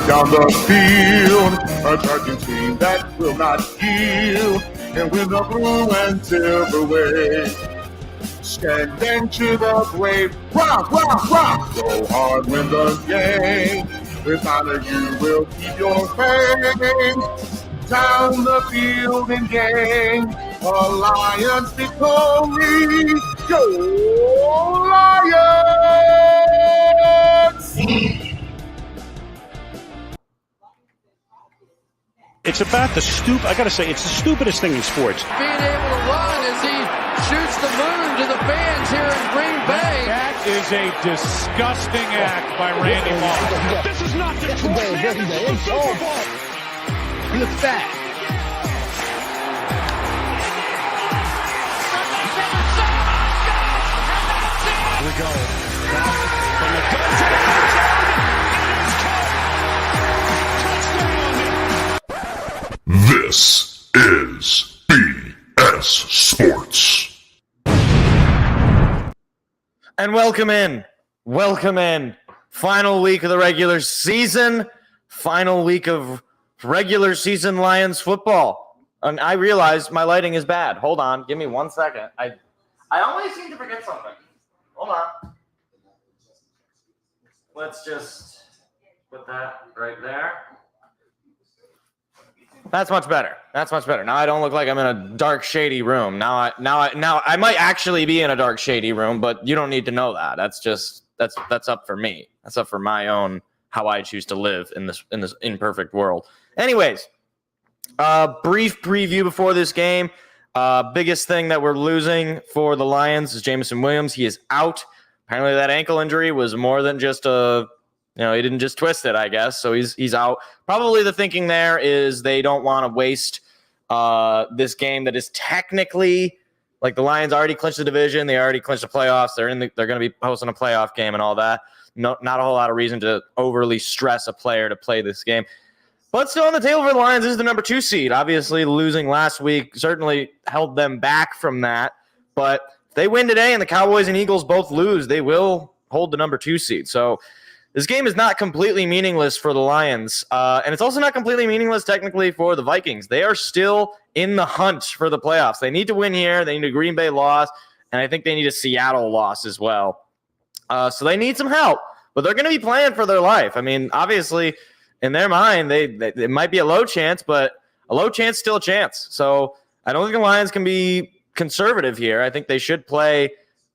down the field, a charging team that will not yield, and win the blue and silver wave. Stand into the brave, rock, rock, rock, go hard, win the game. With honor you will keep your fame. Down the field and gang, Alliance victory, go Lions! It's about the I got to say, it's the stupidest thing in sports. Being able to run as he shoots the moon to the fans here in Green Bay. That is a disgusting act by Randy Moss. This is not Detroit, man. This is the Super Bowl. He looks bad. Here we go. From the gun to the end zone. It is caught. Touchdown. This is BS Sports. And welcome in. Final week of the regular season. Final week of regular season Lions football. And I realized my lighting is bad. Hold on. Give me 1 second. I always seem to forget something. Hold on. Let's just put that right there. That's much better. Now I don't look like I'm in a dark, shady room. Now I might actually be in a dark, shady room, but you don't need to know that. That's up for me. That's up for my own how I choose to live in this imperfect world. Anyways, brief preview before this game. Biggest thing that we're losing for the Lions is Jameson Williams. He is out. Apparently that ankle injury was more than just he didn't just twist it, I guess. So he's out. Probably the thinking there is they don't want to waste this game that is technically, like, the Lions already clinched the division. They already clinched the playoffs. They're going to be hosting a playoff game and all that. Not a whole lot of reason to overly stress a player to play this game. But still on the table for the Lions is the number 2 seed. Obviously, losing last week certainly held them back from that. But if they win today and the Cowboys and Eagles both lose, they will hold the number 2 seed. So this game is not completely meaningless for the Lions. And it's also not completely meaningless technically for the Vikings. They are still in the hunt for the playoffs. They need to win here. They need a Green Bay loss. And I think they need a Seattle loss as well. So they need some help. But they're going to be playing for their life. I mean, obviously, in their mind, it might be a low chance, but a low chance still a chance. So I don't think the Lions can be conservative here. I think they should play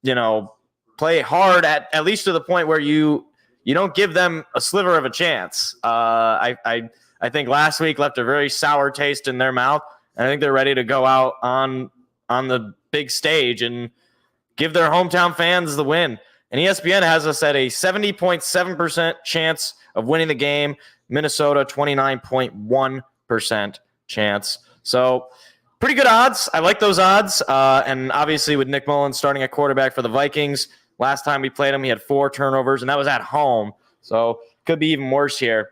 hard at least to the point where you don't give them a sliver of a chance. I think last week left a very sour taste in their mouth, and I think they're ready to go out on the big stage and give their hometown fans the win. And ESPN has us at a 70.7% chance of winning the game. Minnesota, 29.1% chance. So pretty good odds. I like those odds. And obviously with Nick Mullins starting at quarterback for the Vikings, last time we played him, he had 4 turnovers, and that was at home. So could be even worse here.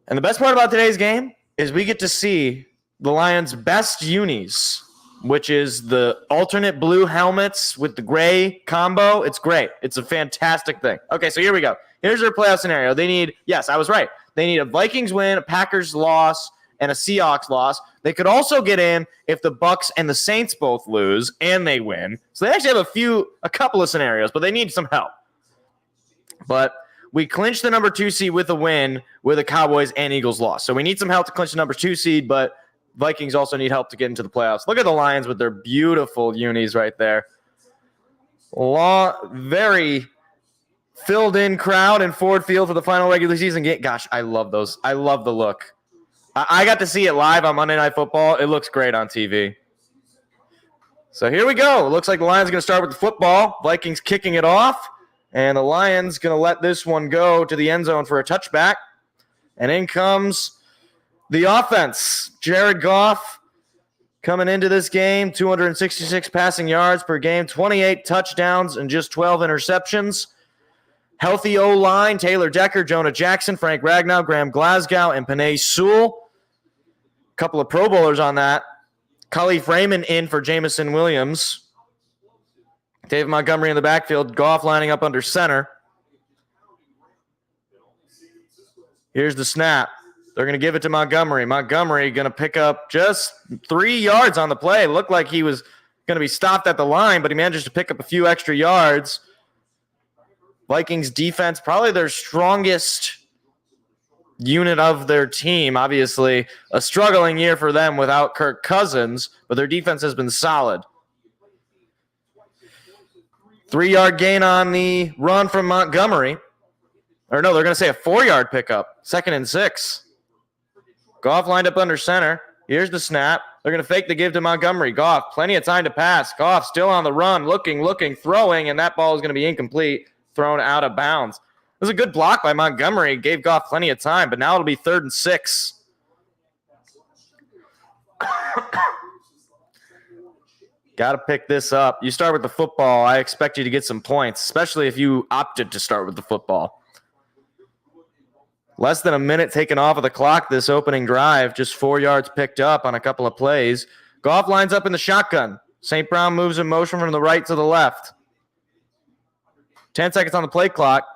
And the best part about today's game is we get to see the Lions' best unis, which is the alternate blue helmets with the gray combo. It's great. It's a fantastic thing. Okay, so here we go. Here's their playoff scenario. They need, yes, I was right. They need a Vikings win, a Packers loss, and a Seahawks loss. They could also get in if the Bucks and the Saints both lose and they win. So they actually have a couple of scenarios, but they need some help. But we clinched the number 2 seed with a win with the Cowboys and Eagles loss. So we need some help to clinch the number 2 seed, but Vikings also need help to get into the playoffs. Look at the Lions with their beautiful unis right there. Very filled-in crowd in Ford Field for the final regular season game. Gosh, I love those. I love the look. I got to see it live on Monday Night Football. It looks great on TV. So here we go. It looks like the Lions are going to start with the football. Vikings kicking it off. And the Lions going to let this one go to the end zone for a touchback. And in comes the offense. Jared Goff coming into this game, 266 passing yards per game, 28 touchdowns, and just 12 interceptions. Healthy O-line, Taylor Decker, Jonah Jackson, Frank Ragnow, Graham Glasgow, and Penei Sewell. A couple of Pro Bowlers on that. Khalif Raymond in for Jameson Williams. David Montgomery in the backfield, Goff lining up under center. Here's the snap. They're going to give it to Montgomery. Montgomery going to pick up just 3 yards on the play. It looked like he was going to be stopped at the line, but he managed to pick up a few extra yards. Vikings defense, probably their strongest unit of their team. Obviously, a struggling year for them without Kirk Cousins, but their defense has been solid. 3-yard gain on the run from Montgomery. Or no, they're going to say a 4-yard pickup. 2nd and 6. Goff lined up under center. Here's the snap. They're going to fake the give to Montgomery. Goff, plenty of time to pass. Goff still on the run, looking, throwing, and that ball is going to be incomplete, thrown out of bounds. It was a good block by Montgomery. Gave Goff plenty of time, but now it'll be 3rd and 6. Got to pick this up. You start with the football. I expect you to get some points, especially if you opted to start with the football. Less than a minute taken off of the clock this opening drive. Just 4 yards picked up on a couple of plays. Goff lines up in the shotgun. St. Brown moves in motion from the right to the left. 10 seconds on the play clock.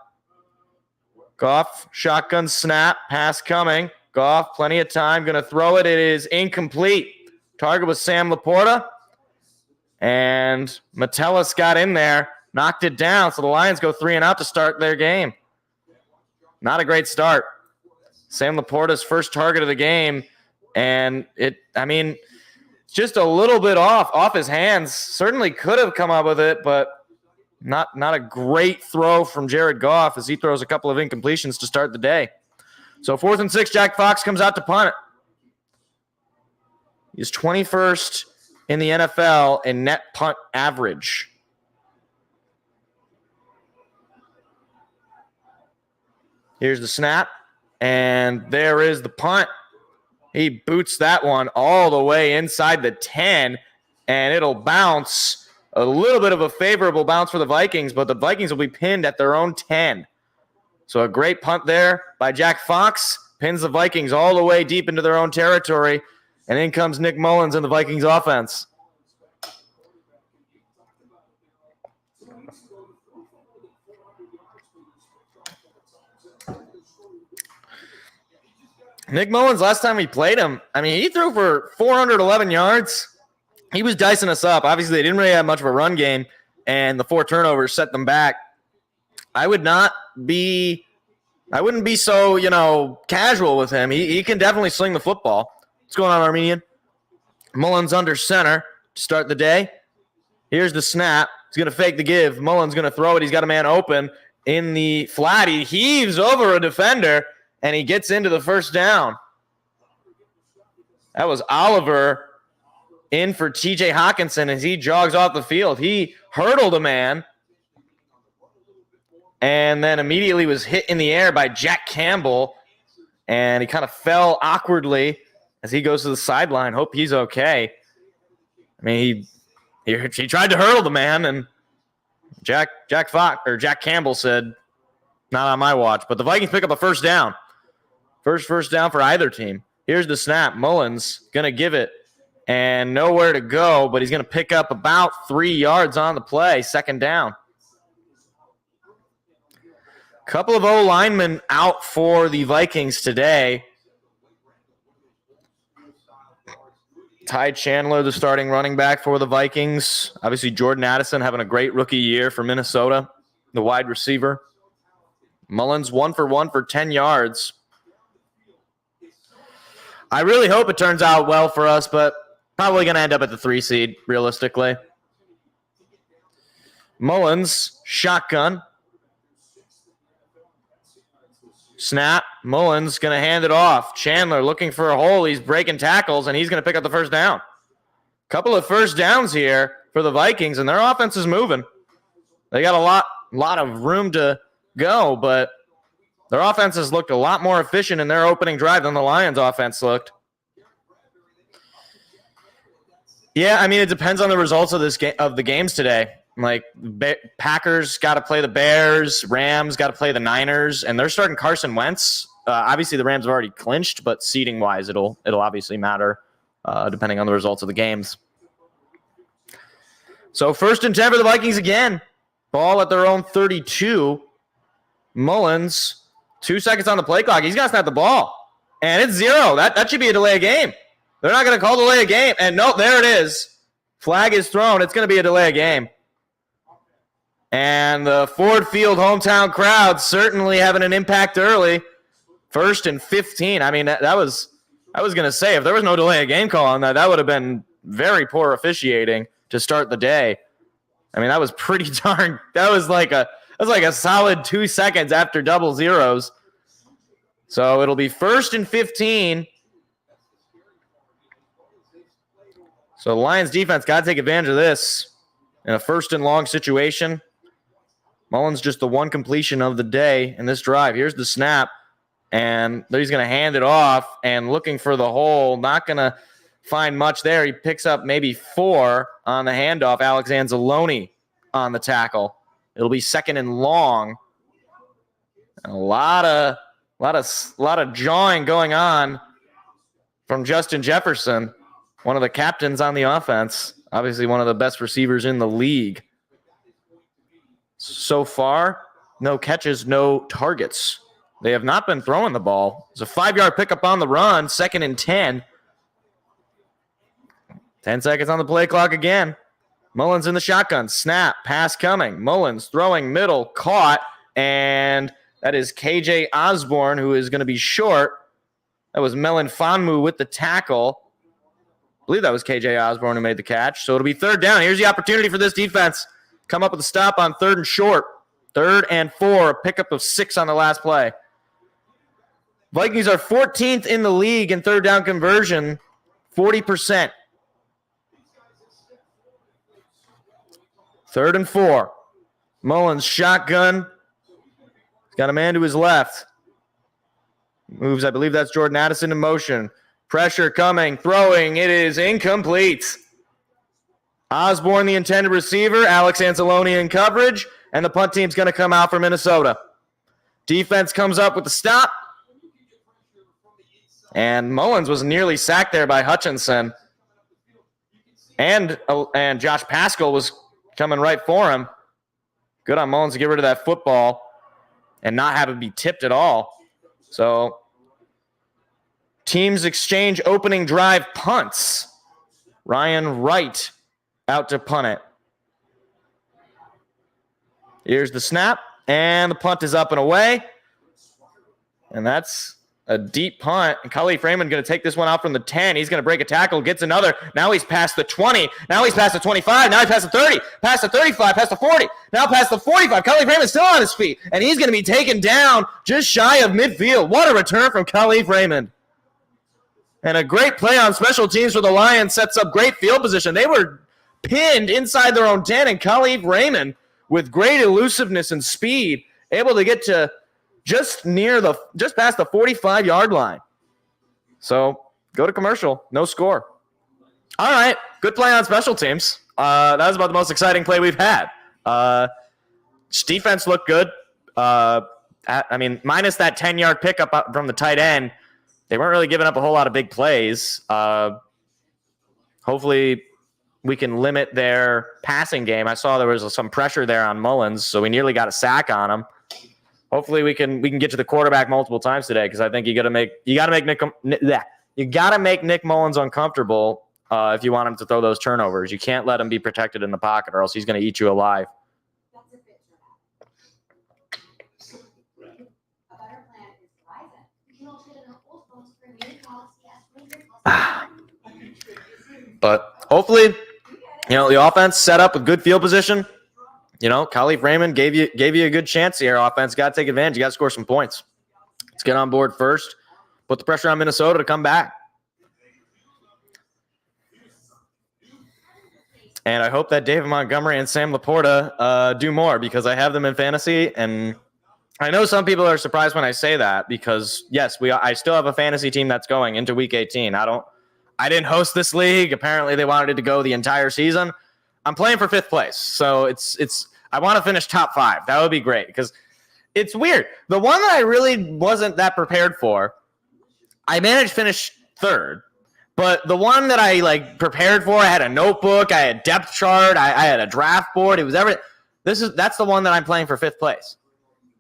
Goff, shotgun snap, pass coming. Goff, plenty of time, going to throw it. It is incomplete. Target was Sam Laporta. And Metellus got in there, knocked it down. So the Lions go 3 and out to start their game. Not a great start. Sam Laporta's first target of the game. And just a little bit off his hands. Certainly could have come up with it, but not a great throw from Jared Goff as he throws a couple of incompletions to start the day. So 4th and 6, Jack Fox comes out to punt it. He's 21st in the NFL in net punt average. Here's the snap, and there is the punt. He boots that one all the way inside the 10, and it'll bounce. A little bit of a favorable bounce for the Vikings, but the Vikings will be pinned at their own 10. So a great punt there by Jack Fox. Pins the Vikings all the way deep into their own territory. And in comes Nick Mullins and the Vikings offense. Nick Mullins, last time we played him, he threw for 411 yards. He was dicing us up. Obviously, they didn't really have much of a run game, and the 4 turnovers set them back. I wouldn't be so, casual with him. He can definitely sling the football. What's going on, Armenian? Mullins under center to start the day. Here's the snap. He's going to fake the give. Mullins going to throw it. He's got a man open in the flat. He heaves over a defender, and he gets into the first down. That was Oliver in for TJ Hawkinson as he jogs off the field. He hurdled a man and then immediately was hit in the air by Jack Campbell, and he kind of fell awkwardly as he goes to the sideline. Hope he's okay. He tried to hurdle the man, and Jack Campbell said, "Not on my watch." But the Vikings pick up a first down. First down for either team. Here's the snap. Mullins going to give it, and nowhere to go, but he's going to pick up about 3 yards on the play. 2nd down. Couple of O-linemen out for the Vikings today. Ty Chandler, the starting running back for the Vikings. Obviously, Jordan Addison having a great rookie year for Minnesota, the wide receiver. Mullins 1 for 1 for 10 yards. I really hope it turns out well for us, but probably going to end up at the 3 seed, realistically. Mullins, shotgun. Snap. Mullins going to hand it off. Chandler looking for a hole. He's breaking tackles, and he's going to pick up the first down. Couple of first downs here for the Vikings, and their offense is moving. They got a lot of room to go, but their offense has looked a lot more efficient in their opening drive than the Lions' offense looked. Yeah, it depends on the results of the games today. Packers got to play the Bears, Rams got to play the Niners, and they're starting Carson Wentz. Obviously, the Rams have already clinched, but seeding-wise, it'll obviously matter depending on the results of the games. So 1st and 10 for the Vikings again. Ball at their own 32. Mullins, 2 seconds on the play clock. He's got to snap the ball, and it's 0. That should be a delay of game. They're not going to call delay of game, and no, there it is. Flag is thrown. It's going to be a delay of game. And the Ford Field hometown crowd certainly having an impact early. 1st and 15. I was going to say, if there was no delay of game call on that would have been very poor officiating to start the day. That was pretty darn. That was like a solid 2 seconds after double zeros. So it'll be 1st and 15 So the Lions defense got to take advantage of this in a first and long situation. Mullins just the one completion of the day in this drive. Here's the snap, and he's going to hand it off and looking for the hole. Not going to find much there. He picks up maybe 4 on the handoff. Alex Anzalone on the tackle. It'll be second and long. And a lot of jawing going on from Justin Jefferson, one of the captains on the offense. Obviously one of the best receivers in the league. So far, no catches, no targets. They have not been throwing the ball. It's a 5-yard pickup on the run, second and 10. 10 seconds on the play clock again. Mullins in the shotgun. Snap. Pass coming. Mullins throwing middle. Caught. And that is KJ Osborne, who is going to be short. That was Melon Fonmu with the tackle. I believe that was KJ Osborne who made the catch. So it'll be third down. Here's the opportunity for this defense. Come up with a stop on third and short. 3rd and 4. A pickup of 6 on the last play. Vikings are 14th in the league in third down conversion. 40%. 3rd and 4. Mullins shotgun. He's got a man to his left. Moves, I believe that's Jordan Addison in motion. Pressure coming, throwing. It is incomplete. Osborne, the intended receiver. Alex Anzalone in coverage. And the punt team's going to come out for Minnesota. Defense comes up with the stop. And Mullins was nearly sacked there by Hutchinson. And Josh Paschal was coming right for him. Good on Mullins to get rid of that football and not have it be tipped at all. So teams exchange opening drive punts. Ryan Wright out to punt it. Here's the snap, and the punt is up and away. And that's a deep punt. And Khalif Raymond going to take this one out from the 10. He's going to break a tackle, gets another. Now he's past the 20. Now he's past the 25. Now he's past the 30. Past the 35. Past the 40. Now past the 45. Khalif Raymond still on his feet. And he's going to be taken down just shy of midfield. What a return from Khalif Raymond. And a great play on special teams for the Lions sets up great field position. They were pinned inside their own 10, and Khalif Raymond, with great elusiveness and speed, able to get to just past the 45-yard line. So go to commercial. No score. All right. Good play on special teams. That was about the most exciting play we've had. Defense looked good. Minus that 10-yard pickup from the tight end, they weren't really giving up a whole lot of big plays. Hopefully we can limit their passing game. I saw there was some pressure there on Mullins, so we nearly got a sack on him. Hopefully we can get to the quarterback multiple times today, because I think you got to make Nick Mullins uncomfortable if you want him to throw those turnovers. You can't let him be protected in the pocket, or else he's going to eat you alive. But hopefully, the offense set up with good field position. Khalif Raymond gave you a good chance here. Offense got to take advantage. You got to score some points. Let's get on board first. Put the pressure on Minnesota to come back. And I hope that David Montgomery and Sam Laporta do more, because I have them in fantasy. And I know some people are surprised when I say that, because, yes, I still have a fantasy team that's going into Week 18. I didn't host this league. Apparently, they wanted it to go the entire season. I'm playing for 5th place, so I want to finish top 5. That would be great, because it's weird. The one that I really wasn't that prepared for, I managed to finish 3rd. But the one that I prepared for, I had a notebook, I had a depth chart, I had a draft board. It was everything. That's the one that I'm playing for 5th place.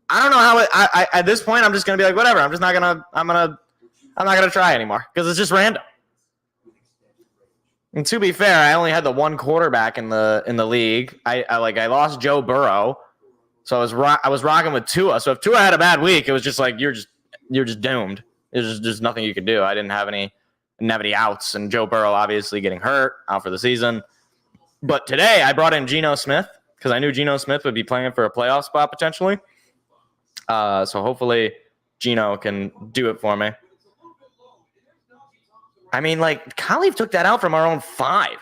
I don't know how I at this point I'm just gonna be like, whatever. I'm not gonna try anymore, because it's just random. And to be fair, I only had the one quarterback in the league. I lost Joe Burrow, so I was rocking with Tua. So if Tua had a bad week, it was just like you're just doomed. There's just nothing you could do. I didn't have any outs, and Joe Burrow obviously getting hurt out for the season. But today I brought in Geno Smith, because I knew Geno Smith would be playing for a playoff spot potentially. So hopefully Geno can do it for me. Khalif took that out from our own 5.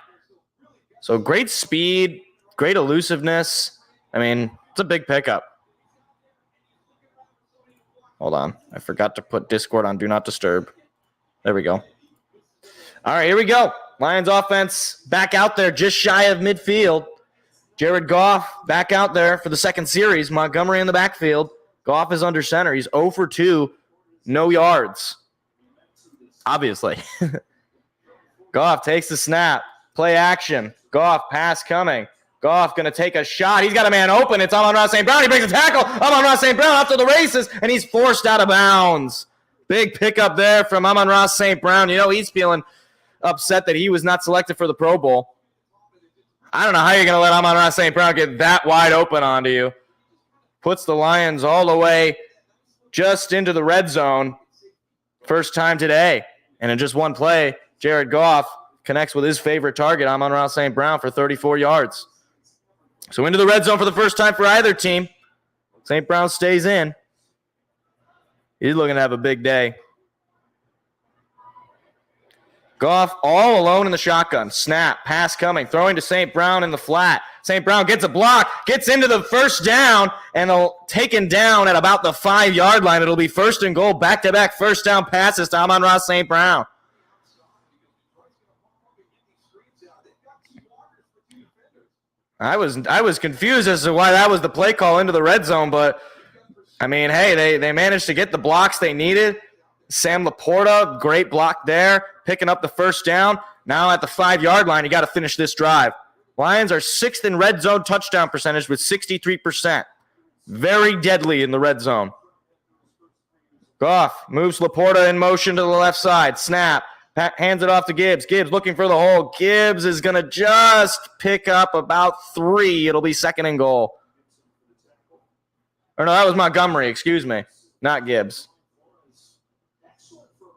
So great speed, great elusiveness. I mean, it's a big pickup. Hold on. I forgot to put Discord on Do Not Disturb. There we go. All right, here we go. Lions offense back out there just shy of midfield. Jared Goff back out there for the second series. Montgomery in the backfield. Goff is under center. He's 0 for 2. No yards. Obviously. Goff takes the snap. Play action. Goff, pass coming. Goff going to take a shot. He's got a man open. It's Amon-Ra St. Brown. He breaks a tackle. Amon-Ra St. Brown up to the races, and he's forced out of bounds. Big pickup there from Amon-Ra St. Brown. You know, he's feeling upset that he was not selected for the Pro Bowl. I don't know how you're going to let Amon-Ra St. Brown get that wide open onto you. Puts the Lions all the way just into the red zone. First time today. And in just one play, Jared Goff connects with his favorite target, Amon-Ra St. Brown, for 34 yards. So into the red zone for the first time for either team. St. Brown stays in. He's looking to have a big day. Goff all alone in the shotgun. Snap, pass coming, throwing to St. Brown in the flat. St. Brown gets a block, gets into the first down, and taken down at about the 5-yard line. It'll be first and goal, back-to-back first down passes to Amon-Ra St. Brown. I was confused as to why that was the play call into the red zone, but, I mean, hey, they managed to get the blocks they needed. Sam Laporta, great block there, picking up the first down. Now at the 5-yard line, you got to finish this drive. Lions are 6th in red zone touchdown percentage with 63%. Very deadly in the red zone. Goff moves Laporta in motion to the left side. Snap. Hands it off to Gibbs. Gibbs looking for the hole. Gibbs is going to just pick up about 3. It'll be second and goal. Or no, that was Montgomery. Excuse me. Not Gibbs.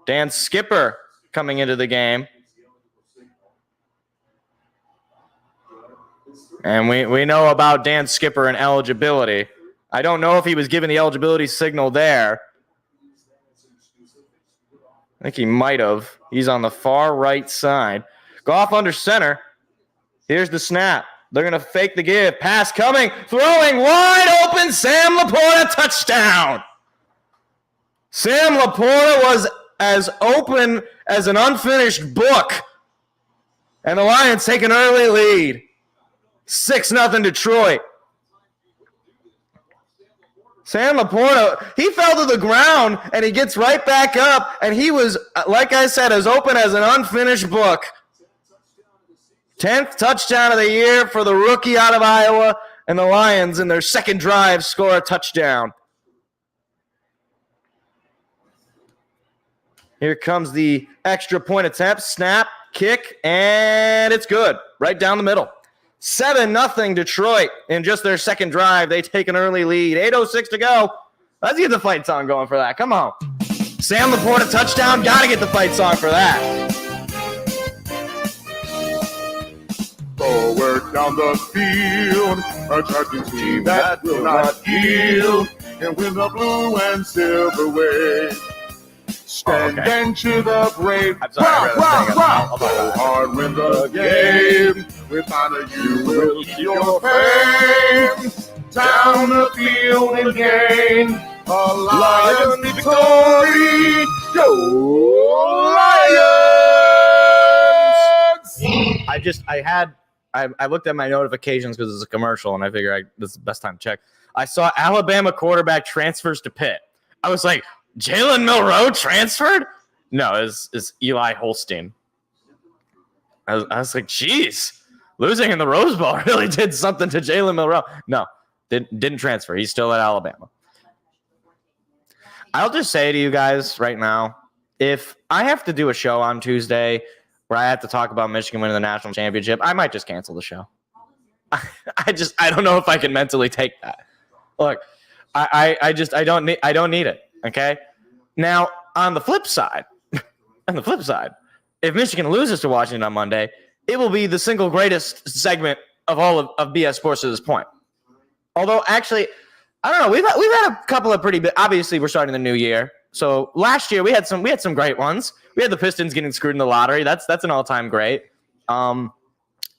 Dan Skipper coming into the game. And we know about Dan Skipper and eligibility. I don't know if he was given the eligibility signal there. I think he might have. He's on the far right side. Goff under center. Here's the snap. They're going to fake the give. Pass coming. Throwing wide open. Sam Laporta, touchdown. Sam Laporta was as open as an unfinished book. And the Lions take an early lead. 6-0 Detroit. Sam Laporta, he fell to the ground, and he gets right back up, and he was, like I said, as open as an unfinished book. 10th touchdown of the year for the rookie out of Iowa, and the Lions, in their second drive, score a touchdown. Here comes the extra point attempt, snap, kick, and it's good. Right down the middle. 7-0 Detroit in just their second drive. They take an early lead. 8:06 to go. Let's get the fight song going for that. Come on. Sam Laporta touchdown. Got to get the fight song for that. Forward down the field, a charging team that will not yield, and win the blue and silver wave. Standing to the brave. I'm sorry, Go hard, win the game. With honor, you will keep your fame. Down the field and gain a Lions victory. Go Lions! I looked at my notifications because it's a commercial, and I figured this is the best time to check. I saw Alabama quarterback transfers to Pitt. I was like, Jalen Milroe transferred? No, it's Eli Holstein. I was like, geez, losing in the Rose Bowl really did something to Jalen Milroe. No, didn't transfer. He's still at Alabama. I'll just say to you guys right now, if I have to do a show on Tuesday where I have to talk about Michigan winning the national championship, I might just cancel the show. I don't know if I can mentally take that. Look, I don't need it. Okay. Now on the flip side, if Michigan loses to Washington on Monday, it will be the single greatest segment of all of BS Sports to this point. Although actually, I don't know. We've had a couple of pretty big. Obviously, we're starting the new year. So last year we had some great ones. We had the Pistons getting screwed in the lottery. That's an all-time great.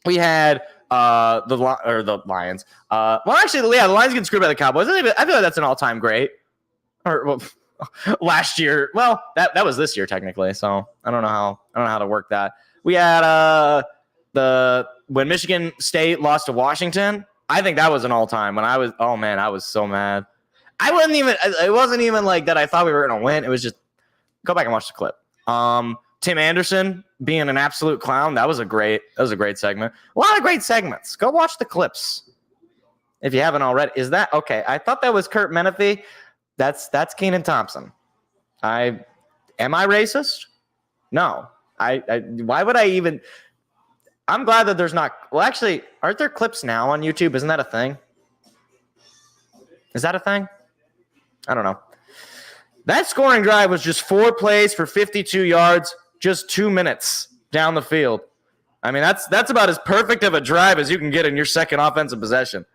We had the Lions. Well, actually, yeah, the Lions getting screwed by the Cowboys. I feel like that's an all-time great. Or well, last year. Well, that was this year technically. So I don't know how to work that. We had when Michigan State lost to Washington. I think that was an all-time. I was so mad. It wasn't even like that I thought we were going to win. It was just, go back and watch the clip. Tim Anderson being an absolute clown. That was a great segment. A lot of great segments. Go watch the clips if you haven't already. Is that okay? I thought that was Kurt Menefee. That's Kenan Thompson. Am I racist? No. Why would I even? I'm glad that there's not. Well, actually, aren't there clips now on YouTube? Isn't that a thing? Is that a thing? I don't know. That scoring drive was just 4 plays for 52 yards, just 2 minutes down the field. I mean, that's about as perfect of a drive as you can get in your second offensive possession.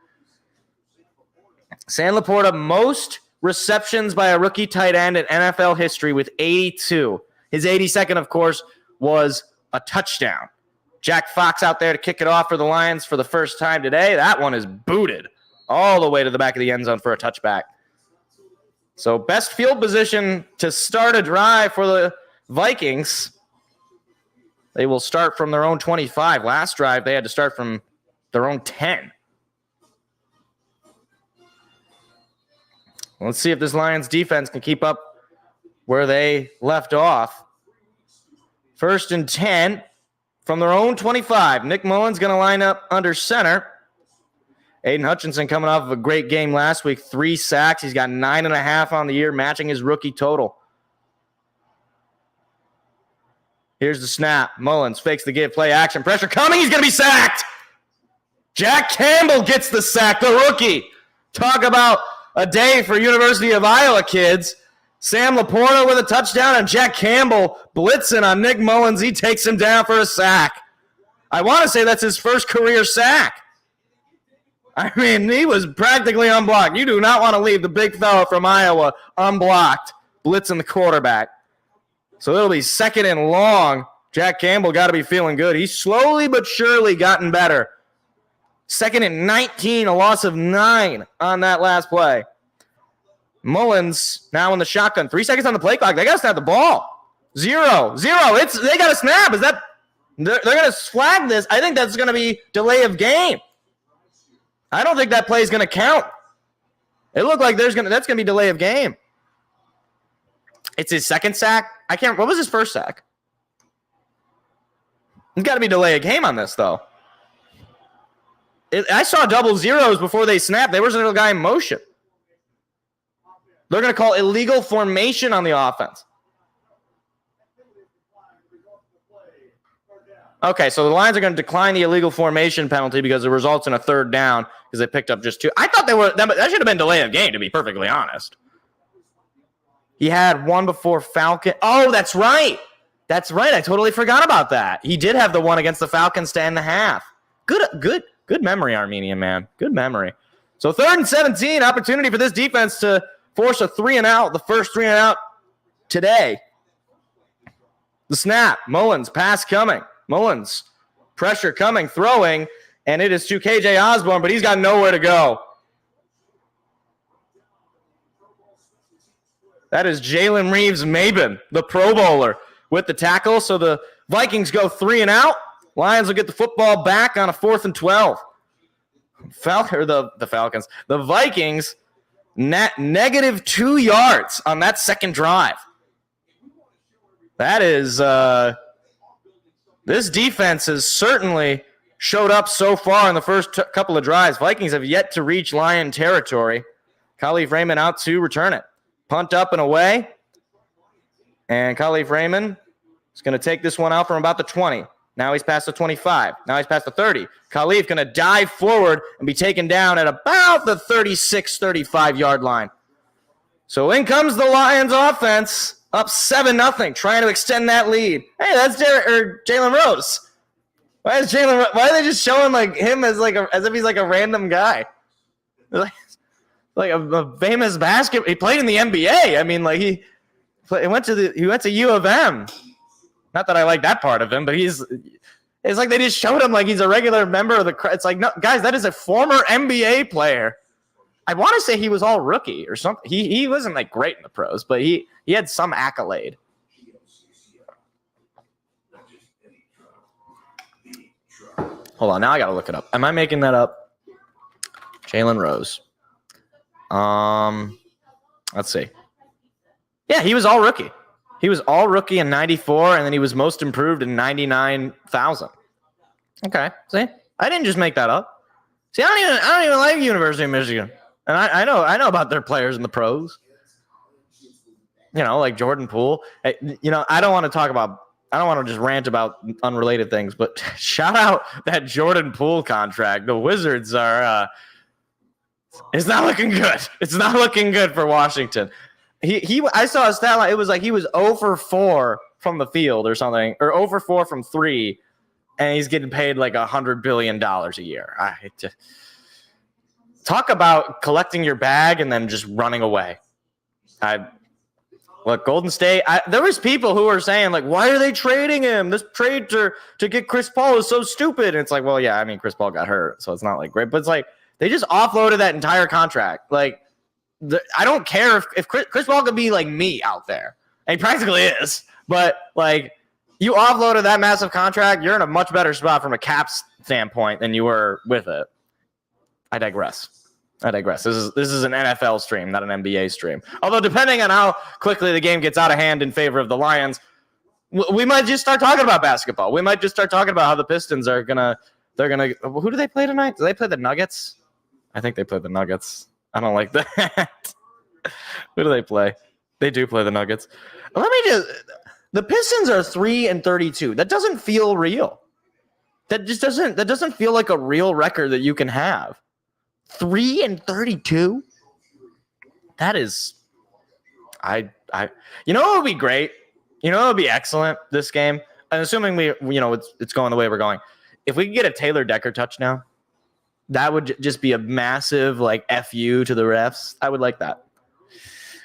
Sam Laporta, most receptions by a rookie tight end in NFL history with 82. His 82nd, of course, was a touchdown. Jack Fox out there to kick it off for the Lions for the first time today. That one is booted all the way to the back of the end zone for a touchback. So best field position to start a drive for the Vikings. They will start from their own 25. Last drive, they had to start from their own 10. Let's see if this Lions defense can keep up where they left off. 1st and 10 from their own 25. Nick Mullins going to line up under center. Aiden Hutchinson coming off of a great game last week. 3 sacks. He's got 9.5 on the year, matching his rookie total. Here's the snap. Mullins fakes the give, play action. Pressure coming. He's going to be sacked. Jack Campbell gets the sack, the rookie. Talk about a day for University of Iowa kids. Sam Laporta with a touchdown and Jack Campbell blitzing on Nick Mullins. He takes him down for a sack. I want to say that's his first career sack. I mean, he was practically unblocked. You do not want to leave the big fella from Iowa unblocked, blitzing the quarterback. So it'll be 2nd and long. Jack Campbell got to be feeling good. He's slowly but surely gotten better. 2nd and 19, a loss of 9 on that last play. Mullins now in the shotgun. 3 seconds on the play clock. They got to snap the ball. 0. They got to snap. They're going to flag this. I think that's going to be delay of game. I don't think that play is going to count. It looked like that's going to be delay of game. It's his 2nd sack. What was his 1st sack? It's got to be delay of game on this, though. I saw double zeros before they snapped. There was another guy in motion. They're going to call illegal formation on the offense. Okay, so the Lions are going to decline the illegal formation penalty because it results in a 3rd down because they picked up just 2. I thought that should have been delay of game, to be perfectly honest. He had one before Falcon. Oh, that's right. That's right. I totally forgot about that. He did have the one against the Falcons to end the half. Good memory, Armenian man. Good memory. So 3rd and 17, opportunity for this defense to force a 3-and-out, the first 3-and-out today. The snap, Mullins, pass coming. Mullins, pressure coming, throwing, and it is to KJ Osborne, but he's got nowhere to go. That is Jalen Reeves-Maben, the Pro Bowler, with the tackle. So the Vikings go 3-and-out. Lions will get the football back on a 4th and 12. The Falcons. The Vikings negative 2 yards on that 2nd drive. That is this defense has certainly showed up so far in the first couple of drives. Vikings have yet to reach Lion territory. Khalif Raymond out to return it. Punt up and away. And Khalif Raymond is going to take this one out from about the 20. Now he's past the 25. Now he's past the 30. Khalif going to dive forward and be taken down at about the 36, 35-yard line. So in comes the Lions offense, up 7-0, trying to extend that lead. Hey, that's Jalen Rose. Why are they just showing like him as if he's like a random guy? Like a famous basketball. He played in the NBA. I mean, like he went to U of M. Not that I like that part of him, but It's like they just showed him like he's a regular member of the crowd. It's like, no, guys, that is a former NBA player. I want to say he was all rookie or something. He wasn't like great in the pros, but he had some accolade. Hold on, now I gotta look it up. Am I making that up? Jalen Rose. Let's see. Yeah, he was all rookie. He was all rookie in 94, and then he was most improved in 99,000. Okay, see? I didn't just make that up. See, I don't even like University of Michigan. And I know about their players in the pros. You know, like Jordan Poole. You know, I don't want to just rant about unrelated things, but shout out that Jordan Poole contract. The Wizards are it's not looking good. It's not looking good for Washington. I saw a stat line. It was like he was 0 for 4 from the field or something, or 0 for 4 from 3, and he's getting paid like $100 billion a year. Talk about collecting your bag and then just running away. Look, Golden State, there was people who were saying, like, why are they trading him? This trade to get Chris Paul is so stupid. And it's like, well, yeah, I mean, Chris Paul got hurt, so it's not like great. But it's like they just offloaded that entire contract. Like, I don't care if Chris Paul could be like me out there. And he practically is. But, like, you offloaded that massive contract, you're in a much better spot from a cap standpoint than you were with it. I digress. This is an NFL stream, not an NBA stream. Although, depending on how quickly the game gets out of hand in favor of the Lions, we might just start talking about basketball. We might just start talking about how the Pistons are gonna. Who do they play tonight? Do they play the Nuggets? I think they play the Nuggets. I don't like that. Who do they play? They do play the Nuggets. The Pistons are 3-32. That doesn't feel real. That doesn't feel like a real record that you can have. 3-32. That is, you know what would be great? You know what would be excellent this game? And assuming it's going the way we're going. If we could get a Taylor Decker touchdown, that would just be a massive like FU to the refs. I would like that.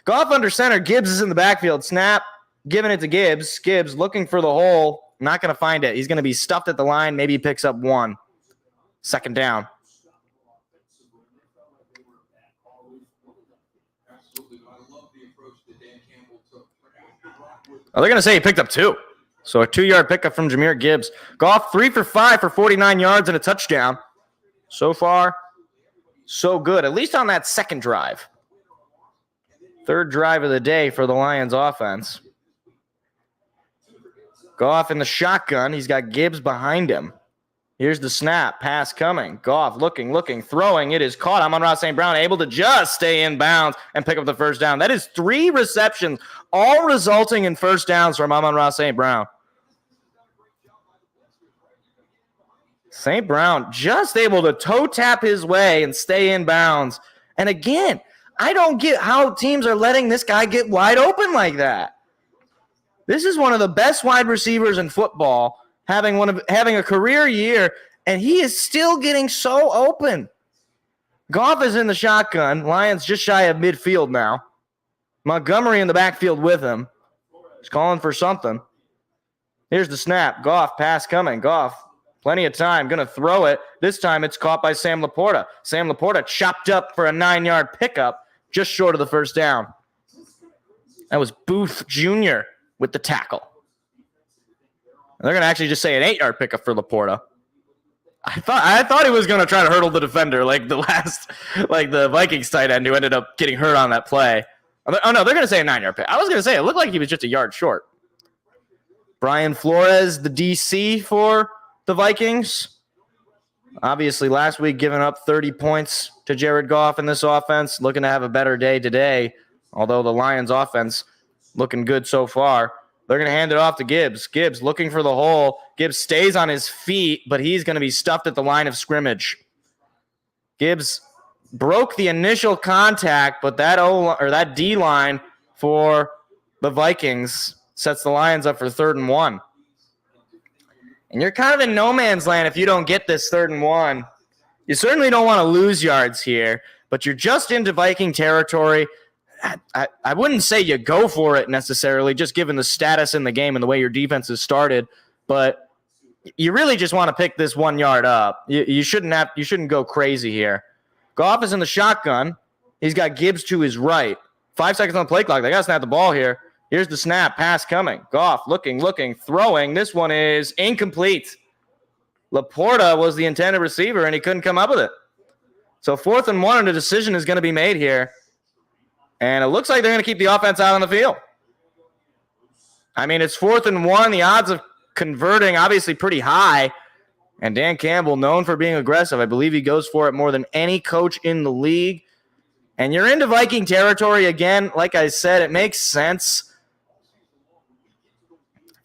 Goff under center. Gibbs is in the backfield. Snap. Giving it to Gibbs. Gibbs looking for the hole. Not going to find it. He's going to be stuffed at the line. Maybe he picks up 1. Second down. Oh, they're going to say he picked up 2. So a 2-yard pickup from Jahmyr Gibbs. Goff 3 for 5 for 49 yards and a touchdown. So far, so good. At least on that second drive. Third drive of the day for the Lions offense. Goff in the shotgun. He's got Gibbs behind him. Here's the snap. Pass coming. Goff looking, throwing. It is caught. Amon-Ra St. Brown able to just stay in bounds and pick up the first down. That is 3 receptions, all resulting in first downs from Amon-Ra St. Brown. St. Brown just able to toe tap his way and stay in bounds. And again, I don't get how teams are letting this guy get wide open like that. This is one of the best wide receivers in football, having a career year, and he is still getting so open. Goff is in the shotgun. Lions just shy of midfield now. Montgomery in the backfield with him. He's calling for something. Here's the snap. Goff, pass coming. Goff, plenty of time. Going to throw it. This time it's caught by Sam Laporta. Sam Laporta chopped up for a 9-yard pickup, just short of the first down. That was Booth Jr. with the tackle. They're going to actually just say an 8-yard pickup for Laporta. I thought he was going to try to hurdle the defender like the Vikings tight end who ended up getting hurt on that play. Oh, no, they're going to say a 9-yard pick. I was going to say it looked like he was just a yard short. Brian Flores, the DC for the Vikings. Obviously, last week giving up 30 points to Jared Goff in this offense. Looking to have a better day today, although the Lions offense looking good so far. They're going to hand it off to Gibbs. Gibbs looking for the hole. Gibbs stays on his feet, but he's going to be stuffed at the line of scrimmage. Gibbs broke the initial contact, but that D-line for the Vikings sets the Lions up for 3rd and 1. And you're kind of in no man's land if you don't get this 3rd and 1. You certainly don't want to lose yards here, but you're just into Viking territory. I wouldn't say you go for it necessarily, just given the status in the game and the way your defense has started. But, you really just want to pick this 1 yard up. You shouldn't go crazy here. Goff is in the shotgun. He's got Gibbs to his right. 5 seconds on the play clock. They got to snap the ball here. Here's the snap. Pass coming. Goff looking, throwing. This one is incomplete. Laporta was the intended receiver, and he couldn't come up with it. So 4th and 1, and a decision is going to be made here. And it looks like they're going to keep the offense out on the field. I mean, it's 4th and 1. The odds of converting obviously pretty high. And Dan Campbell, known for being aggressive, I believe he goes for it more than any coach in the league. And you're into Viking territory again. Like I said, it makes sense.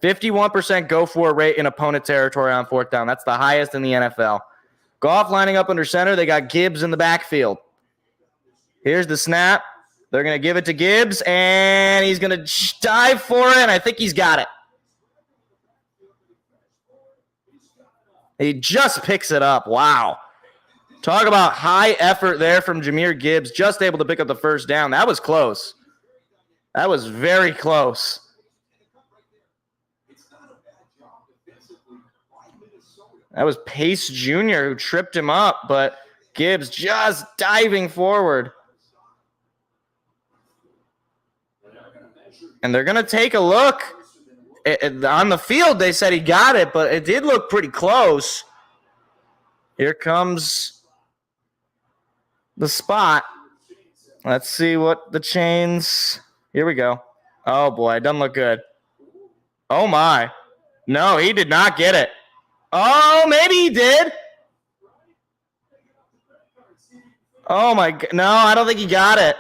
51% go-for rate in opponent territory on 4th down. That's the highest in the NFL. Goff lining up under center. They got Gibbs in the backfield. Here's the snap. They're going to give it to Gibbs, and he's going to dive for it, and I think he's got it. He just picks it up. Wow. Talk about high effort there from Jahmyr Gibbs, just able to pick up the first down. That was close. That was very close. That was Pace Jr. who tripped him up, but Gibbs just diving forward. And they're going to take a look. On the field, they said he got it, but it did look pretty close. Here comes the spot. Let's see what the chains. Here we go. Oh, boy, it doesn't look good. Oh, my. No, he did not get it. Oh, maybe he did. Oh, my God. No, I don't think he got it.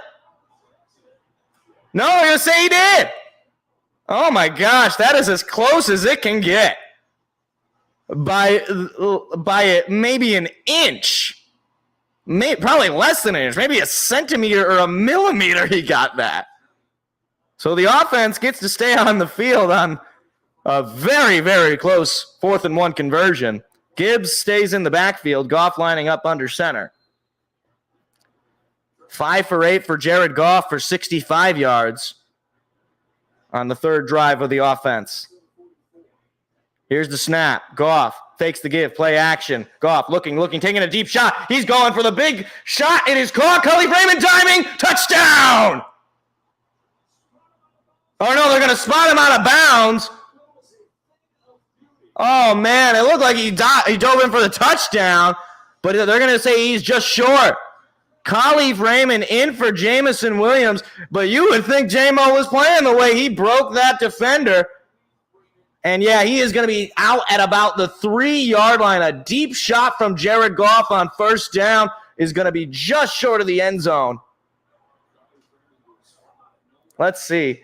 No, I'm going to say he did. Oh, my gosh. That is as close as it can get. By maybe an inch. Probably less than an inch. Maybe a centimeter or a millimeter he got that. So the offense gets to stay on the field on a very, very close 4th and 1 conversion. Gibbs stays in the backfield. Goff lining up under center. 5 for 8 for Jared Goff for 65 yards on the 3rd drive of the offense. Here's the snap. Goff fakes the give. Play action. Goff looking, taking a deep shot. He's going for the big shot. It is caught. Cully Raymond diving. Touchdown! Oh, no, they're going to spot him out of bounds. Oh, man, it looked like he dove in for the touchdown, but they're going to say he's just short. Khalif Raymond in for Jamison Williams, but you would think J-Mo was playing the way he broke that defender. And, yeah, he is going to be out at about the 3-yard line. A deep shot from Jared Goff on 1st down is going to be just short of the end zone. Let's see.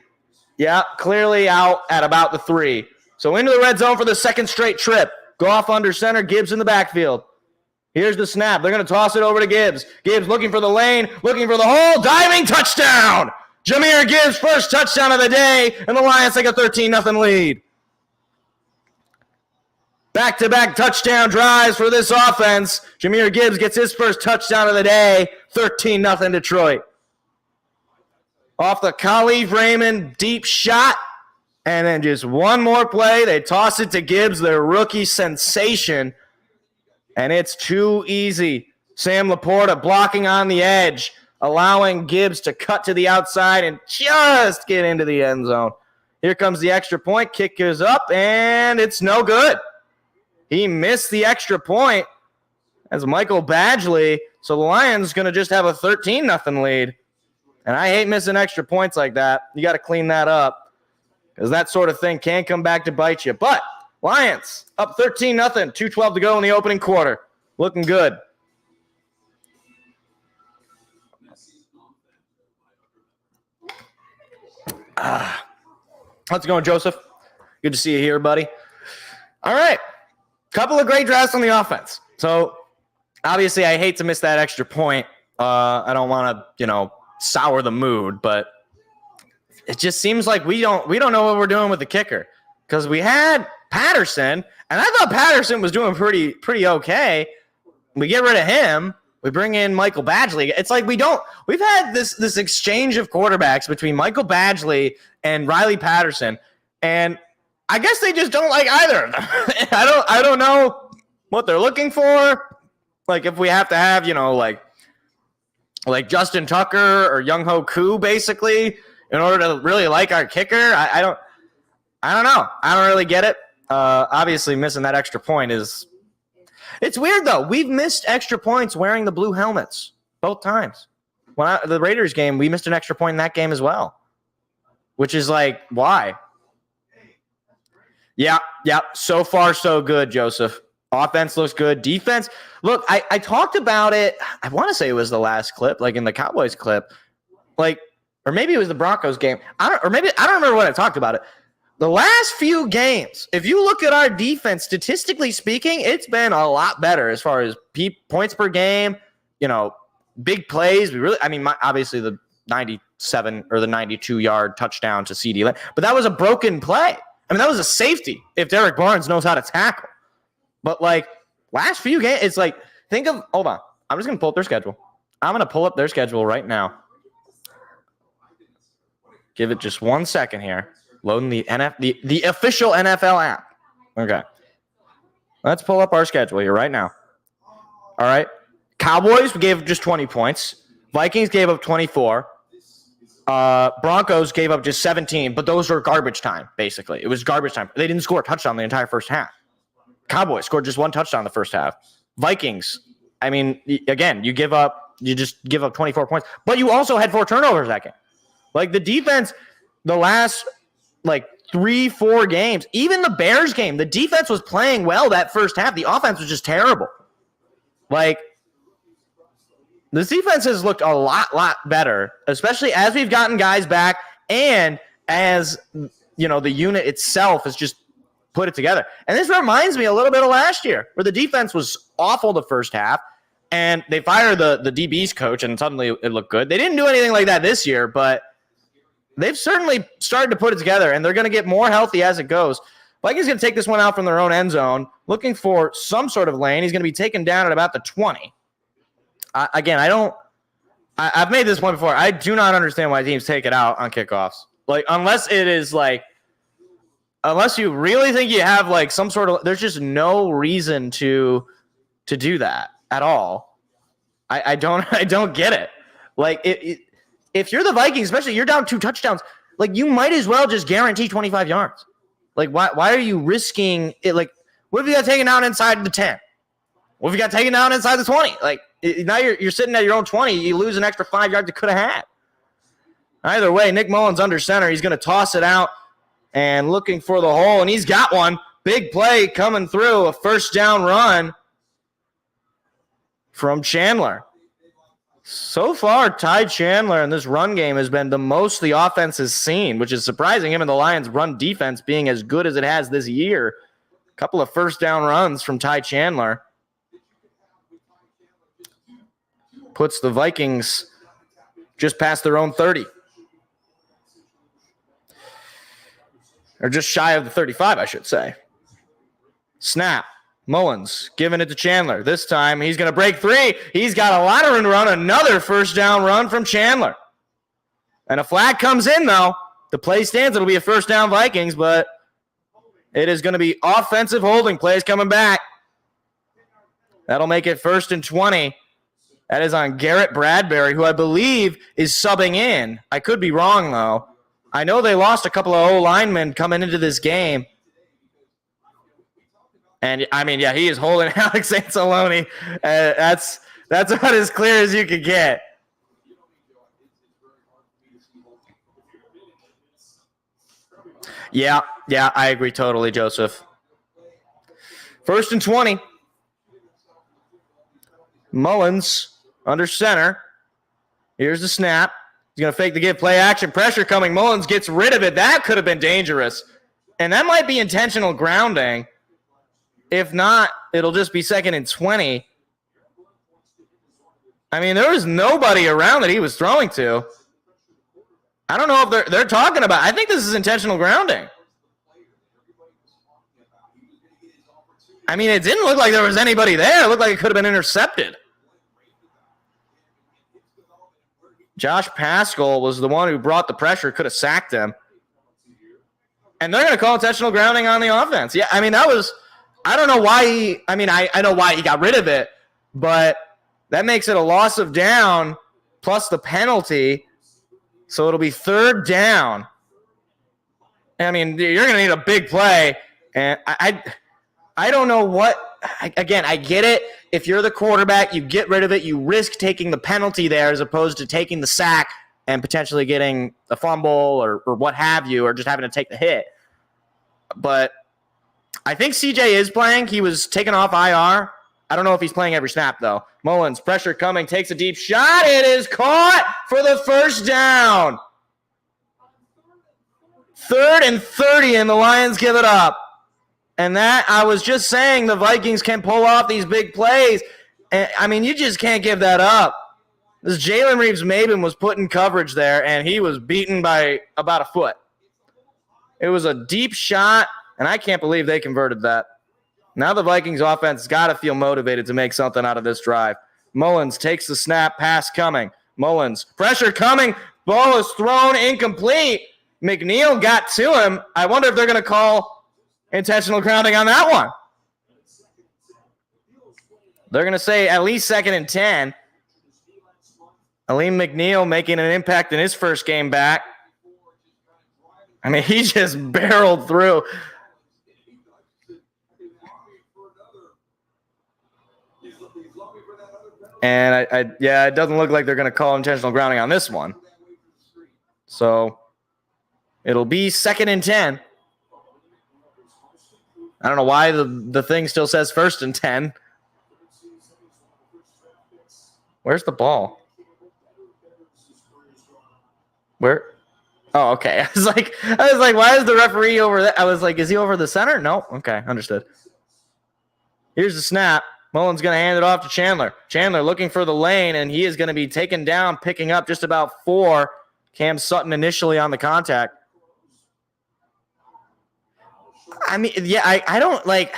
Yeah, clearly out at about the 3. So into the red zone for the 2nd straight trip. Goff under center, Gibbs in the backfield. Here's the snap. They're going to toss it over to Gibbs. Gibbs looking for the lane, looking for the hole, diving, touchdown! Jahmyr Gibbs' first touchdown of the day, and the Lions take a 13-0 lead. Back-to-back touchdown drives for this offense. Jahmyr Gibbs gets his first touchdown of the day, 13-0 Detroit. Off the Khalif Raymond deep shot, and then just one more play. They toss it to Gibbs, their rookie sensation. And it's too easy. Sam Laporta blocking on the edge, allowing Gibbs to cut to the outside and just get into the end zone. Here comes the extra point. Kick is up, and it's no good. He missed the extra point as Michael Badgley. So the Lions going to just have a 13-0 lead. And I hate missing extra points like that. You got to clean that up because that sort of thing can come back to bite you. But Lions up 13-0, 2:12 to go in the opening quarter. Looking good. How's it going, Joseph? Good to see you here, buddy. All right. Couple of great drives on the offense. So, obviously, I hate to miss that extra point. I don't want to, sour the mood, but it just seems like we don't know what we're doing with the kicker because we had Patterson, and I thought Patterson was doing pretty okay. We get rid of him. We bring in Michael Badgley. It's like we've had this exchange of quarterbacks between Michael Badgley and Riley Patterson, and I guess they just don't like either of them. I don't know what they're looking for. Like if we have to have, like Justin Tucker or Young Ho Koo basically in order to really like our kicker. I don't know. I don't really get it. Obviously missing that extra point it's weird though. We've missed extra points wearing the blue helmets both times. The Raiders game, we missed an extra point in that game as well, which is like, why? Yeah. So far, so good, Joseph. Offense looks good. Defense, look, I talked about it. I want to say it was the last clip, like in the Cowboys clip, like, or maybe it was the Broncos game. I don't remember when I talked about it. The last few games, if you look at our defense, statistically speaking, it's been a lot better as far as points per game. Big plays. Obviously the 97 or the 92-yard touchdown to CD, but that was a broken play. That was a safety if Derek Barnes knows how to tackle. But, like, last few games, it's like, hold on. I'm just going to pull up their schedule. I'm going to pull up their schedule right now. Give it just 1 second here. Loading the official NFL app. Okay. Let's pull up our schedule here right now. All right. Cowboys gave just 20 points. Vikings gave up 24. Broncos gave up just 17, but those were garbage time, basically. It was garbage time. They didn't score a touchdown the entire first half. Cowboys scored just one touchdown the first half. Vikings, again, you just give up 24 points, but you also had 4 turnovers that game. Like the defense, the last 3-4 games, even the Bears game, the defense was playing well that first half. The offense was just terrible. Like, this defense has looked a lot better, especially as we've gotten guys back and as, the unit itself has just put it together. And this reminds me a little bit of last year where the defense was awful the first half and they fired the DB's coach and suddenly it looked good. They didn't do anything like that this year, but they've certainly started to put it together and they're going to get more healthy as it goes. Vikings going to take this one out from their own end zone, looking for some sort of lane. He's going to be taken down at about the 20. I've made this point before. I do not understand why teams take it out on kickoffs. Unless you really think you have some sort of, there's just no reason to do that at all. I don't get it. If you're the Vikings, especially you're down 2 touchdowns, you might as well just guarantee 25 yards. Why are you risking it? What if you got taken down inside the 10? What if you got taken down inside the 20? Now you're sitting at your own 20. You lose an extra 5 yards you could have had. Either way, Nick Mullins under center. He's going to toss it out and looking for the hole, and he's got one. Big play coming through, a first down run from Chandler. So far, Ty Chandler in this run game has been the most the offense has seen, which is surprising him and the Lions' run defense being as good as it has this year. A couple of first down runs from Ty Chandler. Puts the Vikings just past their own 30. Or just shy of the 35, I should say. Snap. Mullins giving it to Chandler. This time he's going to break 3. He's got a lot of room to run. Another first down run from Chandler. And a flag comes in, though. The play stands. It'll be a first down Vikings, but it is going to be offensive holding plays coming back. That'll make it 1st and 20. That is on Garrett Bradbury, who I believe is subbing in. I could be wrong, though. I know they lost a couple of O-linemen coming into this game. And, he is holding Alex Anzalone. That's about as clear as you could get. Yeah, I agree totally, Joseph. 1st and 20. Mullins under center. Here's the snap. He's going to fake the give, play action, pressure coming. Mullins gets rid of it. That could have been dangerous. And that might be intentional grounding. If not, it'll just be 2nd and 20. There was nobody around that he was throwing to. I don't know if they're talking about. I think this is intentional grounding. It didn't look like there was anybody there. It looked like it could have been intercepted. Josh Paschal was the one who brought the pressure, could have sacked him. And they're going to call intentional grounding on the offense. Yeah, I mean, that was – I don't know why – I know why he got rid of it, but that makes it a loss of down plus the penalty. So it'll be 3rd down. I mean, you're going to need a big play. And I don't know what – again, I get it. If you're the quarterback, you get rid of it. You risk taking the penalty there as opposed to taking the sack and potentially getting a fumble or what have you, or just having to take the hit. But I think CJ is playing. He was taken off IR. I don't know if he's playing every snap, though. Mullins, pressure coming, takes a deep shot. It is caught for the 1st down. 3rd and 30, and the Lions give it up. And that, I was just saying, the Vikings can pull off these big plays. And, I mean, you just can't give that up. This Jalen Reeves-Maben was put in coverage there, and he was beaten by about a foot. It was a deep shot, and I can't believe they converted that. Now the Vikings offense has got to feel motivated to make something out of this drive. Mullins takes the snap, pass coming. Mullins, pressure coming, ball is thrown, incomplete. McNeil got to him. I wonder if they're going to call intentional grounding on that one. They're going to say at least 2nd and 10. Aleem McNeil making an impact in his first game back. I mean, he just barreled through. And it doesn't look like they're going to call intentional grounding on this one. So it'll be 2nd and 10. I don't know why the thing still says 1st and 10. Where's the ball? Where? Oh, okay. I was like, why is the referee over there? I was like, is he over the center? No. Okay, understood. Here's the snap. Mullins going to hand it off to Chandler. Chandler looking for the lane, and he is going to be taken down, picking up just about 4. Cam Sutton initially on the contact. I mean, yeah, I don't like.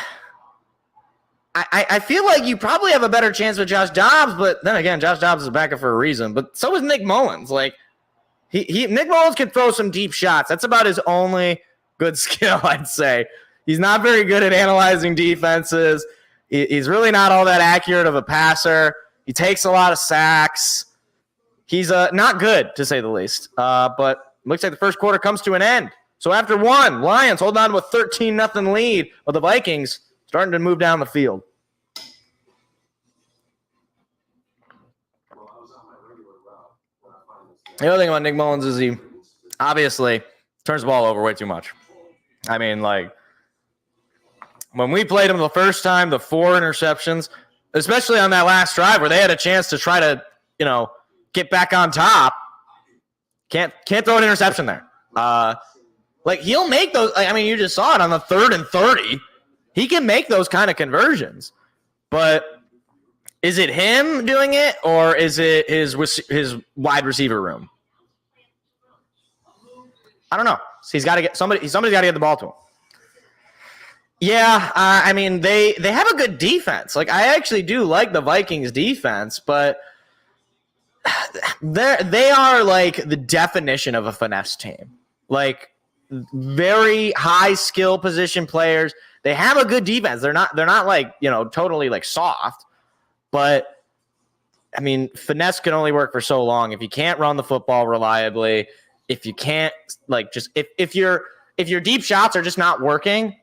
I feel like you probably have a better chance with Josh Dobbs, but then again, Josh Dobbs is a backup for a reason. But so is Nick Mullins. Like, Nick Mullins can throw some deep shots. That's about his only good skill, I'd say. He's not very good at analyzing defenses. He's really not all that accurate of a passer. He takes a lot of sacks. He's not good, to say the least. But looks like the first quarter comes to an end. So after one, Lions hold on to a 13-0 lead, but the Vikings starting to move down the field. The other thing about Nick Mullins is he obviously turns the ball over way too much. I mean, like, when we played him the first time, the 4 interceptions, especially on that last drive where they had a chance to try to, get back on top, can't throw an interception there. Like, he'll make those. I mean, you just saw it on the 3rd and 30. He can make those kind of conversions. But is it him doing it, or is it his wide receiver room? I don't know. So he's got to get somebody's got to get the ball to him. Yeah, I mean, they have a good defense. Like, I actually do like the Vikings defense, but they are like the definition of a finesse team. Like, very high skill position players. They have a good defense. They're not like, totally like soft, but I mean, finesse can only work for so long. If you can't run the football reliably, if you can't like if your deep shots are just not working,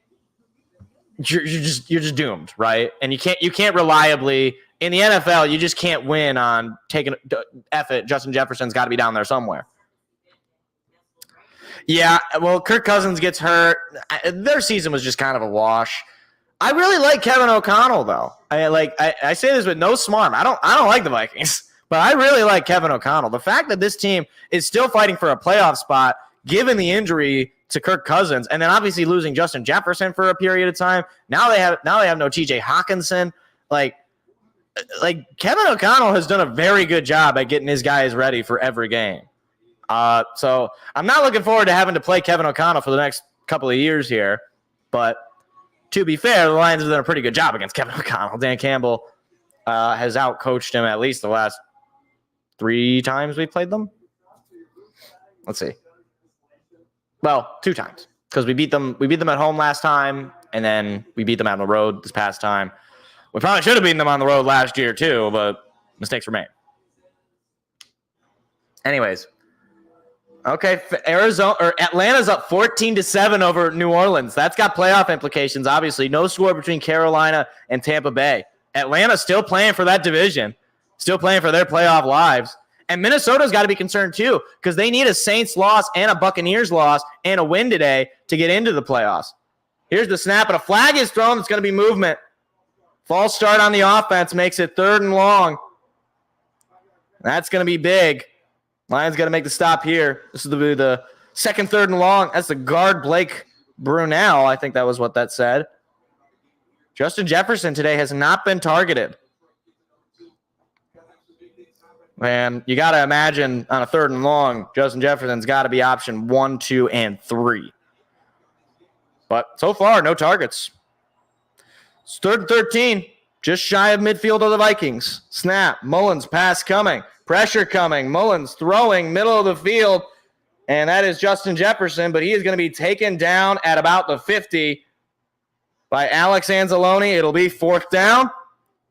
you're just doomed, right? And you can't reliably in the NFL. You just can't win on taking it. Justin Jefferson's got to be down there somewhere. Yeah, well, Kirk Cousins gets hurt. Their season was just kind of a wash. I really like Kevin O'Connell, though. I say this with no smarm. I don't like the Vikings, but I really like Kevin O'Connell. The fact that this team is still fighting for a playoff spot, given the injury to Kirk Cousins, and then obviously losing Justin Jefferson for a period of time. Now they have no T.J. Hawkinson. Like Kevin O'Connell has done a very good job at getting his guys ready for every game. So I'm not looking forward to having to play Kevin O'Connell for the next couple of years here. But to be fair, the Lions have done a pretty good job against Kevin O'Connell. Dan Campbell has outcoached him at least the last 3 times we played them. Let's see. Well, 2 times. because we beat them at home last time, and then we beat them on the road this past time. We probably should have beaten them on the road last year too, but mistakes were made. Anyways, okay, Atlanta's up 14-7 over New Orleans. That's got playoff implications, obviously. No score between Carolina and Tampa Bay. Atlanta's still playing for that division, still playing for their playoff lives. And Minnesota's got to be concerned too, because they need a Saints loss and a Buccaneers loss and a win today to get into the playoffs. Here's the snap, and a flag is thrown. It's going to be movement. False start on the offense makes it 3rd and long. That's going to be big. Lions got to make the stop here. This is the second 3rd and long. That's the guard, Blake Brunell. I think that was what that said. Justin Jefferson today has not been targeted. And you got to imagine on a 3rd and long, Justin Jefferson's got to be option 1, 2, and 3. But so far, no targets. It's 3rd and 13, just shy of midfield of the Vikings. Snap, Mullins, pass coming, pressure coming, Mullins throwing, middle of the field, and that is Justin Jefferson, but he is going to be taken down at about the 50 by Alex Anzalone. It'll be 4th down,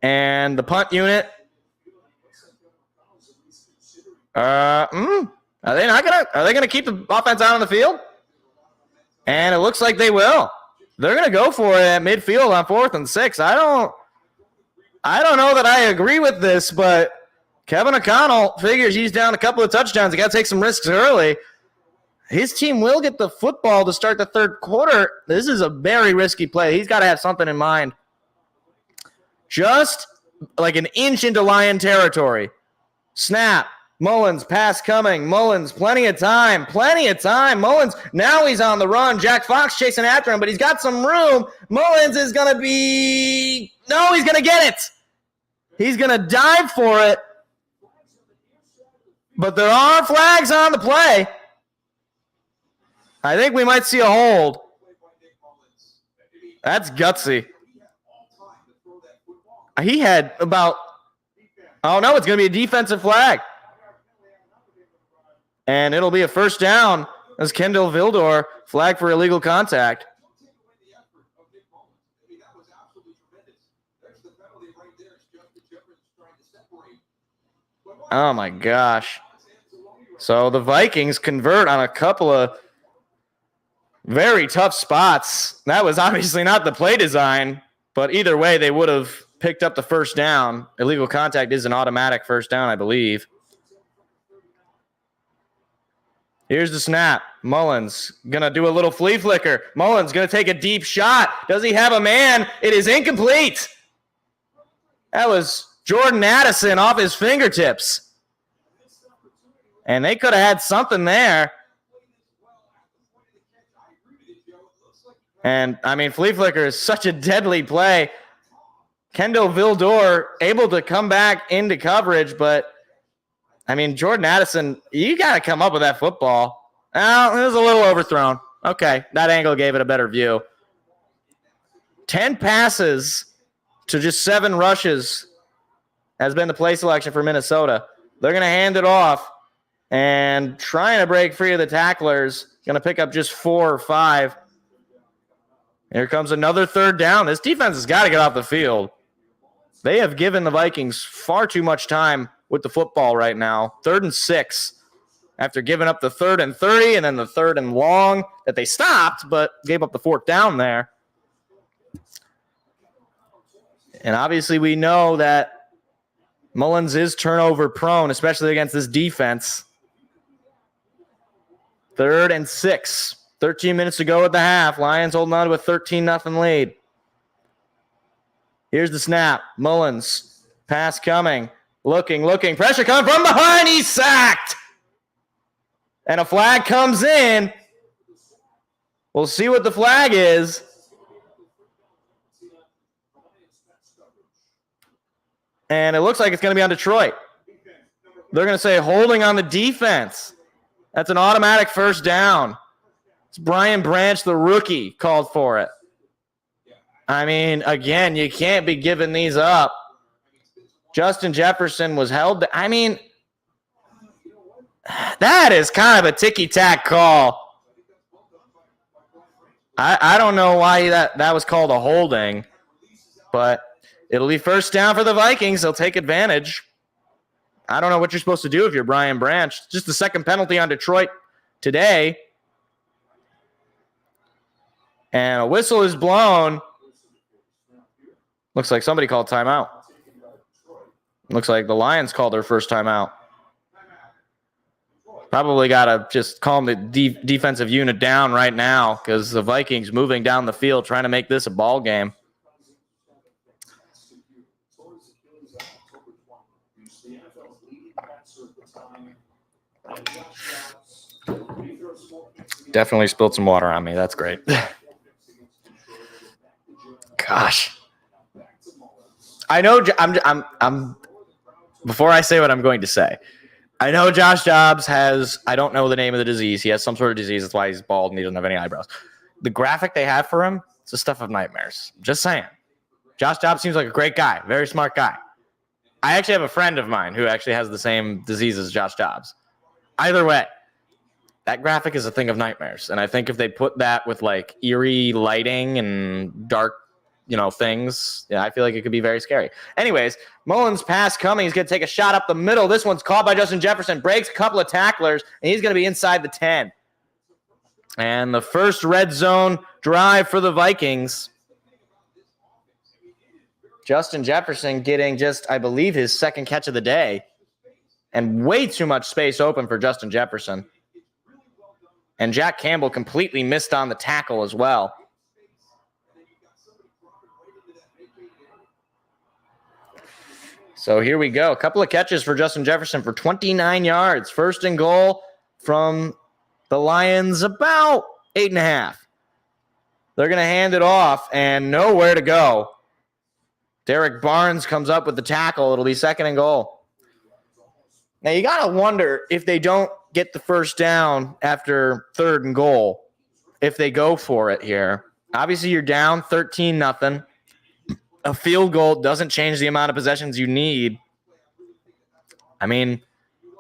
and the punt unit. Are they gonna keep the offense out on the field? And it looks like they will. They're gonna go for it at midfield on 4th and 6. I don't know that I agree with this, but Kevin O'Connell figures he's down a couple of touchdowns. He got to take some risks early. His team will get the football to start the 3rd quarter. This is a very risky play. He's got to have something in mind. Just like an inch into Lion territory. Snap. Mullins, pass coming. Mullins, plenty of time. Mullins, now he's on the run. Jack Fox chasing after him, but he's got some room. Mullins is going to he's going to get it. He's going to dive for it. But there are flags on the play. I think we might see a hold. That's gutsy. He had about, oh no, it's going to be a defensive flag. And it'll be a 1st down as Kendall Vildor flagged for illegal contact. Oh my gosh. So the Vikings convert on a couple of very tough spots. That was obviously not the play design, but either way, they would have picked up the 1st down. Illegal contact is an automatic 1st down, I believe. Here's the snap. Mullins going to do a little flea flicker. Mullins going to take a deep shot. Does he have a man? It is incomplete. That was Jordan Addison off his fingertips. And they could have had something there. And, I mean, flea flicker is such a deadly play. Kendall Vildor able to come back into coverage, but I mean, Jordan Addison, you got to come up with that football. Well, it was a little overthrown. Okay, that angle gave it a better view. 10 passes to just 7 rushes has been the play selection for Minnesota. They're going to hand it off and trying to break free of the tacklers. Going to pick up just 4 or 5. Here comes another 3rd down. This defense has got to get off the field. They have given the Vikings far too much time with the football right now. 3rd and 6 after giving up the 3rd and 30 and then the 3rd and long that they stopped, but gave up the 4th down there. And obviously we know that Mullins is turnover prone, especially against this defense. 3rd and 6. 13 minutes to go at the half. Lions holding on to a 13-0 lead. Here's the snap. Mullins, pass coming. Looking. Pressure coming from behind. He's sacked. And a flag comes in. We'll see what the flag is. And it looks like it's going to be on Detroit. They're going to say holding on the defense. That's an automatic 1st down. It's Brian Branch, the rookie, called for it. I mean, again, you can't be giving these up. Justin Jefferson was held. I mean, that is kind of a ticky-tack call. I don't know why that was called a holding, but it'll be first down for the Vikings. They'll take advantage. I don't know what you're supposed to do if you're Brian Branch. Just the second penalty on Detroit today. And a whistle is blown. Looks like somebody called timeout. Looks like the Lions called their first timeout. Probably got to just calm the defensive unit down right now because the Vikings moving down the field trying to make this a ball game. Definitely spilled some water on me. That's great. Gosh. I know I'm before I say what I'm going to say, I know Josh Dobbs has, I don't know the name of the disease. He has some sort of disease. That's why he's bald and he doesn't have any eyebrows. The graphic they have for him, it's the stuff of nightmares. Just saying. Josh Dobbs seems like a great guy, very smart guy. I actually have a friend of mine who actually has the same disease as Josh Dobbs. Either way, that graphic is a thing of nightmares. And I think if they put that with like eerie lighting and dark, things, I feel like it could be very scary. Anyways, Mullins pass coming. He's going to take a shot up the middle. This one's caught by Justin Jefferson. Breaks a couple of tacklers, and he's going to be inside the 10. And the first red zone drive for the Vikings. Justin Jefferson getting just, I believe, his second catch of the day. And way too much space open for Justin Jefferson. And Jack Campbell completely missed on the tackle as well. So here we go. A couple of catches for Justin Jefferson for 29 yards. First and goal from the Lions, about 8.5. They're going to hand it off and nowhere to go. Derek Barnes comes up with the tackle. It'll be second and goal. Now you got to wonder if they don't get the first down after third and goal, if they go for it here. Obviously you're down 13-0. A field goal doesn't change the amount of possessions you need. I mean,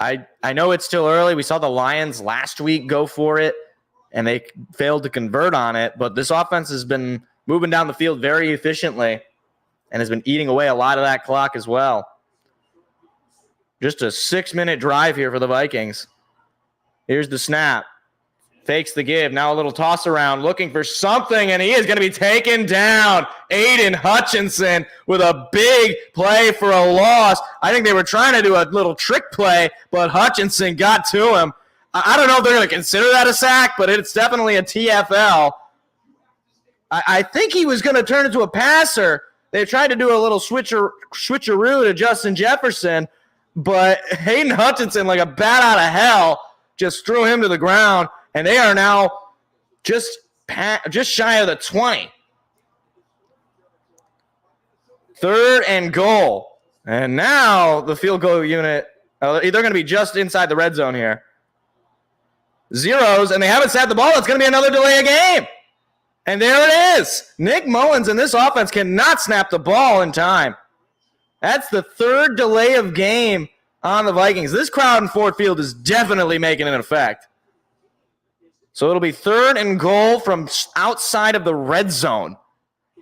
I know it's still early. We saw the Lions last week go for it, and they failed to convert on it. But this offense has been moving down the field very efficiently and has been eating away a lot of that clock as well. Just a 6-minute drive here for the Vikings. Here's the snap. Fakes the give. Now a little toss around, looking for something, and he is going to be taken down. Aiden Hutchinson with a big play for a loss. I think they were trying to do a little trick play, but Hutchinson got to him. I don't know if they're going to consider that a sack, but it's definitely a TFL. I think he was going to turn into a passer. They tried to do a little switcheroo to Justin Jefferson, but Aiden Hutchinson, like a bat out of hell, just threw him to the ground. And they are now just shy of the 20. Third and goal. And now the field goal unit, they're going to be just inside the red zone here. Zeros, and they haven't snapped the ball. It's going to be another delay of game. And there it is. Nick Mullins and this offense cannot snap the ball in time. That's the third delay of game on the Vikings. This crowd in Ford Field is definitely making an effect. So it'll be third and goal from outside of the red zone.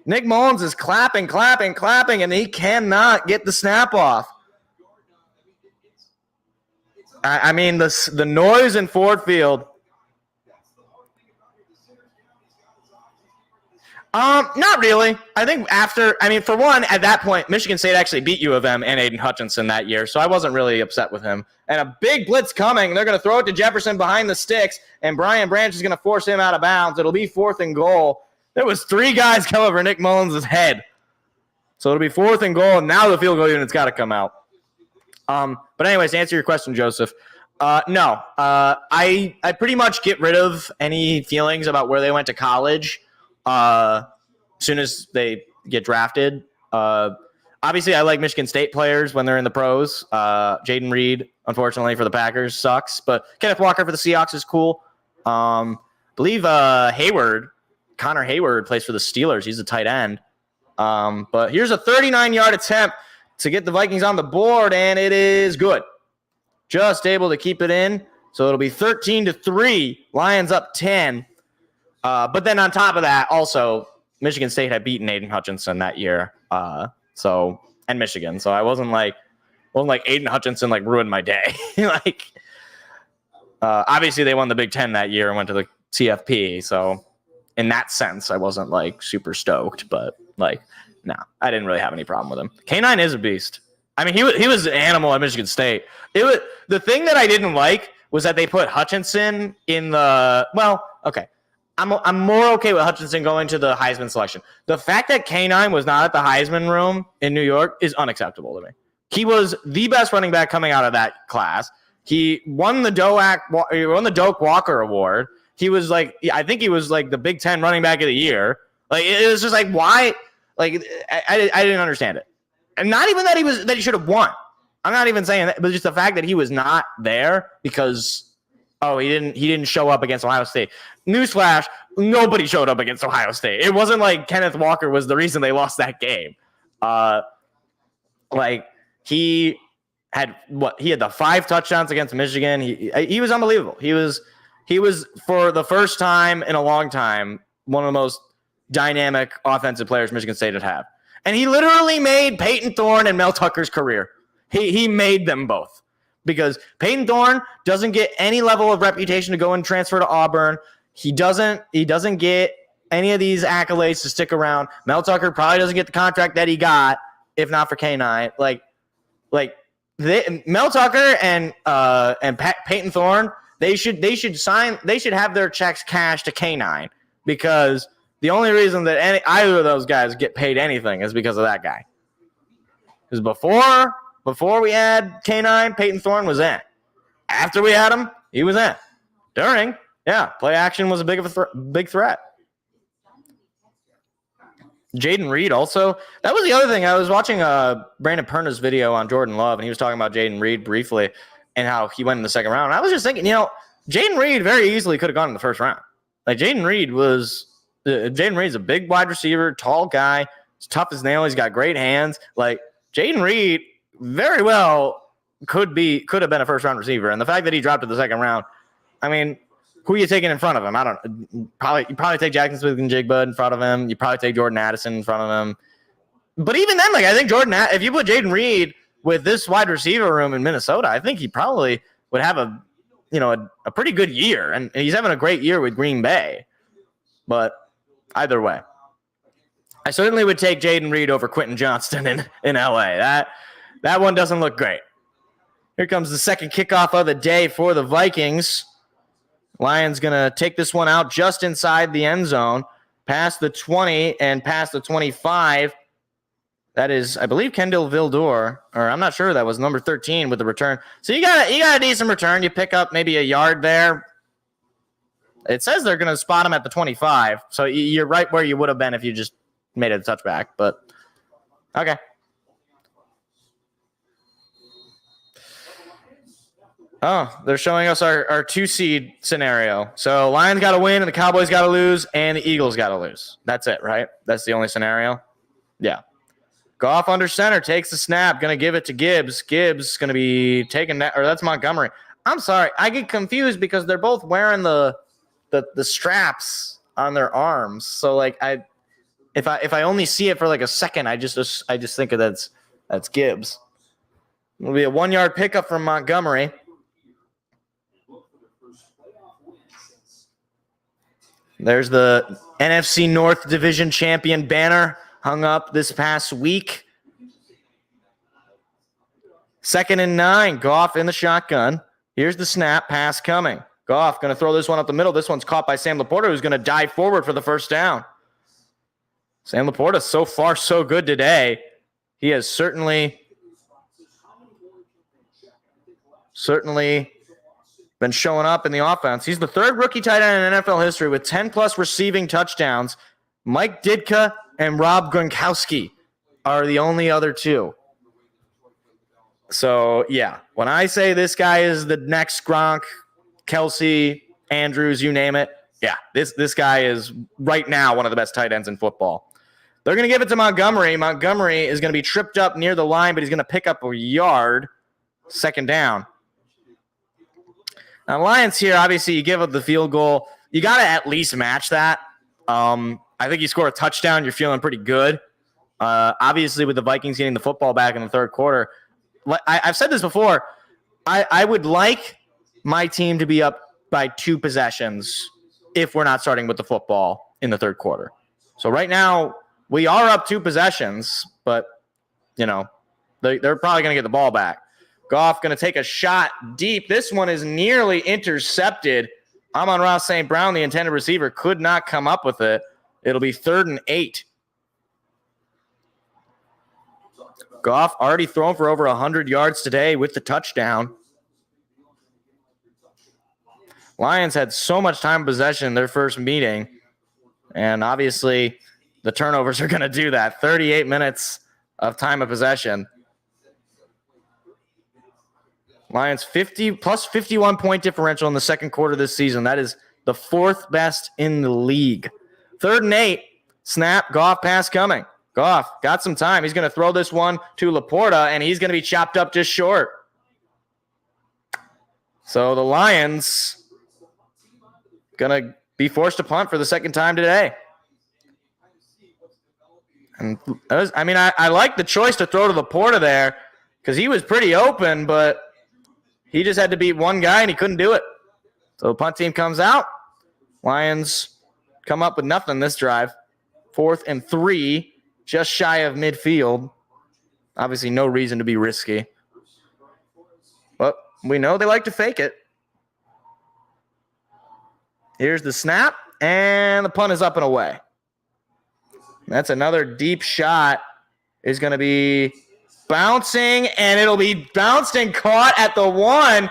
Nick Mullins is clapping, and he cannot get the snap off. I mean, the noise in Ford Field. Not really. I think for one, at that point, Michigan State actually beat U of M and Aiden Hutchinson that year, so I wasn't really upset with him. And a big blitz coming. They're going to throw it to Jefferson behind the sticks, and Brian Branch is going to force him out of bounds. It'll be fourth and goal. There was 3 guys come over Nick Mullins' head. So it'll be fourth and goal, and now the field goal unit's got to come out. But anyways, to answer your question, Joseph, no. I pretty much get rid of any feelings about where they went to college as soon as they get drafted. Obviously, I like Michigan State players when they're in the pros. Jaden Reed, unfortunately, for the Packers sucks. But Kenneth Walker for the Seahawks is cool. I believe Connor Hayward plays for the Steelers. He's a tight end. But here's a 39-yard attempt to get the Vikings on the board, and it is good. Just able to keep it in. So it'll be 13-3. Lions up 10. But then on top of that, also Michigan State had beaten Aiden Hutchinson that year. And Michigan. So I wasn't like Aiden Hutchinson like ruined my day. Like obviously they won the Big Ten that year and went to the CFP. So in that sense, I wasn't like super stoked, but like, no, I didn't really have any problem with him. K9 is a beast. I mean, he was an animal at Michigan State. The thing that I didn't like was that they put Hutchinson in the, well, okay. I'm more okay with Hutchinson going to the Heisman selection. The fact that K9 was not at the Heisman room in New York is unacceptable to me. He was the best running back coming out of that class. He won the Doak Walker Award. He was like, I think he was like the Big Ten running back of the year. Like, it was just like, why? Like, I didn't understand it. And not even that he should have won. I'm not even saying that, but just the fact that he was not there because, he didn't show up against Ohio State. Newsflash, nobody showed up against Ohio State. It wasn't like Kenneth Walker was the reason they lost that game. Like he had the 5 touchdowns against Michigan. He was unbelievable. He was for the first time in a long time one of the most dynamic offensive players Michigan State would have. And he literally made Peyton Thorne and Mel Tucker's career. He made them both. Because Peyton Thorne doesn't get any level of reputation to go and transfer to Auburn. He doesn't get any of these accolades to stick around. Mel Tucker probably doesn't get the contract that he got if not for K9. Mel Tucker and Peyton Thorne, they should have their checks cashed to K9 because the only reason that either of those guys get paid anything is because of that guy. Because before we had K9, Peyton Thorne was in. After we had him, he was in. During, play action was a big threat. Jaden Reed also. That was the other thing. I was watching Brandon Perna's video on Jordan Love, and he was talking about Jaden Reed briefly and how he went in the second round. And I was just thinking, Jaden Reed very easily could have gone in the first round. Like Jaden Reed's a big wide receiver, tall guy. He's tough as nails. He's got great hands. Like Jaden Reed very well could have been a first round receiver. And the fact that he dropped to the second round, I mean, who are you taking in front of him? You probably take Jackson Smith and Jigba in front of him. You probably take Jordan Addison in front of him. But even then, like I think if you put Jaden Reed with this wide receiver room in Minnesota, I think he probably would have a pretty good year. And he's having a great year with Green Bay. But either way, I certainly would take Jaden Reed over Quentin Johnston in LA. That one doesn't look great. Here comes the second kickoff of the day for the Vikings. Lions going to take this one out just inside the end zone, past the 20 and past the 25. That is, I believe, Kendall Vildor, or I'm not sure. That was number 13 with the return. So you got a decent return. You pick up maybe a yard there. It says they're going to spot him at the 25. So you're right where you would have been if you just made it a touchback. But okay. Oh, they're showing us our 2-seed scenario. So Lions got to win, and the Cowboys got to lose, and the Eagles got to lose. That's it, right? That's the only scenario? Yeah. Goff under center, takes the snap, going to give it to Gibbs. Gibbs going to be taking that, or that's Montgomery. I'm sorry, I get confused because they're both wearing the straps on their arms. So like if I only see it for like a second, I just think of that's Gibbs. It'll be a 1-yard pickup from Montgomery. There's the NFC North Division champion banner hung up this past week. 2nd and 9, Goff in the shotgun. Here's the snap, pass coming. Goff going to throw this one up the middle. This one's caught by Sam Laporta, who's going to dive forward for the first down. Sam Laporta, so far so good today. He has certainly been showing up in the offense. He's the third rookie tight end in NFL history with 10-plus receiving touchdowns. Mike Ditka and Rob Gronkowski are the only other two. So, yeah, when I say this guy is the next Gronk, Kelsey, Andrews, you name it, yeah, this guy is right now one of the best tight ends in football. They're going to give it to Montgomery. Montgomery is going to be tripped up near the line, but he's going to pick up a yard. 2nd down. Now, Lions here, obviously, you give up the field goal. You got to at least match that. I think you score a touchdown, you're feeling pretty good. Obviously, with the Vikings getting the football back in the third quarter, I've said this before, I would like my team to be up by 2 possessions if we're not starting with the football in the third quarter. So right now, we are up 2 possessions, but, you know, they're probably going to get the ball back. Goff going to take a shot deep. This one is nearly intercepted. Amon-Ra St. Brown, the intended receiver, could not come up with it. It'll be 3rd and 8. Goff already thrown for over 100 yards today with the touchdown. Lions had so much time possession in their first meeting, and obviously the turnovers are going to do that. 38 minutes of time of possession. Lions 50 plus 51 point differential in the second quarter this season. That is the 4th best in the league. 3rd and 8. Snap. Goff pass coming. Goff got some time. He's going to throw this one to Laporta, and he's going to be chopped up just short. So the Lions going to be forced to punt for the second time today. And I like the choice to throw to Laporta there because he was pretty open, but he just had to beat one guy, and he couldn't do it. So the punt team comes out. Lions come up with nothing this drive. 4th and 3, just shy of midfield. Obviously, no reason to be risky. But we know they like to fake it. Here's the snap, and the punt is up and away. That's another deep shot. Is going to be bouncing, and it'll be bounced and caught at the 1.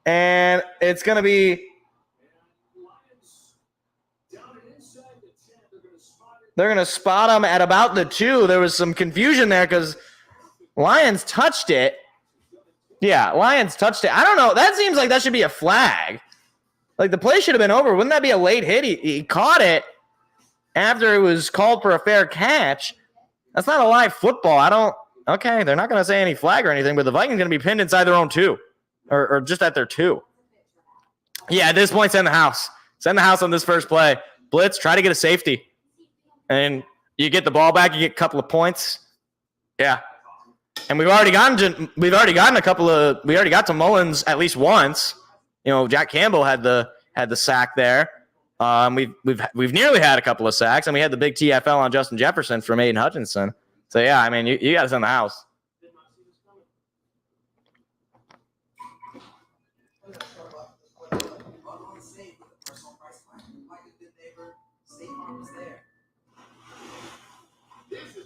And it's going to be – they're going to spot him at about the 2. There was some confusion there because Lions touched it. Yeah, Lions touched it. I don't know. That seems like that should be a flag. Like, the play should have been over. Wouldn't that be a late hit? He caught it after it was called for a fair catch. That's not a live football. Okay, they're not going to say any flag or anything, but the Vikings going to be pinned inside their own 2 or just at their 2. Yeah, at this point, send the house. Send the house on this first play. Blitz, try to get a safety. And you get the ball back, you get a couple of points. Yeah. And we already got to Mullins at least once. You know, Jack Campbell had the sack there. We've nearly had a couple of sacks, and we had the big TFL on Justin Jefferson from Aiden Hutchinson. So yeah, I mean, you got to send the house.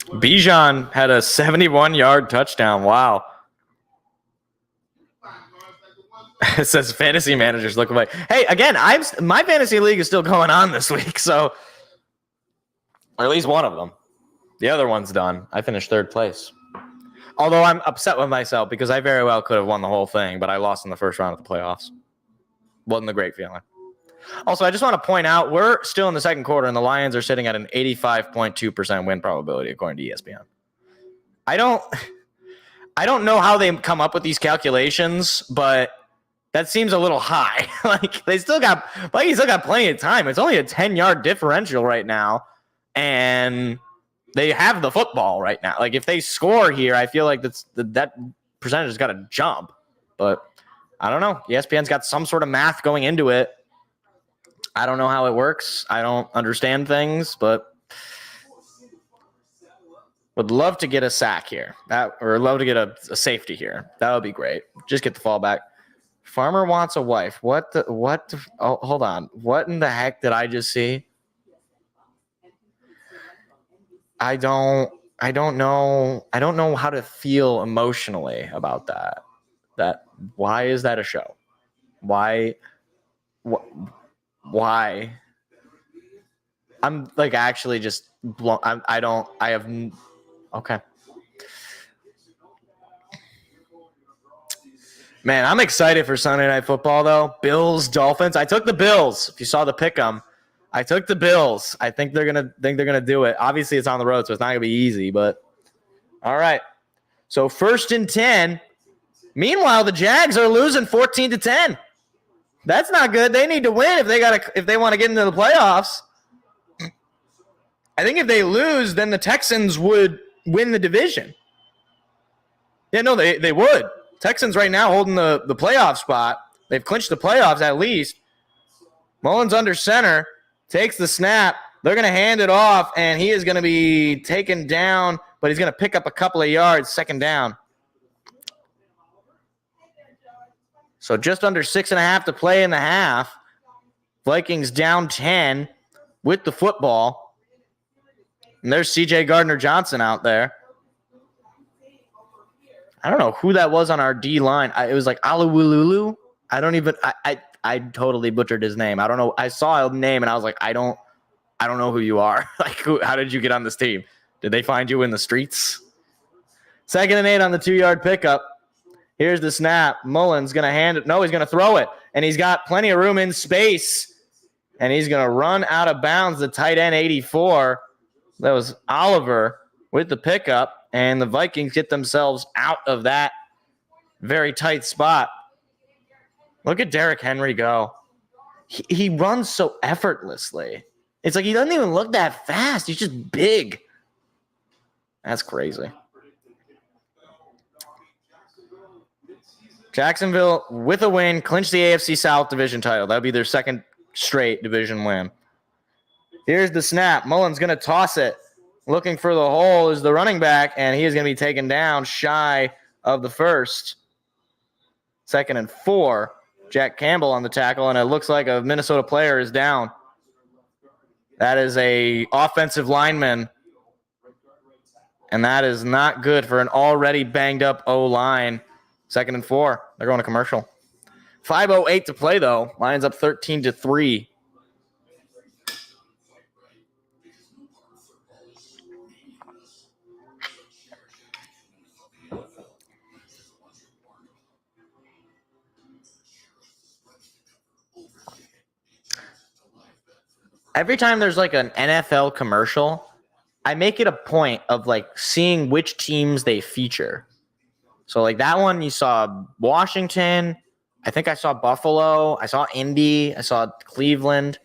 Bijan had a 71-yard touchdown. Wow. It says fantasy managers look away. Hey, again, my fantasy league is still going on this week, so or at least one of them. The other one's done. I finished 3rd place. Although I'm upset with myself because I very well could have won the whole thing, but I lost in the first round of the playoffs. Wasn't a great feeling. Also, I just want to point out we're still in the second quarter, and the Lions are sitting at an 85.2% win probability according to ESPN. I don't know how they come up with these calculations, but that seems a little high. Like Vikings still got plenty of time. It's only a 10-yard differential right now, and they have the football right now. Like if they score here, I feel like that percentage has got to jump. But I don't know. ESPN's got some sort of math going into it. I don't know how it works. I don't understand things, but would love to get a sack here. Or love to get a safety here. That would be great. Just get the fallback. Farmer wants a wife. What? Oh, hold on. What in the heck did I just see? I don't know. I don't know how to feel emotionally about that. Why is that a show? Why? I'm like actually just blown. Okay. Man, I'm excited for Sunday Night Football, though. Bills, Dolphins. I took the Bills. If you saw the pick 'em, I took the Bills. I think they're gonna do it. Obviously, it's on the road, so it's not gonna be easy. But all right. So 1st and 10. Meanwhile, the Jags are losing 14-10. That's not good. They need to win if they want to get into the playoffs. I think if they lose, then the Texans would win the division. Yeah, no, they would. Texans right now holding the playoff spot. They've clinched the playoffs at least. Mullins under center, takes the snap. They're going to hand it off, and he is going to be taken down, but he's going to pick up a couple of yards, second down. So just under 6.5 to play in the half. Vikings down 10 with the football. And there's C.J. Gardner-Johnson out there. I don't know who that was on our D line. It was like Aluwululu. I totally butchered his name. I don't know. I saw a name and I was like, I don't know who you are. Like, how did you get on this team? Did they find you in the streets? 2nd and 8 on the 2-yard pickup. Here's the snap. Mullins going to hand it. No, he's going to throw it. And he's got plenty of room in space. And he's going to run out of bounds. The tight end 84. That was Oliver with the pickup. And the Vikings get themselves out of that very tight spot. Look at Derrick Henry go. He runs so effortlessly. It's like he doesn't even look that fast. He's just big. That's crazy. Jacksonville, with a win, clinched the AFC South division title. That would be their second straight division win. Here's the snap. Mullins going to toss it. Looking for the hole is the running back, and he is going to be taken down shy of the first. 2nd and 4. Jack Campbell on the tackle, and it looks like a Minnesota player is down. That is a offensive lineman, and that is not good for an already banged-up O-line. 2nd and 4. They're going to commercial. 5:08 to play, though. Lions up 13-3. Every time there's like an NFL commercial, I make it a point of like seeing which teams they feature. So like that one, you saw Washington. I think I saw Buffalo. I saw Indy. I saw Cleveland.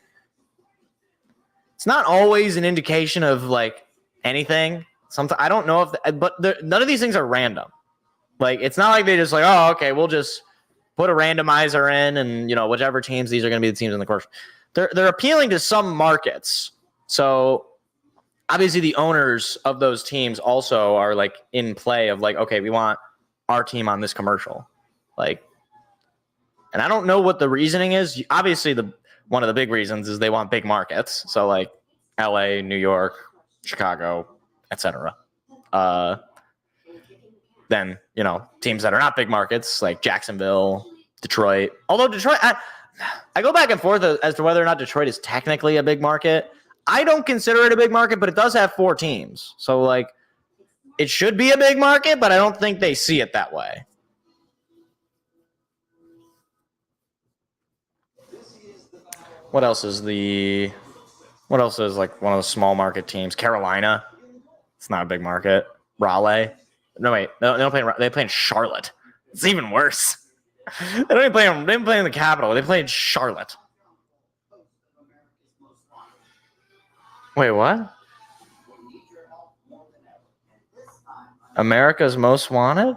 It's not always an indication of like anything. Sometimes I don't know but none of these things are random. Like it's not like they just like, oh, okay, we'll just put a randomizer in, and whichever teams these are going to be the teams in the commercial. They're appealing to some markets. So obviously the owners of those teams also are like in play of like, okay, we want our team on this commercial. Like, and I don't know what the reasoning is. Obviously one of the big reasons is they want big markets. So like LA, New York, Chicago, etc. Then, teams that are not big markets like Jacksonville, Detroit. Although Detroit, I go back and forth as to whether or not Detroit is technically a big market. I don't consider it a big market, but it does have 4 teams. So, like, it should be a big market, but I don't think they see it that way. What else is like one of the small market teams? Carolina. It's not a big market. Raleigh. No, wait. No, they play in Charlotte. It's even worse. They don't even play in the capital. They play in Charlotte. Wait, what? America's Most Wanted?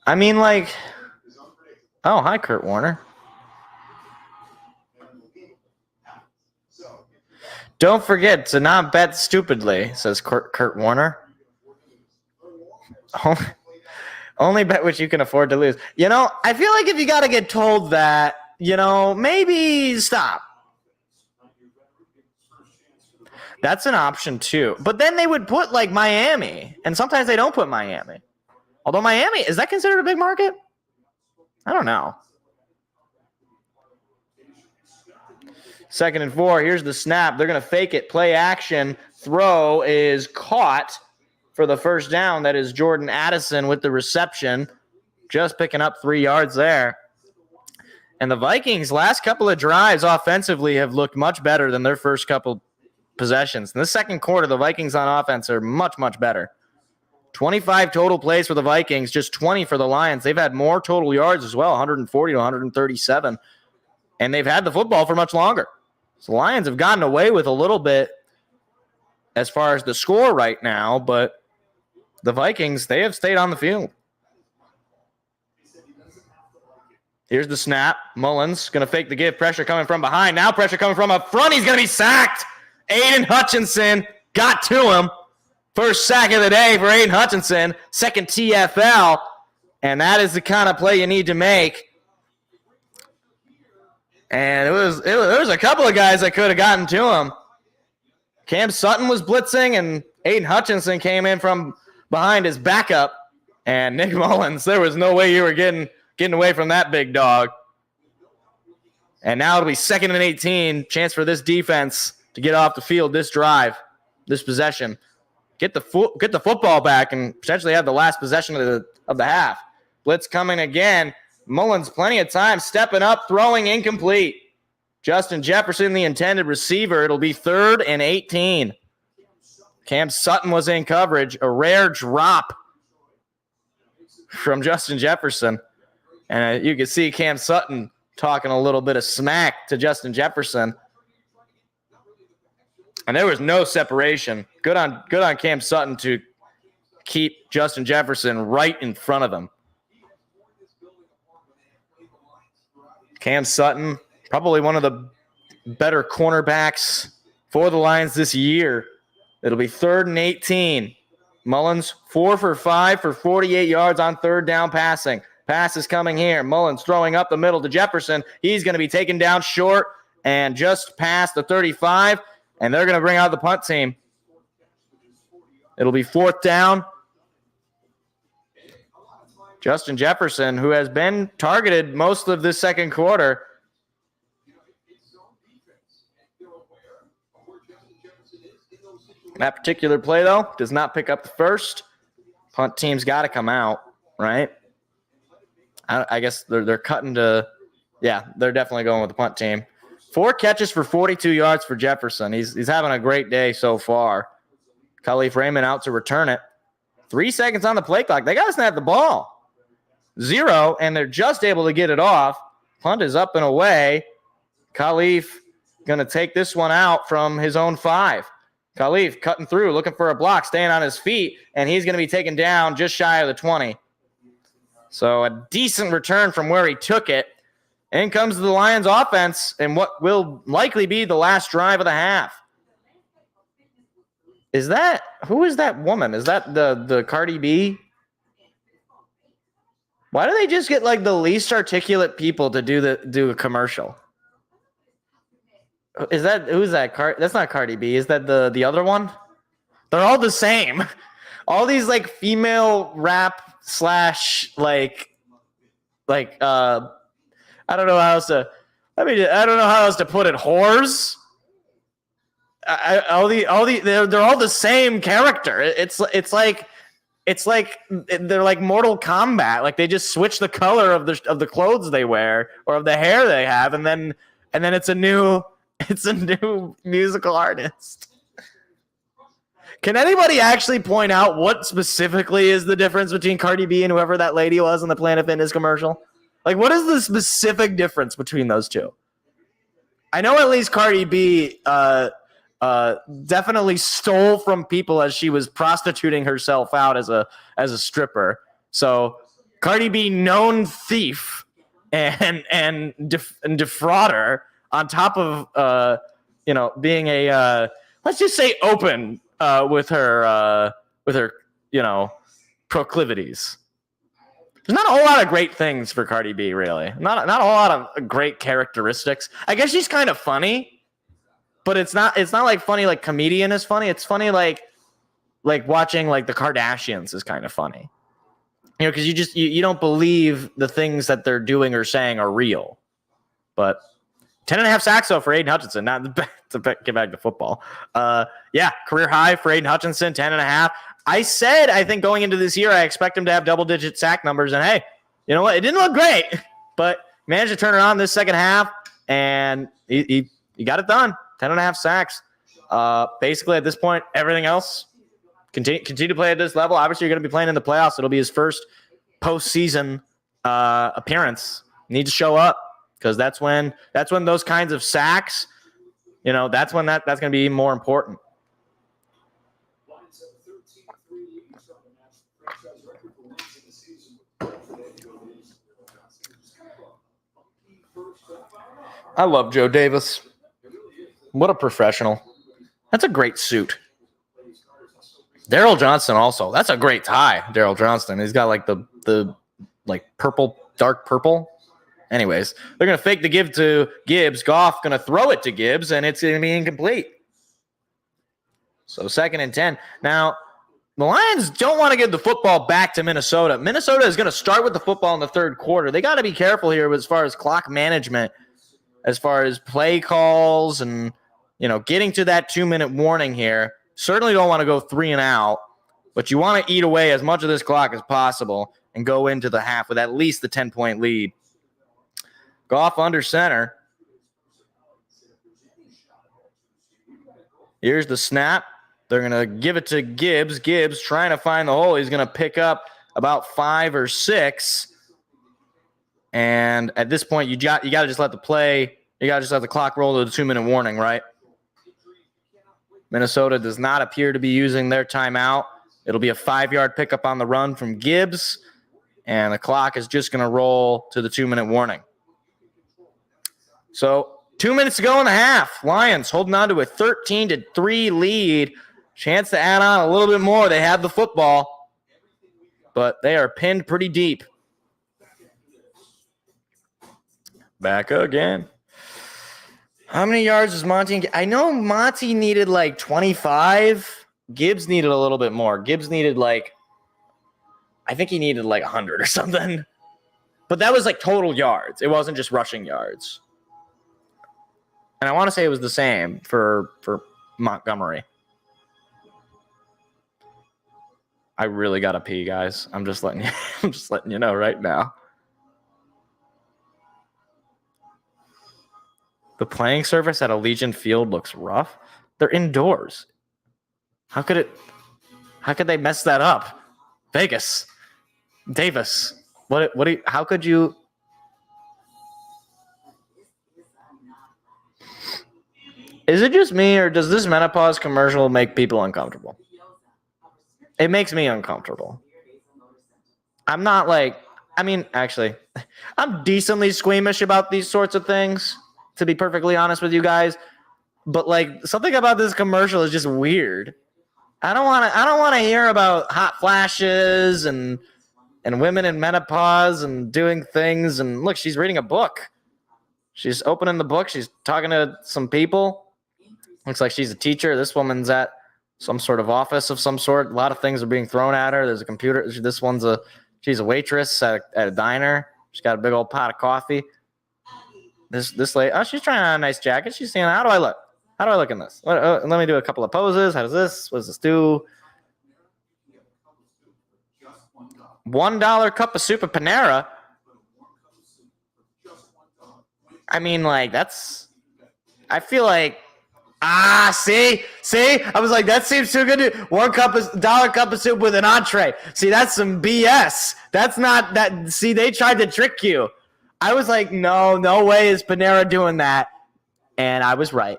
I mean, like... Oh, hi, Kurt Warner. Don't forget to not bet stupidly, says Kurt Warner. Only bet what you can afford to lose. I feel like if you got to get told that, maybe stop. That's an option too. But then they would put like Miami, and sometimes they don't put Miami. Although Miami, is that considered a big market? I don't know. 2nd and 4. Here's the snap. They're going to fake it. Play action. Throw is caught for the first down. That is Jordan Addison with the reception. Just picking up 3 yards there. And the Vikings' last couple of drives offensively have looked much better than their first couple possessions. In the second quarter, the Vikings on offense are much, much better. 25 total plays for the Vikings, just 20 for the Lions. They've had more total yards as well, 140 to 137, and they've had the football for much longer. So the Lions have gotten away with a little bit as far as the score right now, but the Vikings, they have stayed on the field. Here's the snap. Mullins going to fake the give. Pressure coming from behind. Now pressure coming from up front. He's going to be sacked. Aiden Hutchinson got to him. First sack of the day for Aiden Hutchinson. Second TFL. And that is the kind of play you need to make. And there was a couple of guys that could have gotten to him. Cam Sutton was blitzing, and Aiden Hutchinson came in from behind his backup. And Nick Mullins, there was no way you were getting away from that big dog. And now it'll be 2nd and 18. Chance for this defense to get off the field this drive, this possession. Get the football back and potentially have the last possession of the half. Blitz coming again. Mullins, plenty of time, stepping up, throwing incomplete. Justin Jefferson, the intended receiver. It'll be 3rd and 18. Cam Sutton was in coverage. A rare drop from Justin Jefferson. And you can see Cam Sutton talking a little bit of smack to Justin Jefferson. And there was no separation. Good on Cam Sutton to keep Justin Jefferson right in front of him. Cam Sutton, probably one of the better cornerbacks for the Lions this year. It'll be 3rd and 18. Mullins, 4 for 5 for 48 yards on 3rd down passing. Pass is coming here. Mullins throwing up the middle to Jefferson. He's going to be taken down short and just past the 35, and they're going to bring out the punt team. It'll be 4th down. Justin Jefferson, who has been targeted most of this second quarter. That particular play, though, does not pick up the first. Punt team's got to come out, right? I guess they're cutting to – yeah, they're definitely going with the punt team. 4 catches for 42 yards for Jefferson. He's having a great day so far. Khalif Raymond out to return it. 3 seconds on the play clock. They got to snap the ball. 0, and they're just able to get it off. Punt is up and away. Khalif going to take this one out from his own 5. Khalif cutting through, looking for a block, staying on his feet, and he's going to be taken down just shy of the 20. So a decent return from where he took it. In comes the Lions offense and what will likely be the last drive of the half. Who is that woman? Is that the Cardi B? Why do they just get like the least articulate people to do a commercial? Who's that? That's not Cardi B. Is that the other one? They're all the same. All these like female rap / like I don't know how else to put it. Whores. They're all the same character. It's like they're like Mortal Kombat. Like they just switch the color of the clothes they wear or of the hair they have, and then it's a new musical artist. Can anybody actually point out what specifically is the difference between Cardi B and whoever that lady was in the Planet Fitness commercial? Like, what is the specific difference between those two? I know at least Cardi B definitely stole from people as she was prostituting herself out as a stripper. So Cardi B, known thief and defrauder, on top of being a let's just say open with her proclivities. There's not a whole lot of great things for Cardi B, really. Not a whole lot of great characteristics. I guess she's kind of funny, but it's not like funny like comedian is funny. It's funny like watching like the Kardashians is kind of funny. You know, because you don't believe the things that they're doing or saying are real. But 10.5 sacks though for Aiden Hutchinson. Not to get back to football. Career high for Aiden Hutchinson, 10.5. I said, I think going into this year, I expect him to have double-digit sack numbers. And, hey, you know what? It didn't look great, but managed to turn it on this second half, and he got it done. 10.5 sacks. Basically, at this point, everything else, continue to play at this level. Obviously, you're going to be playing in the playoffs. It'll be his first postseason appearance. Need to show up because that's when those kinds of sacks, that's when that's going to be more important. I love Joe Davis. What a professional. That's a great suit. Daryl Johnston also. That's a great tie, Daryl Johnston. He's got like the purple, dark purple. Anyways, they're going to fake the give to Gibbs. Goff going to throw it to Gibbs, and it's going to be incomplete. So 2nd and 10. Now, the Lions don't want to give the football back to Minnesota. Minnesota is going to start with the football in the third quarter. They got to be careful here as far as clock management, as far as play calls and, getting to that 2-minute warning here. Certainly don't want to go 3 and out, but you want to eat away as much of this clock as possible and go into the half with at least the 10-point lead. Goff under center. Here's the snap. They're going to give it to Gibbs. Gibbs trying to find the hole. He's going to pick up about 5 or 6. And at this point, you got to just let the clock roll to the 2-minute warning, right? Minnesota does not appear to be using their timeout. It'll be a 5-yard pickup on the run from Gibbs, and the clock is just going to roll to the 2-minute warning. So 2 minutes to go in the half. Lions holding on to a 13-3 lead. Chance to add on a little bit more. They have the football, but they are pinned pretty deep. Back again. How many yards does Monty? I know Monty needed like 25. Gibbs needed a little bit more. Gibbs needed I think he needed 100 or something. But that was total yards. It wasn't just rushing yards. And I want to say it was the same for Montgomery. I really gotta pee, guys. I'm just letting you know right now. The playing surface at Allegiant Field looks rough. They're indoors. How could they mess that up? Vegas. Davis. How could you? Is it just me, or does this menopause commercial make people uncomfortable? It makes me uncomfortable. I'm not actually, I'm decently squeamish about these sorts of things, to be perfectly honest with you guys. But something about this commercial is just weird. I don't want to hear about hot flashes and women in menopause and doing things. And look, she's reading a book. She's opening the book. She's talking to some people. Looks like she's a teacher. This woman's at some sort of office of some sort. A lot of things are being thrown at her. There's a computer. She's a waitress at a diner. She's got a big old pot of coffee. This lady, she's trying on a nice jacket. She's saying, how do I look? How do I look in this? Let me do a couple of poses. How does this? What does this do? $1 cup of soup at Panera. I mean, that's. I feel like. See. I was like, that seems too good. $1 cup of soup with an entree. See, that's some BS. That's not that. See, they tried to trick you. I was like, no way is Panera doing that. And I was right.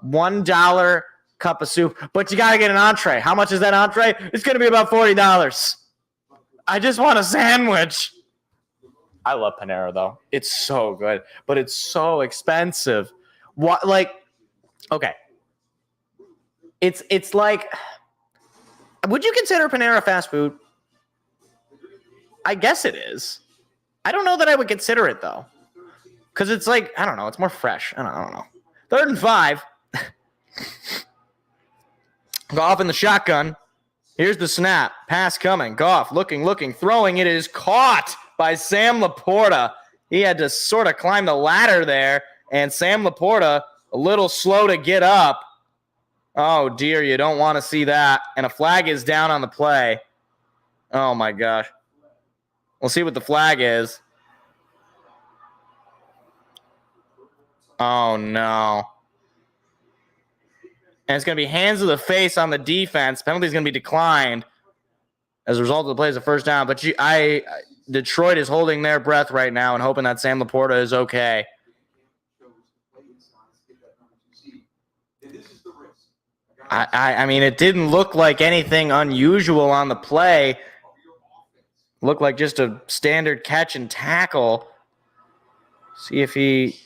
$1 cup of soup, but you got to get an entree. How much is that entree? It's going to be about $40. I just want a sandwich. I love Panera, though. It's so good, but it's so expensive. What, okay. It's like, would you consider Panera fast food? I guess it is. I don't know that I would consider it, though. Because it's I don't know. It's more fresh. I don't know. 3rd and 5. Goff in the shotgun. Here's the snap. Pass coming. Goff looking, throwing. It is caught by Sam Laporta. He had to sort of climb the ladder there. And Sam Laporta, a little slow to get up. Oh, dear. You don't want to see that. And a flag is down on the play. Oh, my gosh. We'll see what the flag is. Oh, no. And it's going to be hands to the face on the defense. Penalty is going to be declined as a result of the play as a first down. But Detroit is holding their breath right now and hoping that Sam Laporta is okay. I mean, it didn't look like anything unusual on the play. Looked like just a standard catch and tackle. See if he...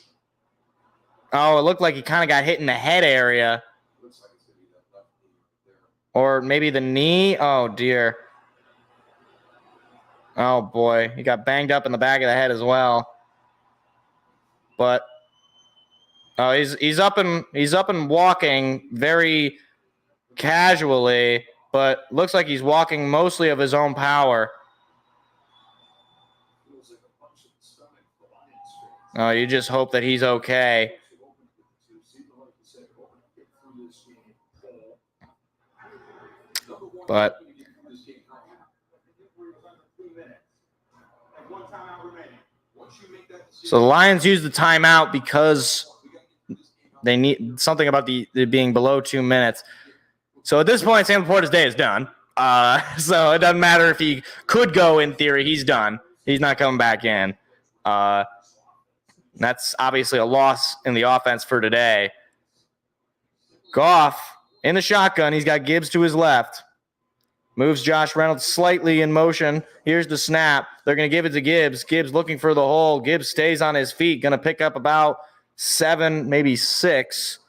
Oh, it looked like he kind of got hit in the head area. Or maybe the knee. Oh, dear. Oh, boy. He got banged up in the back of the head as well. But he's up and walking very casually, but looks like he's walking mostly of his own power. Oh, you just hope that he's okay. But so the Lions use the timeout because they need something about the being below 2 minutes. So at this point, Sam Laporta's day is done. So it doesn't matter if he could go in theory. He's done. He's not coming back in. That's obviously a loss in the offense for today. Goff in the shotgun. He's got Gibbs to his left. Moves Josh Reynolds slightly in motion. Here's the snap. They're going to give it to Gibbs. Gibbs looking for the hole. Gibbs stays on his feet. Going to pick up about 7, maybe 6.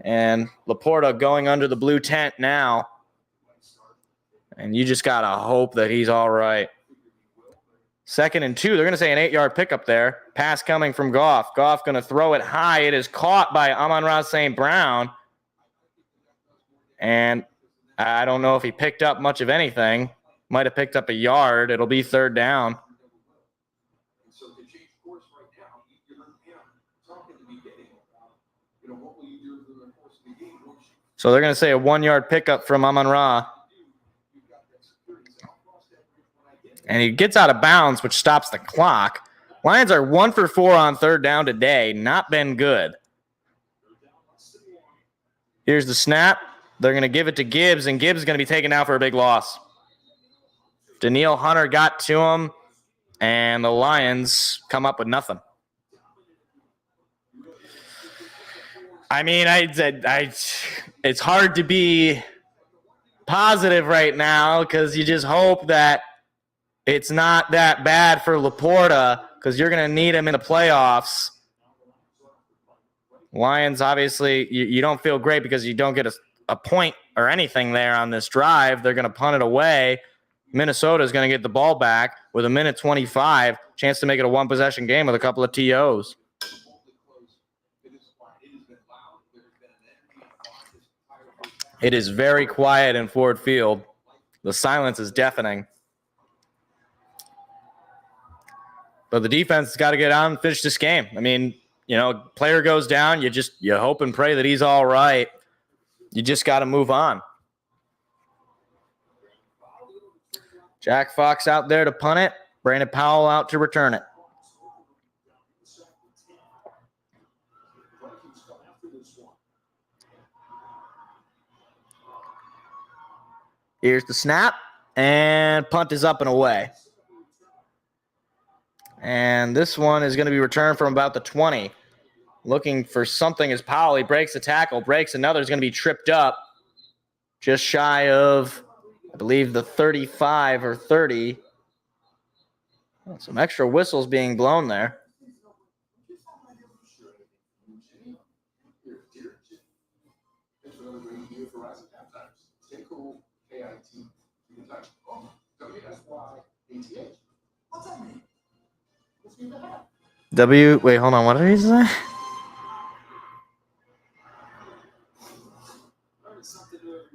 And Laporta going under the blue tent now. And you just got to hope that he's all right. 2nd and 2. They're going to say an 8-yard pickup there. Pass coming from Goff. Goff going to throw it high. It is caught by Amon-Ra St. Brown. And I don't know if he picked up much of anything. Might have picked up a yard. It'll be 3rd down. So they're going to say a 1-yard pickup from Amon-Ra. And he gets out of bounds, which stops the clock. Lions are 1 for 4 on 3rd down today. Not been good. Here's the snap. They're going to give it to Gibbs, and Gibbs is going to be taken out for a big loss. Danielle Hunter got to him, and the Lions come up with nothing. I mean, it's hard to be positive right now because you just hope that it's not that bad for Laporta because you're going to need him in the playoffs. Lions, obviously, you don't feel great because you don't get a point or anything there on this drive. They're going to punt it away. Minnesota is going to get the ball back with 1:25, chance to make it a one-possession game with a couple of TOs. It is very quiet in Ford Field. The silence is deafening. But the defense has got to get on and finish this game. I mean, player goes down, you hope and pray that he's all right. You just got to move on. Jack Fox out there to punt it. Brandon Powell out to return it. Here's the snap, and punt is up and away. And this one is going to be returned from about the 20. Looking for something as Powell. He breaks a tackle, breaks another. Is going to be tripped up just shy of, I believe, the 35 or 30. Some extra whistles being blown there. Wait, hold on. What did he say?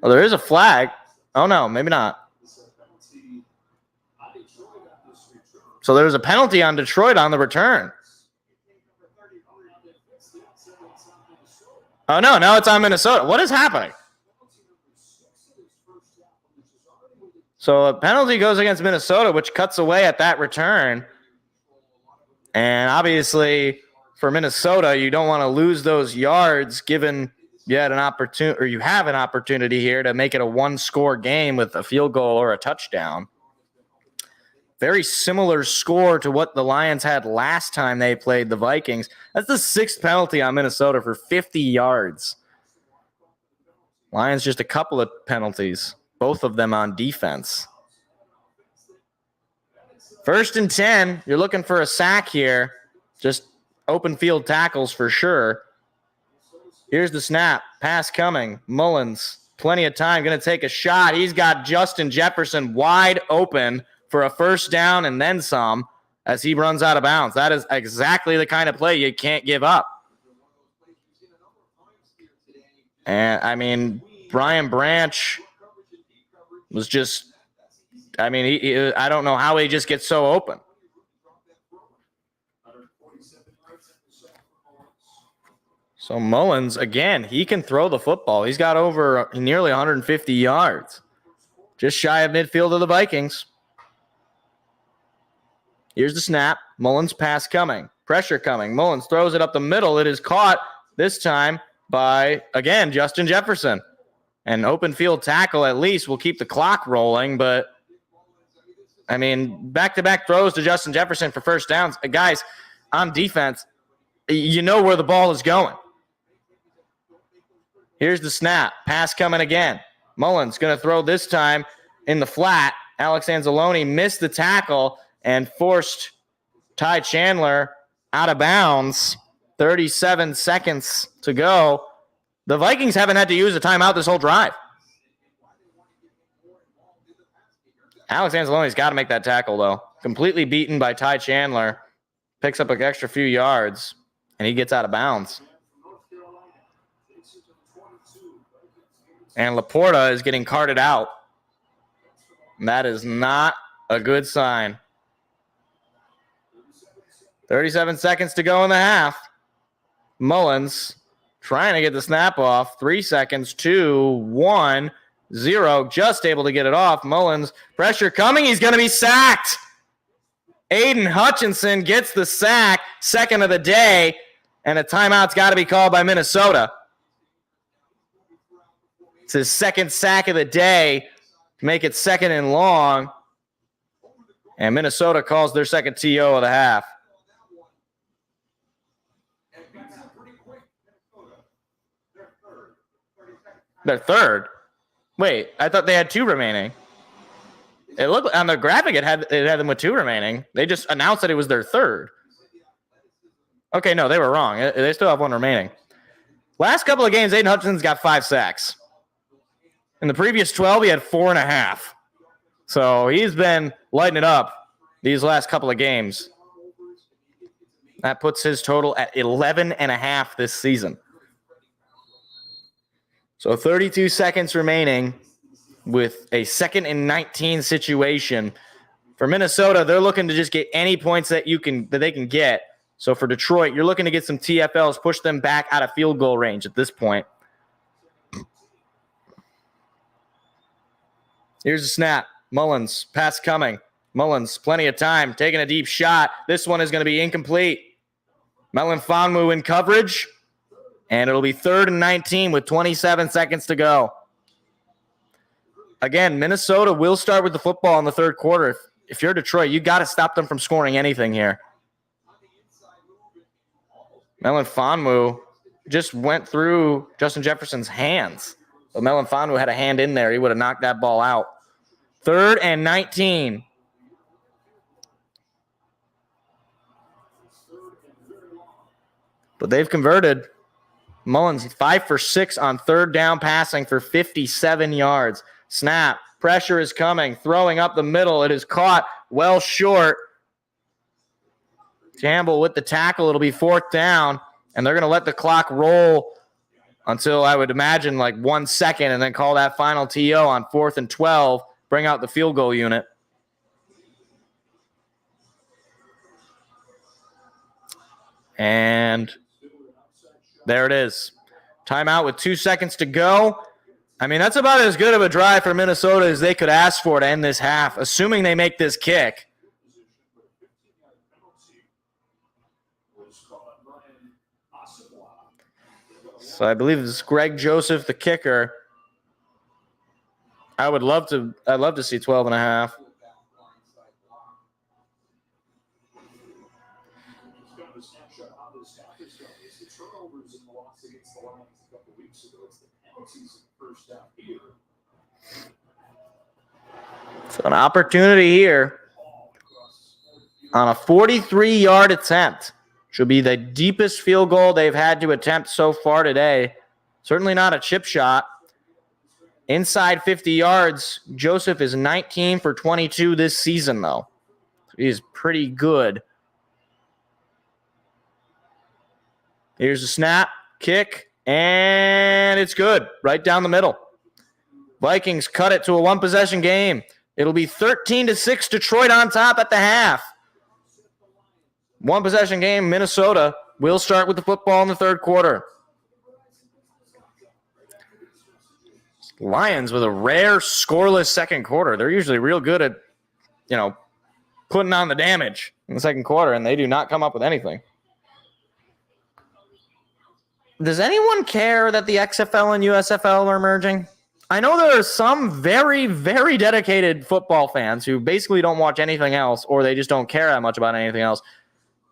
Oh, there is a flag. Oh, no, maybe not. So there was a penalty on Detroit on the return. Oh, no, now it's on Minnesota. What is happening? So a penalty goes against Minnesota, which cuts away at that return. And obviously, for Minnesota, you don't want to lose those yards given you had an opportunity, or you have an opportunity here to make it a one-score game with a field goal or a touchdown. Very similar score to what the Lions had last time they played the Vikings. That's the 6th penalty on Minnesota for 50 yards. Lions just a couple of penalties, both of them on defense. 1st and 10, you're looking for a sack here. Just open field tackles for sure. Here's the snap. Pass coming. Mullins, plenty of time, going to take a shot. He's got Justin Jefferson wide open for a first down and then some as he runs out of bounds. That is exactly the kind of play you can't give up. And, I mean, Brian Branch was just, I mean, I don't know how he just gets so open. So Mullins, again, he can throw the football. He's got over nearly 150 yards. Just shy of midfield of the Vikings. Here's the snap. Mullins pass coming. Pressure coming. Mullins throws it up the middle. It is caught this time by, again, Justin Jefferson. An open field tackle at least will keep the clock rolling, but, I mean, back-to-back throws to Justin Jefferson for first downs. Guys, on defense, you know where the ball is going. Here's the snap. Pass coming again. Mullins going to throw this time in the flat. Alex Anzalone missed the tackle and forced Ty Chandler out of bounds. 37 seconds to go. The Vikings haven't had to use a timeout this whole drive. Alex Anzalone's got to make that tackle, though. Completely beaten by Ty Chandler. Picks up an extra few yards, and he gets out of bounds. And Laporta is getting carted out. And that is not a good sign. 37 seconds to go in the half. Mullins trying to get the snap off. 3 seconds, 2, 1, 0. Just able to get it off. Mullins, pressure coming. He's going to be sacked. Aiden Hutchinson gets the sack. Second of the day. And a timeout's got to be called by Minnesota. It's his second sack of the day to make it 2nd and long. And Minnesota calls their second TO of the half. Their third? Wait, I thought they had 2 remaining. It looked on the graphic it had them with 2 remaining. They just announced that it was their third. Okay, no, they were wrong. They still have 1 remaining. Last couple of games, Aiden Hutchinson's got 5 sacks. In the previous 12, he had 4.5. So he's been lighting it up these last couple of games. That puts his total at 11.5 this season. So 32 seconds remaining with a 2nd and 19 situation. For Minnesota, they're looking to just get any points that they can get. So for Detroit, you're looking to get some TFLs, push them back out of field goal range at this point. Here's the snap. Mullins, pass coming. Mullins, plenty of time, taking a deep shot. This one is going to be incomplete. Melon Fonmu in coverage, and it'll be 3rd and 19 with 27 seconds to go. Again, Minnesota will start with the football in the third quarter. If you're Detroit, you got to stop them from scoring anything here. Melon Fonmu just went through Justin Jefferson's hands. But Melon Fonmu had a hand in there. He would have knocked that ball out. 3rd and 19. But they've converted. Mullins 5 for 6 on 3rd down passing for 57 yards. Snap. Pressure is coming. Throwing up the middle. It is caught well short. Campbell with the tackle. It'll be 4th down. And they're going to let the clock roll until I would imagine like 1 second and then call that final TO on 4th and 12. Bring out the field goal unit. And there it is. Timeout with 2 seconds to go. I mean, that's about as good of a drive for Minnesota as they could ask for to end this half, assuming they make this kick. So I believe it's Greg Joseph, the kicker. I'd love to see 12 and a half. So an opportunity here on a 43-yard attempt. Should be the deepest field goal they've had to attempt so far today. Certainly not a chip shot. Inside 50 yards, Joseph is 19 for 22 this season, though. He's pretty good. Here's a snap, kick, and it's good. Right down the middle. Vikings cut it to a one-possession game. It'll be 13-6 Detroit on top at the half. One-possession game, Minnesota will start with the football in the third quarter. Lions with a rare scoreless second quarter. They're usually real good at, putting on the damage in the second quarter, and they do not come up with anything. Does anyone care that the XFL and USFL are merging? I know there are some very, very dedicated football fans who basically don't watch anything else, or they just don't care that much about anything else.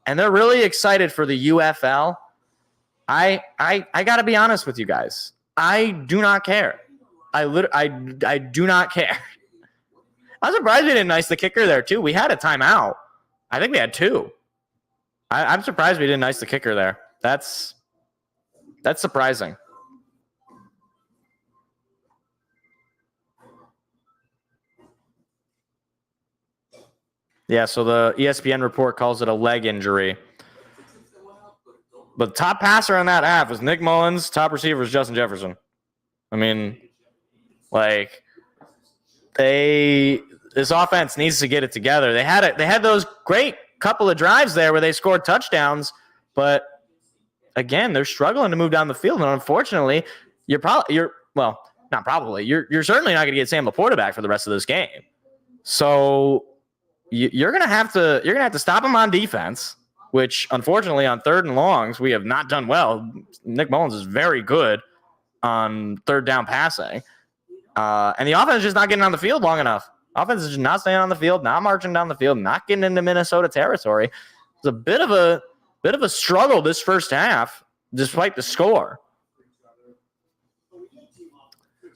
And they're really excited for the UFL. I got to be honest with you guys. I do not care. I do not care. I'm surprised we didn't ice the kicker there, too. We had a timeout. I think we had two. I'm surprised we didn't ice the kicker there. That's surprising. Yeah, so the ESPN report calls it a leg injury. But top passer on that half was Nick Mullins. Top receiver was Justin Jefferson. I mean, this offense needs to get it together. They had those great couple of drives there where they scored touchdowns, but again, they're struggling to move down the field. And unfortunately, you're certainly not going to get Sam Laporta back for the rest of this game. So you're gonna have to stop him on defense, which unfortunately on third and longs we have not done well. Nick Mullins is very good on third down passing, and the offense is just not getting on the field long enough. Offense is just not staying on the field, not marching down the field, not getting into Minnesota territory. It's a bit of a struggle this first half, despite the score.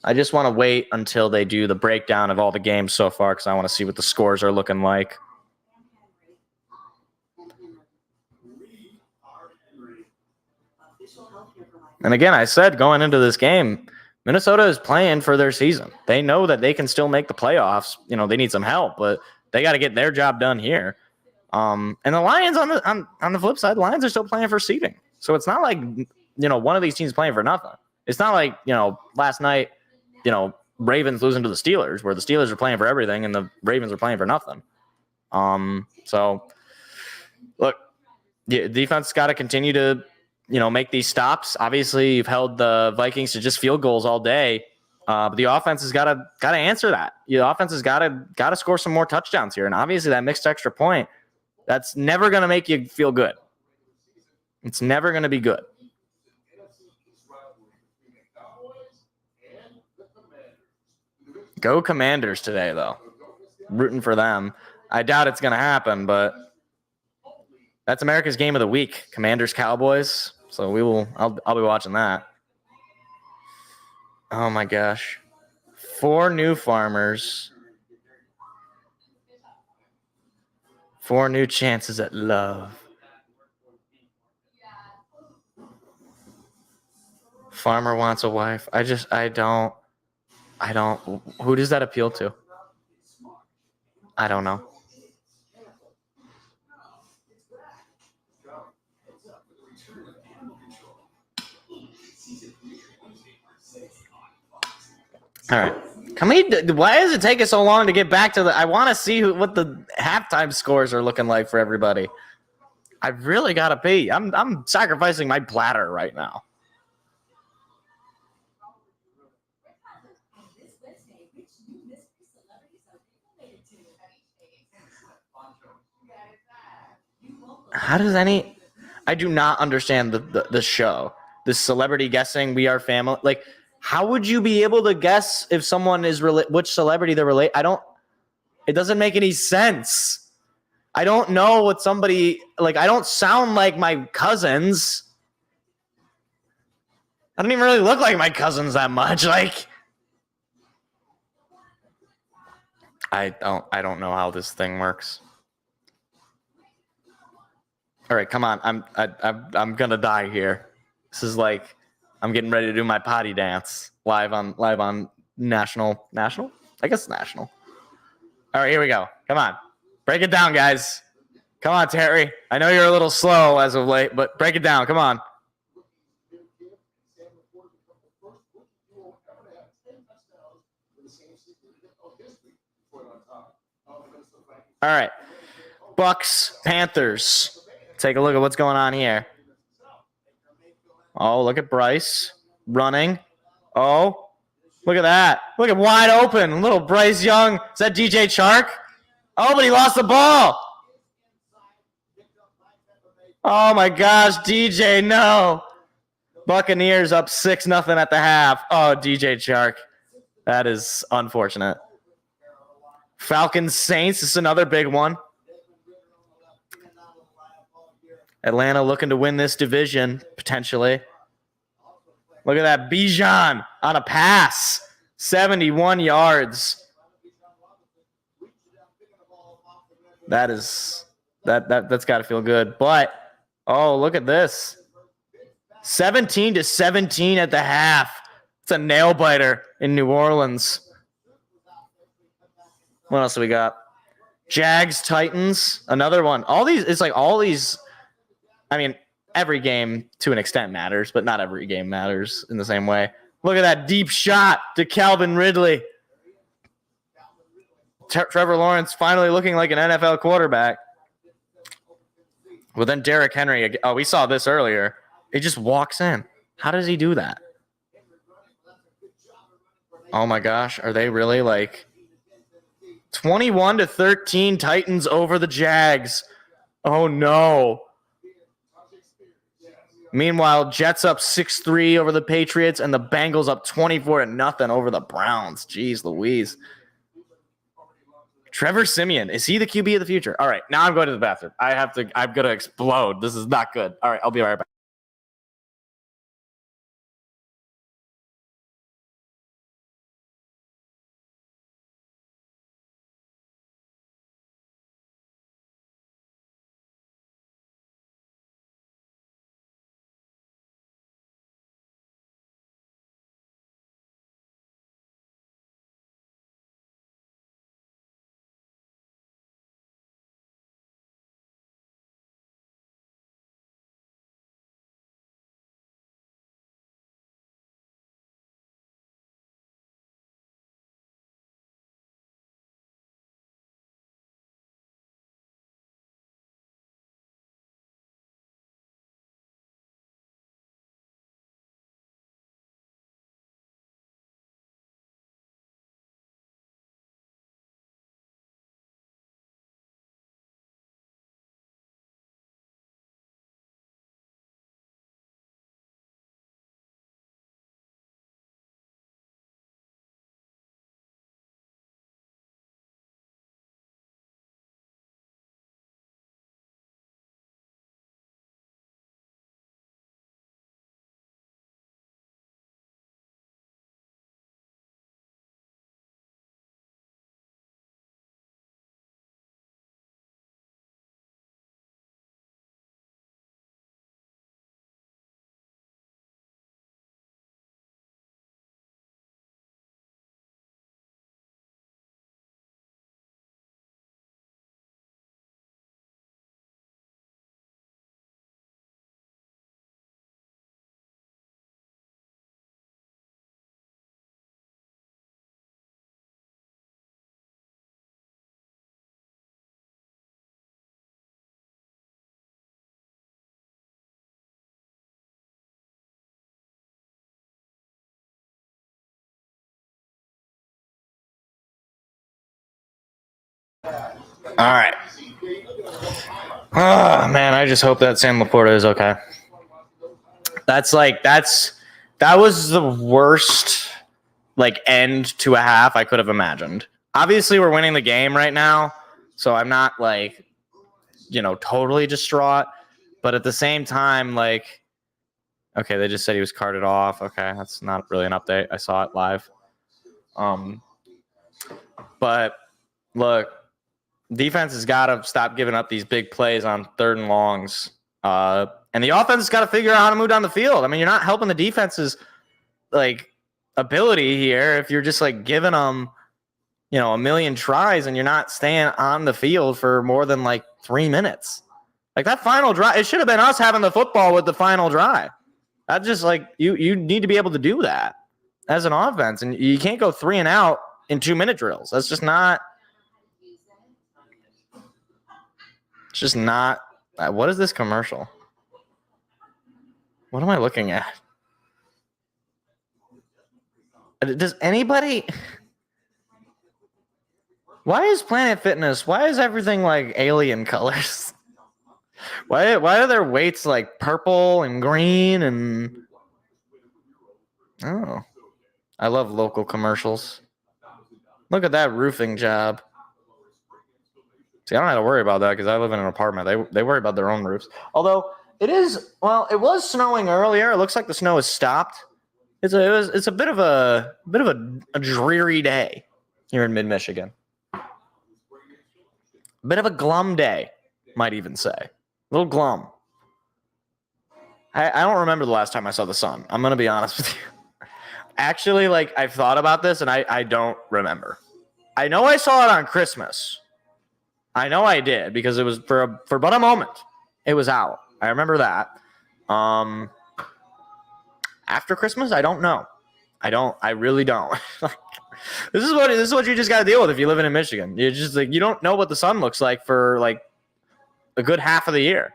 I just want to wait until they do the breakdown of all the games so far because I want to see what the scores are looking like. And again, I said going into this game, Minnesota is playing for their season. They know that they can still make the playoffs. They need some help, but they got to get their job done here. And the Lions on the flip side, the Lions are still playing for seeding. So it's not like, one of these teams playing for nothing. It's not like, last night, Ravens losing to the Steelers, where the Steelers are playing for everything and the Ravens are playing for nothing. So look, defense got to continue to, make these stops. Obviously, you've held the Vikings to just field goals all day, but the offense has got to answer that. The offense has got to score some more touchdowns here, and obviously that mixed extra point, that's never going to make you feel good. It's never going to be good. Go Commanders today, though. Rooting for them. I doubt it's going to happen, but that's America's game of the week. Commanders Cowboys. So I'll be watching that. Oh my gosh. 4 new farmers. 4 new chances at love. Farmer wants a wife. I don't. Who does that appeal to? I don't know. All right. Why does it take us so long to get back to I want to see what the halftime scores are looking like for everybody. I really got to pee. I'm sacrificing my bladder right now. I do not understand the show. this celebrity guessing we are family. Like, how would you be able to guess if someone is which celebrity they're related? It doesn't make any sense. I don't know what somebody like. I don't sound like my cousins. I don't even really look like my cousins that much. Like, I don't know how this thing works. All right, come on. I'm gonna die here. This is like I'm getting ready to do my potty dance live on national. I guess national. All right, here we go. Come on, break it down, guys. Come on, Terry. I know you're a little slow as of late, but break it down. Come on. All right, Bucks, Panthers. Take a look at what's going on here. Oh, look at Bryce running. Oh, look at that. Look at wide open. Little Bryce Young. Is that DJ Chark? Oh, but he lost the ball. Oh, my gosh, DJ, no. Buccaneers up 6-0 at the half. Oh, DJ Chark. That is unfortunate. Falcons, Saints. This is another big one. Atlanta looking to win this division, potentially. Look at that. Bijan on a pass. 71 yards. That's got to feel good. But, oh, look at this. 17-17 at the half. It's a nail biter in New Orleans. What else do we got? Jags, Titans, another one. All these. I mean, every game to an extent matters, but not every game matters in the same way. Look at that deep shot to Calvin Ridley. Trevor Lawrence finally looking like an NFL quarterback. Well, then Derrick Henry. Oh, we saw this earlier. He just walks in. How does he do that? Oh, my gosh. Are they really like 21-13 Titans over the Jags? Oh, no. Meanwhile, Jets up 6-3 over the Patriots, and the Bengals up 24-0 over the Browns. Jeez Louise. Trevor Siemian, is he the QB of the future? All right, now I'm going to the bathroom. I'm going to explode. This is not good. All right, I'll be right back. All right. Oh, man, I just hope that Sam Laporta is okay. That was the worst like end to a half I could have imagined. Obviously, we're winning the game right now, so I'm not like, totally distraught. But at the same time, like, okay, they just said he was carted off. Okay, that's not really an update. I saw it live. But look, defense has got to stop giving up these big plays on 3rd and longs. And the offense has got to figure out how to move down the field. I mean, you're not helping the defense's like ability here if you're just like giving them, a million tries and you're not staying on the field for more than like 3 minutes. Like that final drive, it should have been us having the football with the final drive. That's just like you need to be able to do that as an offense, and you can't go 3 and out in 2-minute drills. That's just not. It's just not. What is this commercial? What am I looking at? Does anybody? Why is Planet Fitness? Why is everything like alien colors? Why are their weights like purple and green and? Oh, I love local commercials. Look at that roofing job. See, I don't have to worry about that because I live in an apartment. They worry about their own roofs. Although it was snowing earlier. It looks like the snow has stopped. It's a bit of a dreary day here in mid-Michigan. A bit of a glum day, might even say. A little glum. I don't remember the last time I saw the sun. I'm gonna be honest with you. Actually, like I've thought about this and I don't remember. I know I saw it on Christmas. I know I did because it was for but a moment. It was out. I remember that. After Christmas, I don't know. I really don't. This is what you just got to deal with if you're living in Michigan. You just like you don't know what the sun looks like for like a good half of the year.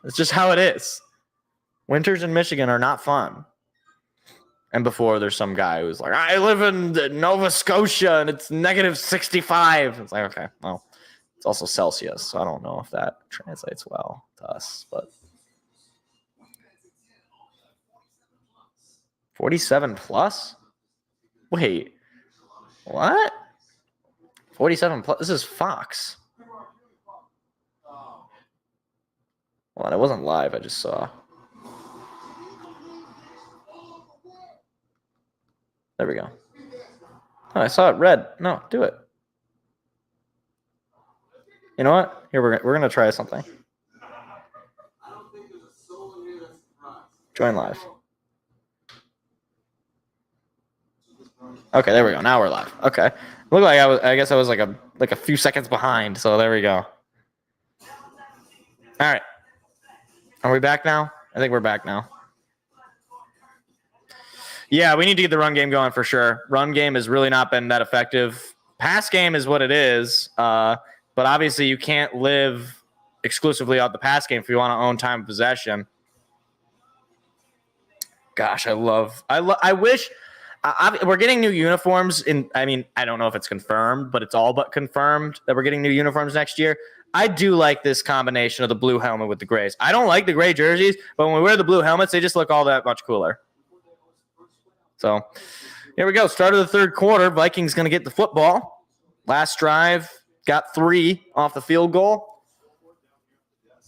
It's just how it is. Winters in Michigan are not fun. And before there's some guy who's like, I live in Nova Scotia and it's -65. It's like, okay, well, it's also Celsius, so I don't know if that translates well to us, but 47 plus? Wait, what? 47 plus? This is Fox. Well, it wasn't live. I just saw. There we go. Oh, I saw it red. No, do it. You know what? Here, we're going to try something. Join live. Okay, there we go. Now we're live. Okay. Looked like I guess I was like a few seconds behind, so there we go. All right. Are we back now? I think we're back now. Yeah, we need to get the run game going for sure. Run game has really not been that effective. Pass game is what it is, but obviously you can't live exclusively off the pass game if you want to own time of possession. Gosh, I wish we're getting new uniforms. I don't know if it's confirmed, but it's all but confirmed that we're getting new uniforms next year. I do like this combination of the blue helmet with the grays. I don't like the gray jerseys, but when we wear the blue helmets, they just look all that much cooler. So here we go. Start of the third quarter. Vikings going to get the football. Last drive, got 3 off the field goal.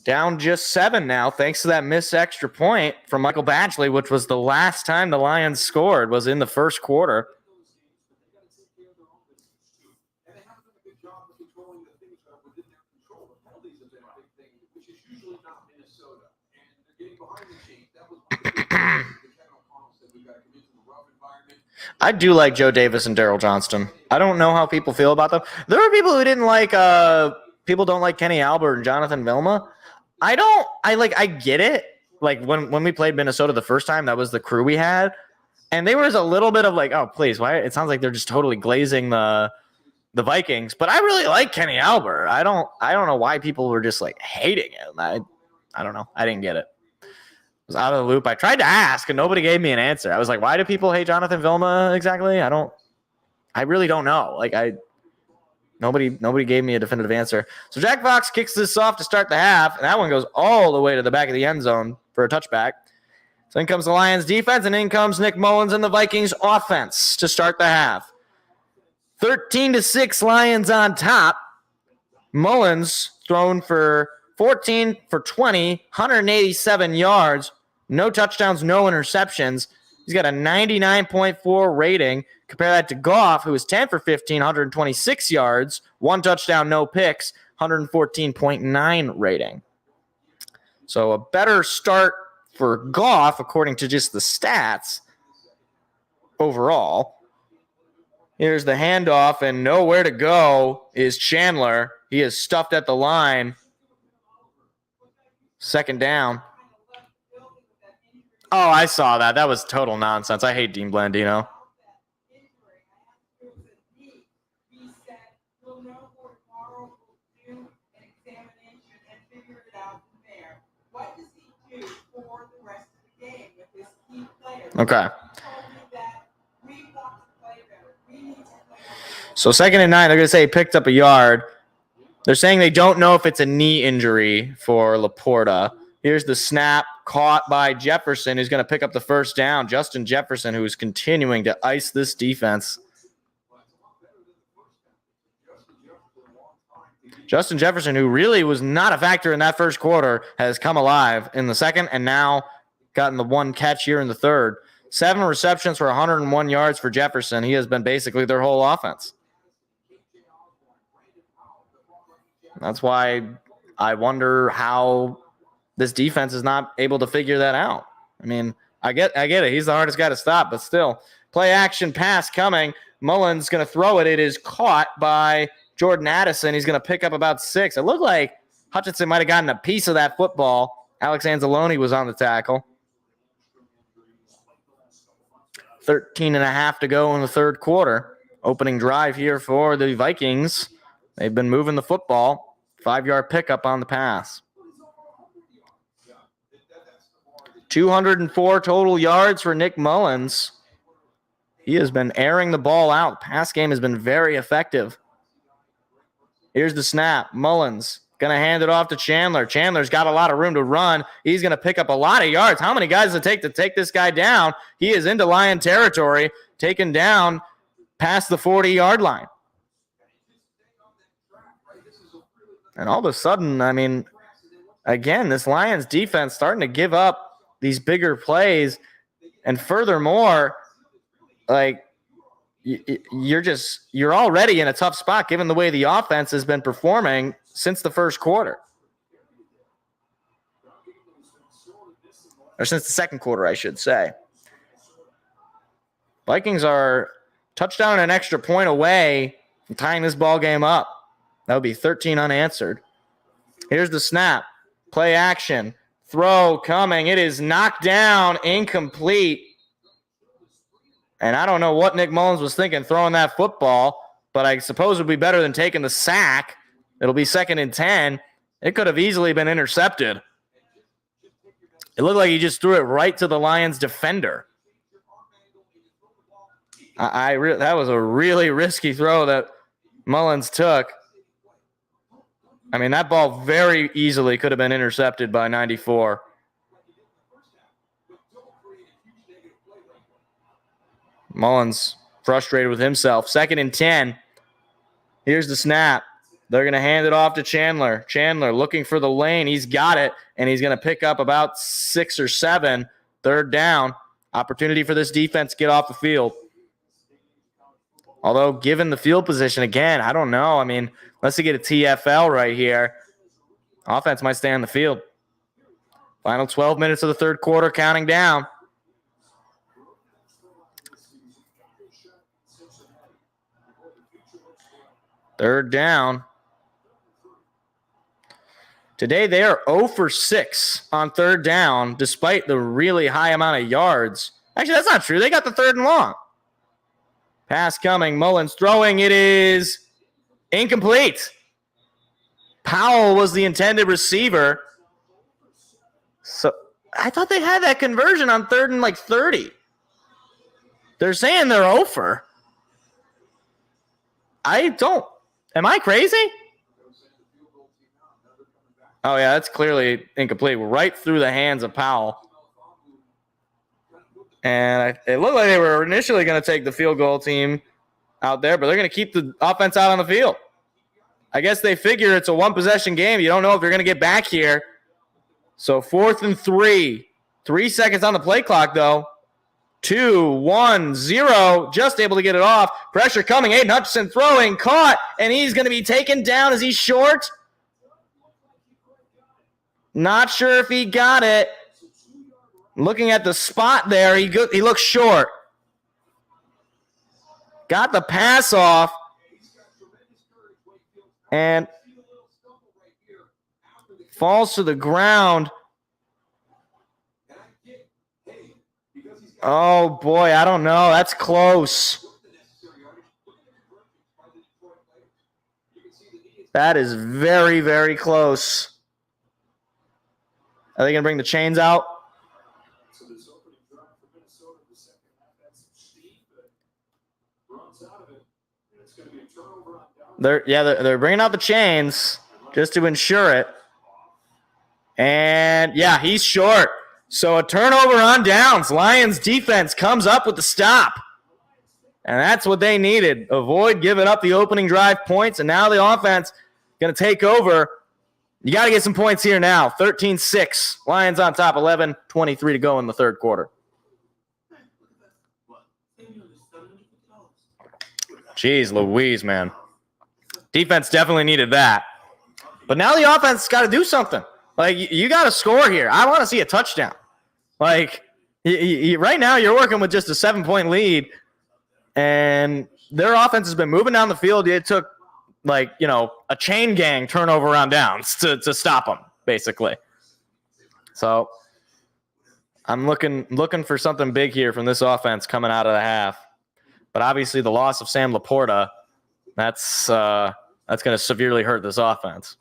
Down just 7 now, thanks to that missed extra point from Michael Batchley, which was the last time the Lions scored, was in the first quarter. I do like Joe Davis and Daryl Johnston. I don't know how people feel about them. There are people who didn't like people don't like Kenny Albert and Jonathan Vilma. I get it. Like when we played Minnesota the first time, that was the crew we had. And there was a little bit of like, oh, please, why? It sounds like they're just totally glazing the Vikings. But I really like Kenny Albert. I don't know why people were just like hating him. I don't know. I didn't get it. I was out of the loop. I tried to ask and nobody gave me an answer. I was like, why do people hate Jonathan Vilma exactly? I really don't know. Nobody gave me a definitive answer. So Jack Fox kicks this off to start the half, and that one goes all the way to the back of the end zone. for a touchback. So in comes the Lions defense, and in comes Nick Mullins and the Vikings offense to start the half. 13-6 Lions on top. Mullins thrown for 14 for 20, 187 yards, no touchdowns, no interceptions. He's got a 99.4 rating. Compare that to Goff, who was 10 for 15, 126 yards, one touchdown, no picks, 114.9 rating. So a better start for Goff, according to just the stats overall. Here's the handoff, and nowhere to go is Chandler. He is stuffed at the line. Second down. Oh, I saw that. That was total nonsense. I hate Dean Blandino. Okay. So 2nd and 9, they're going to say he picked up a yard. They're saying they don't know if it's a knee injury for Laporta. Here's the snap caught by Jefferson, who's going to pick up the first down. Justin Jefferson, who is continuing to ice this defense. Justin Jefferson, who really was not a factor in that first quarter, has come alive in the second and now gotten the one catch here in the third. 7 receptions for 101 yards for Jefferson. He has been basically their whole offense. That's why I wonder how this defense is not able to figure that out. I mean, I get it. He's the hardest guy to stop, but still. Play action pass coming. Mullins going to throw it. It is caught by Jordan Addison. He's going to pick up about 6. It looked like Hutchinson might have gotten a piece of that football. Alex Anzalone was on the tackle. 13.5 to go in the third quarter. Opening drive here for the Vikings. They've been moving the football. 5-yard pickup on the pass. 204 total yards for Nick Mullins. He has been airing the ball out. The pass game has been very effective. Here's the snap. Mullins going to hand it off to Chandler. Chandler's got a lot of room to run. He's going to pick up a lot of yards. How many guys does it take to take this guy down? He is into Lion territory, taken down past the 40-yard line. And all of a sudden, I mean, again, this Lions defense starting to give up these bigger plays. And furthermore, like, you're already in a tough spot given the way the offense has been performing since the first quarter. Or since the second quarter, I should say. Vikings are touchdown and an extra point away from tying this ball game up. That would be 13 unanswered. Here's the snap. Play action. Throw coming. It is knocked down, incomplete. And I don't know what Nick Mullins was thinking throwing that football, but I suppose it would be better than taking the sack. It'll be 2nd and 10. It could have easily been intercepted. It looked like he just threw it right to the Lions defender. That was a really risky throw that Mullins took. I mean, that ball very easily could have been intercepted by 94. Mullins frustrated with himself. 2nd and 10. Here's the snap. They're going to hand it off to Chandler. Chandler looking for the lane. He's got it, and he's going to pick up about 6 or 7. Third down. Opportunity for this defense to get off the field. Although, given the field position, again, I don't know. I mean, unless they get a TFL right here, offense might stay on the field. Final 12 minutes of the third quarter, counting down. Third down. Today they are 0 for 6 on third down, despite the really high amount of yards. Actually, that's not true. They got the 3rd and long. Pass coming. Mullins throwing. It is incomplete. Powell was the intended receiver. So I thought they had that conversion on 3rd and 30. They're saying they're 0 for. I don't. Am I crazy? Oh, yeah, that's clearly incomplete. Right through the hands of Powell. And it looked like they were initially going to take the field goal team out there, but they're going to keep the offense out on the field. I guess they figure it's a one-possession game. You don't know if you're going to get back here. So 4th and 3. 3 seconds on the play clock, though. 2, 1, 0. Just able to get it off. Pressure coming. Aiden Hutchinson throwing. Caught. And he's going to be taken down. Is he short? Not sure if he got it. Looking at the spot there, he looks short. Got the pass off. And falls to the ground. Oh, boy, I don't know. That's close. That is very, very close. Are they going to bring the chains out? They're bringing out the chains just to ensure it. And, yeah, he's short. So a turnover on downs. Lions defense comes up with the stop. And that's what they needed. Avoid giving up the opening drive points. And now the offense going to take over. You got to get some points here now. 13-6. Lions on top. 11:23 to go in the third quarter. Jeez Louise, man. Defense definitely needed that. But now the offense got to do something. Like, you got to score here. I want to see a touchdown. Like, right now you're working with just a 7-point lead, and their offense has been moving down the field. It took, a chain gang turnover on downs to stop them, basically. So I'm looking for something big here from this offense coming out of the half. But obviously the loss of Sam Laporta, that's going to severely hurt this offense.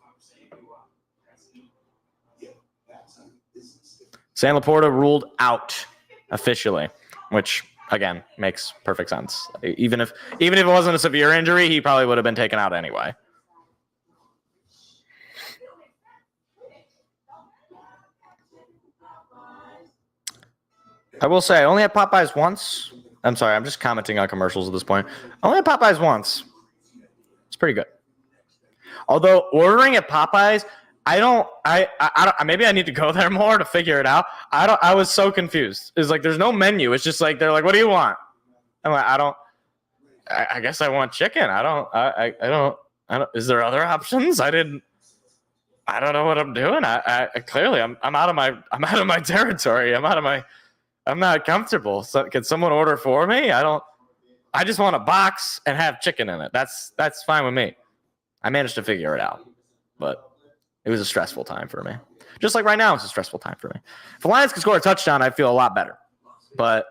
Sam Laporta ruled out officially, which again makes perfect sense. Even if it wasn't a severe injury, he probably would have been taken out anyway. I will say I only had Popeyes once. I'm sorry, I'm just commenting on commercials at this point. I only had Popeyes once. It's pretty good. Although ordering at Popeyes, I don't maybe I need to go there more to figure it out. I was so confused. It's like there's no menu. It's just like they're like, what do you want? I'm like, I guess I want chicken. I don't is there other options? I don't know what I'm doing. I clearly I'm out of my territory. I'm not comfortable. So can someone order for me? I just want a box and have chicken in it. That's fine with me. I managed to figure it out, but it was a stressful time for me. Just like right now, it's a stressful time for me. If the Lions could score a touchdown, I'd feel a lot better, but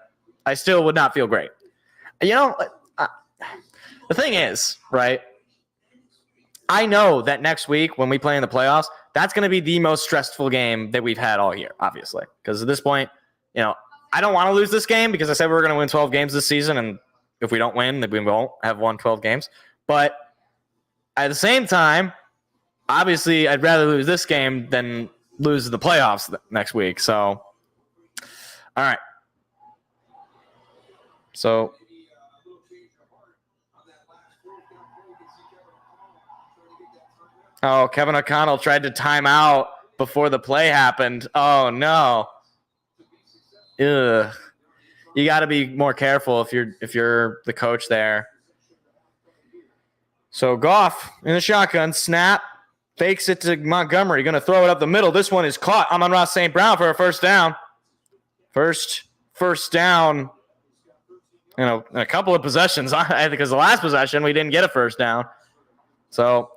I still would not feel great. The thing is, right? I know that next week when we play in the playoffs, that's going to be the most stressful game that we've had all year, obviously, because at this point, I don't want to lose this game because I said we were going to win 12 games this season, and if we don't win, then we won't have won 12 games. But at the same time, obviously, I'd rather lose this game than lose the playoffs next week. So, all right. So, Kevin O'Connell tried to time out before the play happened. Oh, no. Ugh. You got to be more careful if you're the coach there. So Goff in the shotgun, snap, fakes it to Montgomery, going to throw it up the middle. This one is caught. Amon-Ra St. Brown for a first down. First down, in a couple of possessions. Because the last possession we didn't get a first down. So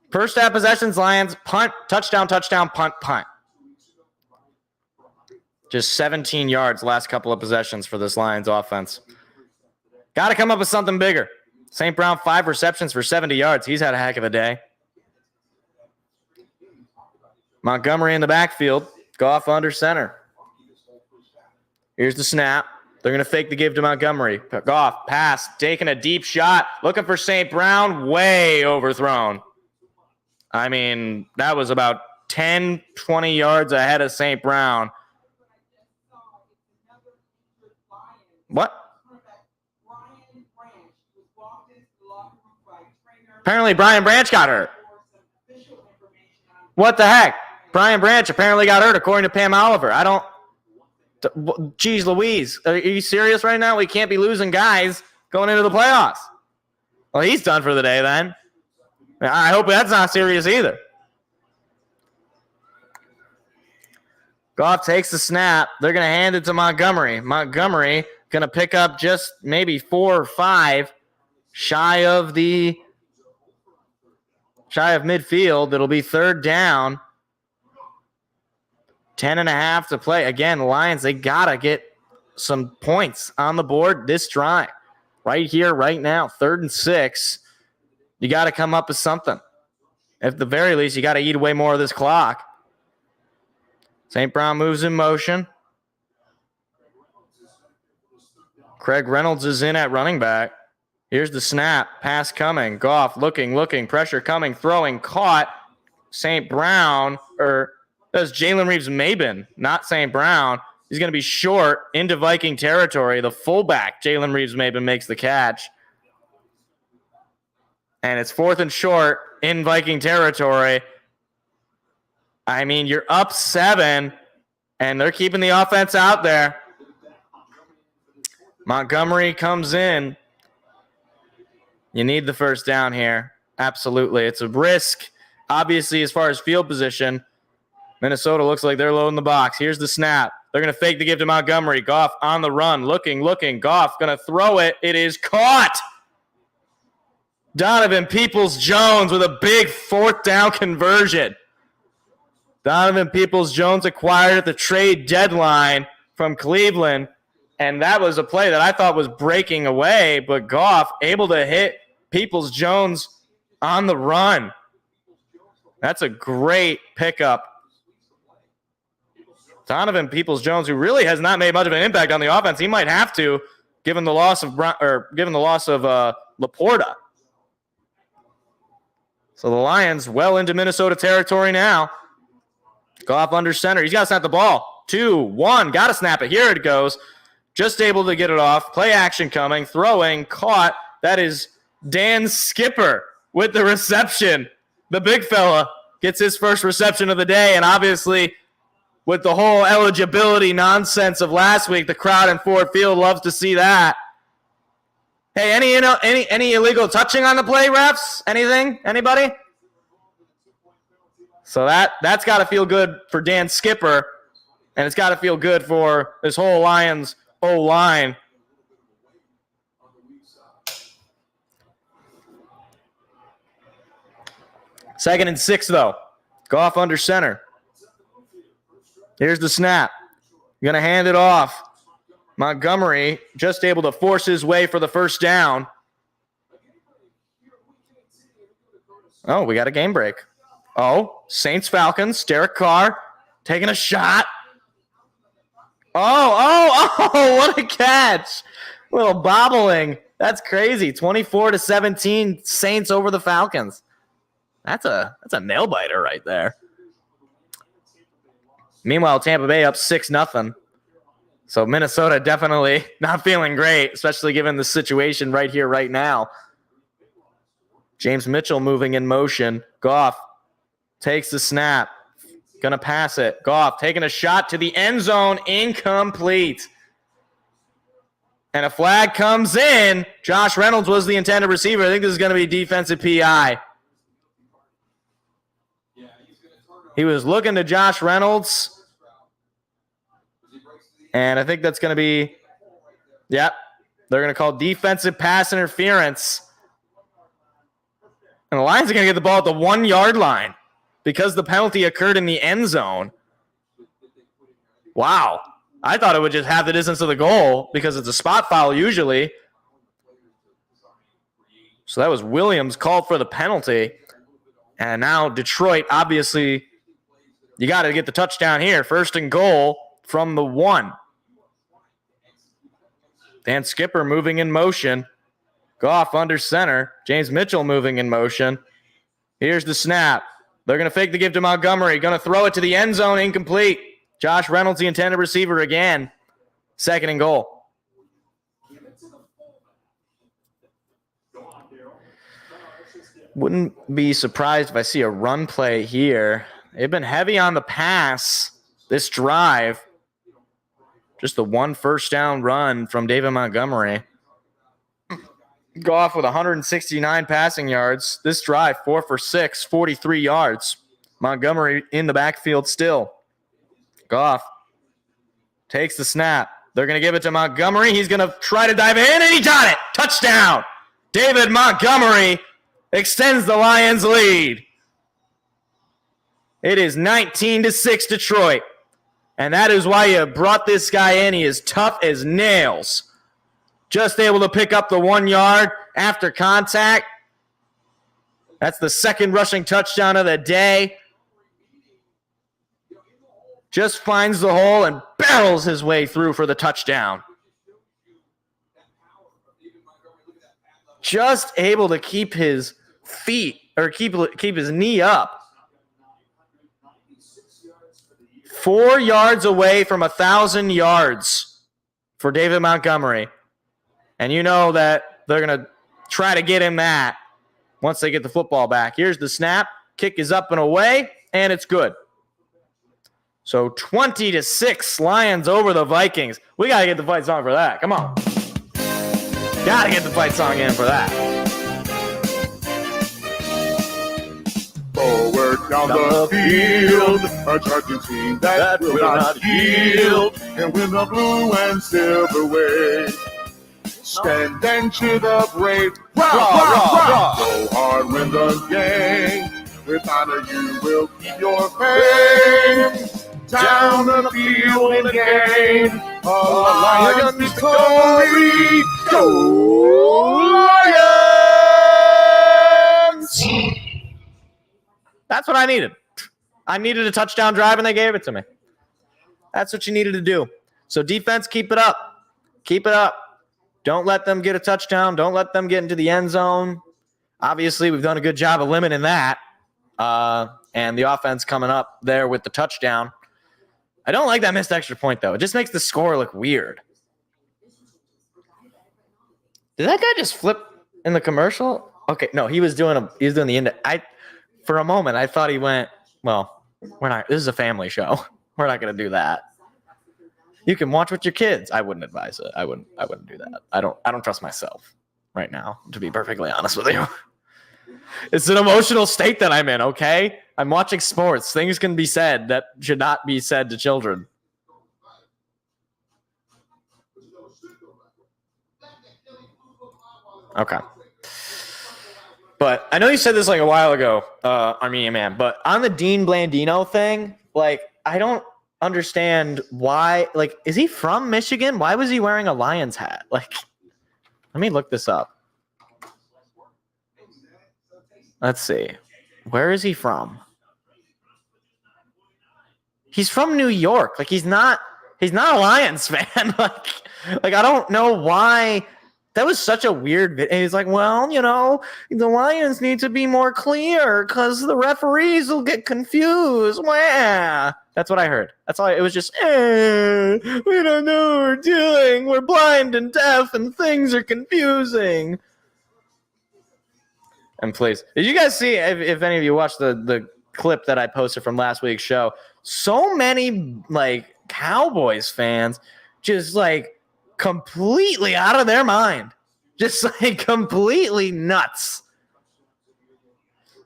first half possessions, Lions punt, touchdown, punt. Just 17 yards last couple of possessions for this Lions offense. Got to come up with something bigger. St. Brown, 5 receptions for 70 yards. He's had a heck of a day. Montgomery in the backfield. Goff under center. Here's the snap. They're going to fake the give to Montgomery. Goff, pass, taking a deep shot. Looking for St. Brown. Way overthrown. I mean, that was about 10, 20 yards ahead of St. Brown. What? Apparently Brian Branch got hurt. What the heck? Brian Branch apparently got hurt, according to Pam Oliver. I don't... Jeez Louise. Are you serious right now? We can't be losing guys going into the playoffs. Well, he's done for the day then. I hope that's not serious either. Goff takes the snap. They're going to hand it to Montgomery. Montgomery going to pick up just maybe 4 or 5 shy of midfield. It'll be 3rd down. 10.5 to play. Again, Lions, they got to get some points on the board this drive. Right here, right now, 3rd and 6. You got to come up with something. At the very least, you got to eat away more of this clock. St. Brown moves in motion. Craig Reynolds is in at running back. Here's the snap. Pass coming. Goff looking. Pressure coming. Throwing. Caught. St. Brown, or that's Jalen Reeves-Maben, not St. Brown. He's going to be short into Viking territory. The fullback, Jalen Reeves-Maben, makes the catch. And it's 4th and short in Viking territory. I mean, you're up 7, and they're keeping the offense out there. Montgomery comes in. You need the first down here. Absolutely. It's a risk. Obviously, as far as field position, Minnesota looks like they're loading the box. Here's the snap. They're going to fake the give to Montgomery. Goff on the run. Looking. Goff going to throw it. It is caught. Donovan Peoples-Jones with a big 4th down conversion. Donovan Peoples-Jones acquired at the trade deadline from Cleveland. And that was a play that I thought was breaking away, but Goff able to hit Peoples-Jones on the run. That's a great pickup. Donovan Peoples-Jones, who really has not made much of an impact on the offense, he might have to, given the loss of Laporta. So the Lions well into Minnesota territory now. Goff under center. He's got to snap the ball. 2, 1. Got to snap it. Here it goes. Just able to get it off. Play action coming. Throwing. Caught. That is Dan Skipper with the reception. The big fella gets his first reception of the day. And obviously, with the whole eligibility nonsense of last week, the crowd in Ford Field loves to see that. Hey, any illegal touching on the play, refs? Anything? Anybody? So that's got to feel good for Dan Skipper, and it's got to feel good for this whole Lions O-line. Second and 6, though. Goff under center. Here's the snap. Going to hand it off. Montgomery just able to force his way for the first down. Oh, we got a game break. Oh, Saints-Falcons. Derek Carr taking a shot. Oh, what a catch. A little bobbling. That's crazy. 24-17 Saints over the Falcons. That's a nail biter right there. Meanwhile, Tampa Bay up 6-0. So Minnesota definitely not feeling great, especially given the situation right here, right now. James Mitchell moving in motion. Goff takes the snap. Gonna pass it. Goff taking a shot to the end zone. Incomplete. And a flag comes in. Josh Reynolds was the intended receiver. I think this is going to be defensive PI. He was looking to Josh Reynolds. And I think that's going to be, they're going to call defensive pass interference. And the Lions are going to get the ball at the 1-yard line because the penalty occurred in the end zone. Wow. I thought it would just have the distance of the goal because it's a spot foul usually. So that was Williams called for the penalty. And now Detroit, obviously, you got to get the touchdown here. 1st and goal from the 1. Dan Skipper moving in motion. Goff under center. James Mitchell moving in motion. Here's the snap. They're going to fake the give to Montgomery. Going to throw it to the end zone. Incomplete. Josh Reynolds, the intended receiver again. 2nd and goal. Wouldn't be surprised if I see a run play here. They've been heavy on the pass this drive. Just the 1 first down run from David Montgomery. Goff with 169 passing yards. This drive, 4 for 6, 43 yards. Montgomery in the backfield still. Goff takes the snap. They're going to give it to Montgomery. He's going to try to dive in, and he got it. Touchdown. David Montgomery extends the Lions' lead. It is 19-6 Detroit. And that is why you brought this guy in. He is tough as nails. Just able to pick up the 1 yard after contact. That's the 2nd rushing touchdown of the day. Just finds the hole and barrels his way through for the touchdown. Just able to keep his feet, or keep his knee up. 4 yards away from 1,000 yards for David Montgomery. And you know that they're going to try to get him that once they get the football back. Here's the snap. Kick is up and away, and it's good. So 20-6, Lions over the Vikings. We got to get the fight song for that. Come on. Got to get the fight song in for that. Forward down the field, a charging team that will not yield, and win the blue and silver way. Stand and cheer the brave, rah, rah, rah. Go hard, win the game. With honor you will keep your fame. Down the field and gain a Lions victory. Go Lions! That's what I needed. I needed a touchdown drive, and they gave it to me. That's what you needed to do. So defense, keep it up. Keep it up. Don't let them get a touchdown. Don't let them get into the end zone. Obviously, we've done a good job of limiting that. And the offense coming up there with the touchdown. I don't like that missed extra point, though. It just makes the score look weird. Did that guy just flip in the commercial? Okay, no, he was doing the end. For a moment, I thought he went, well, we're not. This is a family show. We're not going to do that. You can watch with your kids. I wouldn't advise it. I wouldn't do that. I don't trust myself right now, to be perfectly honest with you. It's an emotional state that I'm in, okay? I'm watching sports. Things can be said that should not be said to children. Okay. But I know you said this like a while ago, Armenian man, but on the Dean Blandino thing, like, I don't understand why. Like, is he from Michigan? Why was he wearing a Lions hat? Like, let me look this up. Let's see. Where is he from? He's from New York. Like, he's not a Lions fan. like I don't know why. That was such a weird video. He's like, well, you know, the Lions need to be more clear because the referees will get confused. Wah. That's what I heard. That's all. It was just, we don't know what we're doing. We're blind and deaf and things are confusing. And please, did you guys see, if any of you watched the clip that I posted from last week's show, so many, like, Cowboys fans just, like, completely out of their mind. Just, like, completely nuts.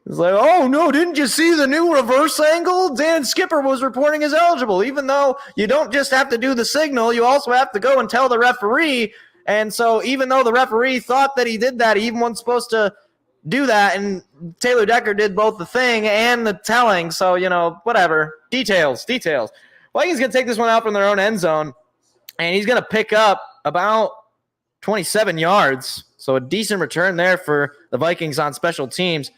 It's like, oh, no, didn't you see the new reverse angle? Dan Skipper was reporting as eligible, even though you don't just have to do the signal, you also have to go and tell the referee. And so even though the referee thought that he did that, he even wasn't supposed to do that, and Taylor Decker did both the thing and the telling, so, you know, whatever. Details. Vikings going to take this one out from their own end zone, and he's going to pick up about 27 yards, so a decent return there for the Vikings on special teams.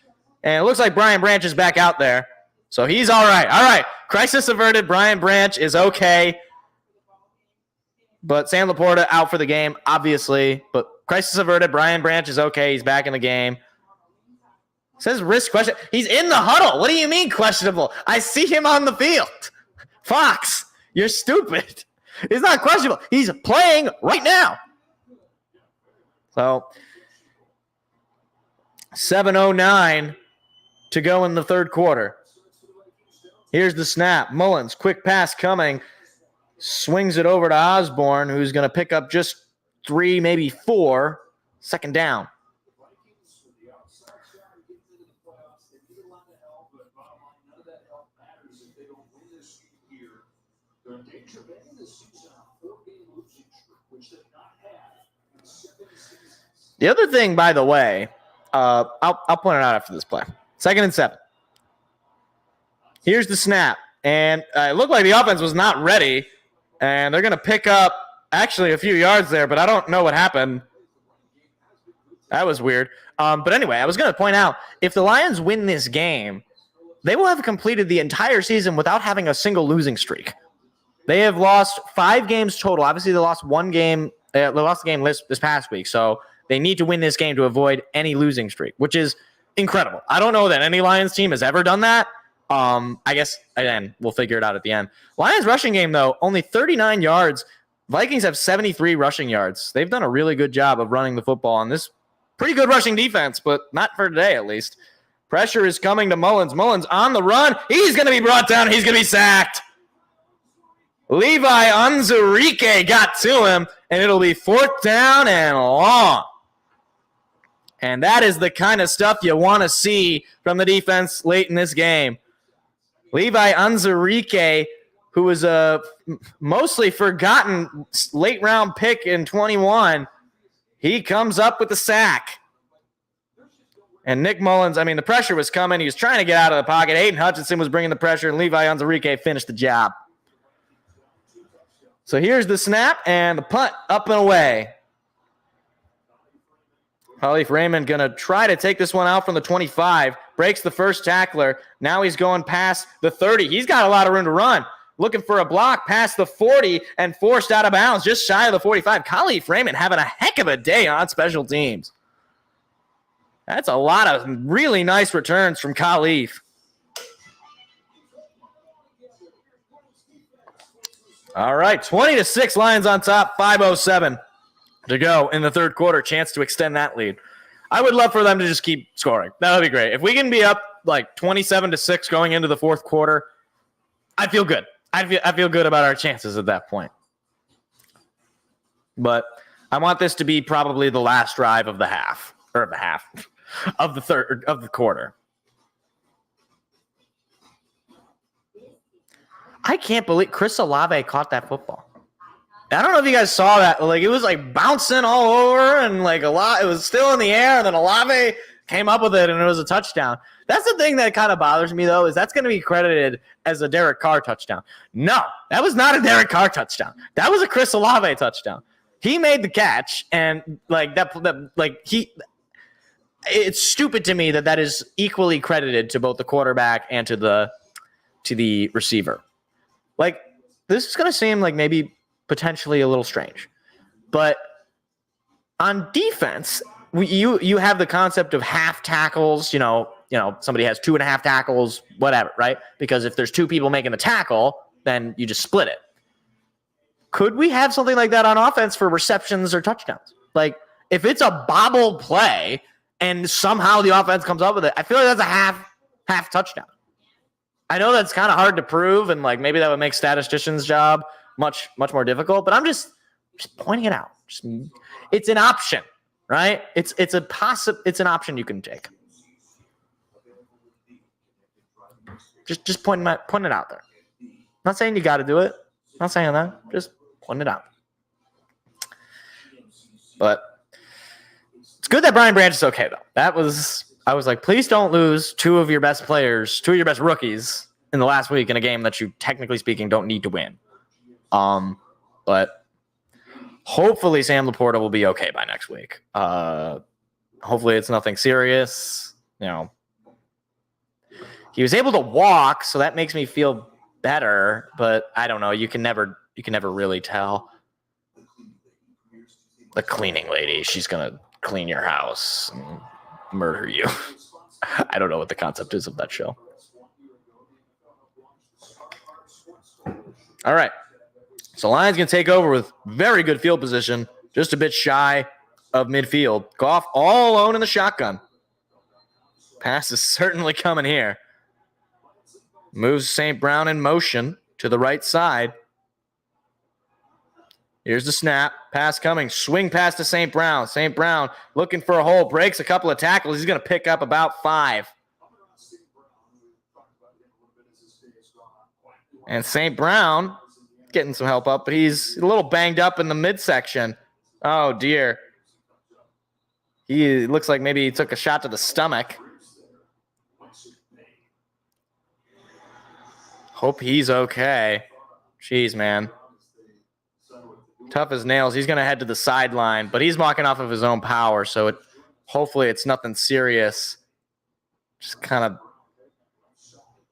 And it looks like Brian Branch is back out there, so he's all right. All right, crisis averted. Brian Branch is okay, but Sam Laporta out for the game, obviously, but crisis averted. Brian Branch is okay. He's back in the game. Says risk question. He's in the huddle. What do you mean questionable? I see him on the field. Fox, you're stupid. He's not questionable. He's playing right now. So 7:09 to go in the third quarter. Here's the snap. Mullins, quick pass coming. Swings it over to Osborne, who's going to pick up just 3, maybe 4. Second down. The other thing, by the way, I'll point it out after this play. 2nd and 7. Here's the snap. And it looked like the offense was not ready. And they're going to pick up actually a few yards there, but I don't know what happened. That was weird. But anyway, I was going to point out, if the Lions win this game, they will have completed the entire season without having a single losing streak. They have lost 5 games total. Obviously, they lost one game. They lost the game this past week. So they need to win this game to avoid any losing streak, which is incredible. I don't know that any Lions team has ever done that. I guess, again, we'll figure it out at the end. Lions rushing game, though, only 39 yards. Vikings have 73 rushing yards. They've done a really good job of running the football on this pretty good rushing defense, but not for today at least. Pressure is coming to Mullins. Mullins on the run. He's going to be brought down. He's going to be sacked. Levi Onwuzurike got to him, and it'll be 4th down and long. And that is the kind of stuff you want to see from the defense late in this game. Levi Onwuzurike, who was a mostly forgotten late-round pick in 21, he comes up with the sack. And Nick Mullins, the pressure was coming. He was trying to get out of the pocket. Aiden Hutchinson was bringing the pressure, and Levi Onwuzurike finished the job. So here's the snap and the punt up and away. Khalif Raymond going to try to take this one out from the 25. Breaks the first tackler. Now he's going past the 30. He's got a lot of room to run. Looking for a block past the 40 and forced out of bounds just shy of the 45. Khalif Raymond having a heck of a day on special teams. That's a lot of really nice returns from Khalif. All right, 20-6 Lions on top, 5:07 to go in the third quarter. Chance to extend that lead. I would love for them to just keep scoring. That would be great. If we can be up like 27-6 going into the fourth quarter, I feel good. I feel good about our chances at that point. But I want this to be probably the last drive of the half, or the half of the third of the quarter. I can't believe Chris Olave caught that football. I don't know if you guys saw that. Like, it was like bouncing all over, and like it was still in the air, and then Olave came up with it, and it was a touchdown. That's the thing that kind of bothers me, though, is that's going to be credited as a Derek Carr touchdown. No, that was not a Derek Carr touchdown. That was a Chris Olave touchdown. He made the catch, and it's stupid to me that is equally credited to both the quarterback and to the receiver. Like, this is going to seem like maybe potentially a little strange, but on defense, you have the concept of half tackles. You know, somebody has 2.5 tackles, whatever, right? Because if there's 2 people making the tackle, then you just split it. Could we have something like that on offense for receptions or touchdowns? Like, if it's a bobble play and somehow the offense comes up with it, I feel like that's a half touchdown. I know that's kind of hard to prove, and like maybe that would make statisticians' job much more difficult. But I'm just pointing it out. It's an option, right? It's an option you can take. Just pointing it out there. Not saying you got to do it. Not saying that. Just pointing it out. But it's good that Brian Branch is okay, though. I was like, please don't lose 2 of your best players, 2 of your best rookies in the last week in a game that you, technically speaking, don't need to win. But hopefully Sam Laporta will be okay by next week. Hopefully it's nothing serious. He was able to walk, so that makes me feel better, but I don't know. You can never really tell. The cleaning lady, she's going to clean your house and murder you. I don't know what the concept is of that show. All right. So Lions can take over with very good field position, just a bit shy of midfield. Goff all alone in the shotgun. Pass is certainly coming here. Moves St. Brown in motion to the right side. Here's the snap. Pass coming. Swing pass to St. Brown. St. Brown looking for a hole. Breaks a couple of tackles. He's going to pick up about 5. And St. Brown getting some help up, but he's a little banged up in the midsection. Oh, dear. He looks like maybe he took a shot to the stomach. Hope he's okay. Jeez, man. Tough as nails. He's going to head to the sideline, but he's walking off of his own power, so hopefully it's nothing serious. Just kind of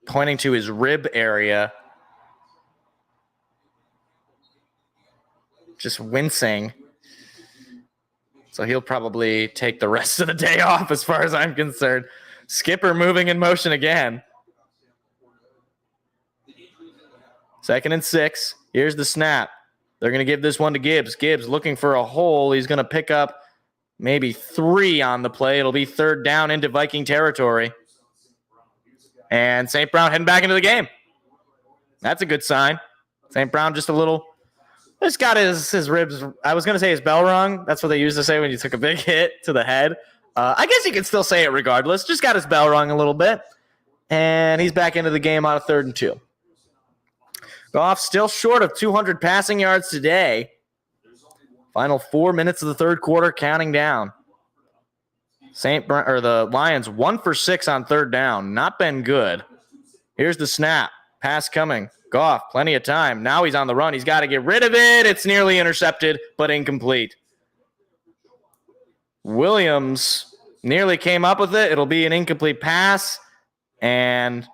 pointing to his rib area. Just wincing. So he'll probably take the rest of the day off as far as I'm concerned. Skipper moving in motion again. 2nd and 6. Here's the snap. They're going to give this one to Gibbs. Gibbs looking for a hole. He's going to pick up maybe 3 on the play. It'll be 3rd down into Viking territory. And St. Brown heading back into the game. That's a good sign. St. Brown just a little... Just got his ribs. I was going to say his bell rung. That's what they used to say when you took a big hit to the head. I guess you can still say it regardless. Just got his bell rung a little bit. And he's back into the game on a 3rd and 2. Goff still short of 200 passing yards today. Final 4 minutes of the 3rd quarter, counting down. The Lions 1 for 6 on 3rd down. Not been good. Here's the snap. Pass coming. Goff, plenty of time. Now he's on the run. He's got to get rid of it. It's nearly intercepted, but incomplete. Williams nearly came up with it. It'll be an incomplete pass. And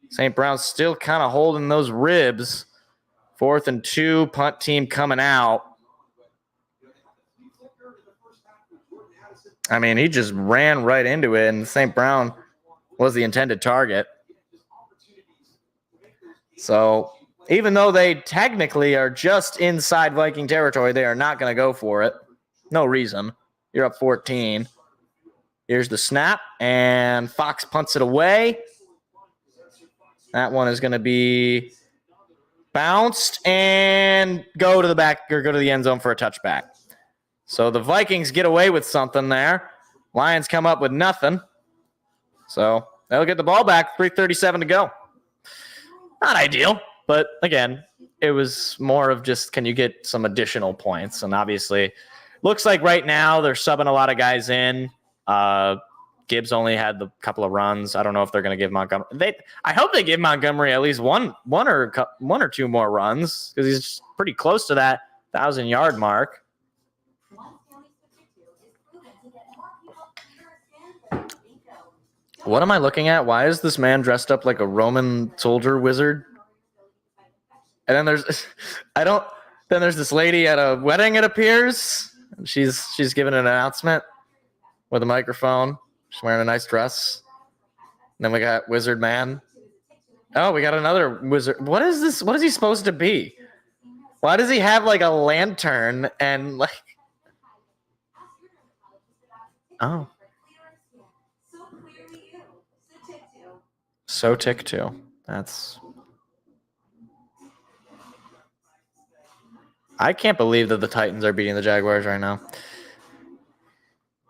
St. Brown's still kind of holding those ribs. 4th and 2, punt team coming out. I mean, he just ran right into it, and St. Brown was the intended target. So even though they technically are just inside Viking territory, they are not going to go for it. No reason. You're up 14. Here's the snap, and Fox punts it away. That one is going to be bounced and go to the back or go to the end zone for a touchback. So the Vikings get away with something there. Lions come up with nothing. So they'll get the ball back. 3:37 to go. Not ideal, but again, it was more of just can you get some additional points? And obviously, looks like right now they're subbing a lot of guys in. Gibbs only had the couple of runs. I don't know if they're going to give Montgomery. I hope they give Montgomery at least one or two more runs because he's pretty close to that 1,000-yard mark. What am I looking at? Why is this man dressed up like a Roman soldier wizard? And then there's this lady at a wedding, it appears. She's giving an announcement with a microphone. She's wearing a nice dress. And then we got Wizard Man. Oh, we got another wizard. What is this? What is he supposed to be? Why does he have like a lantern and like... Oh. So tick 2. That's... I can't believe that the Titans are beating the Jaguars right now.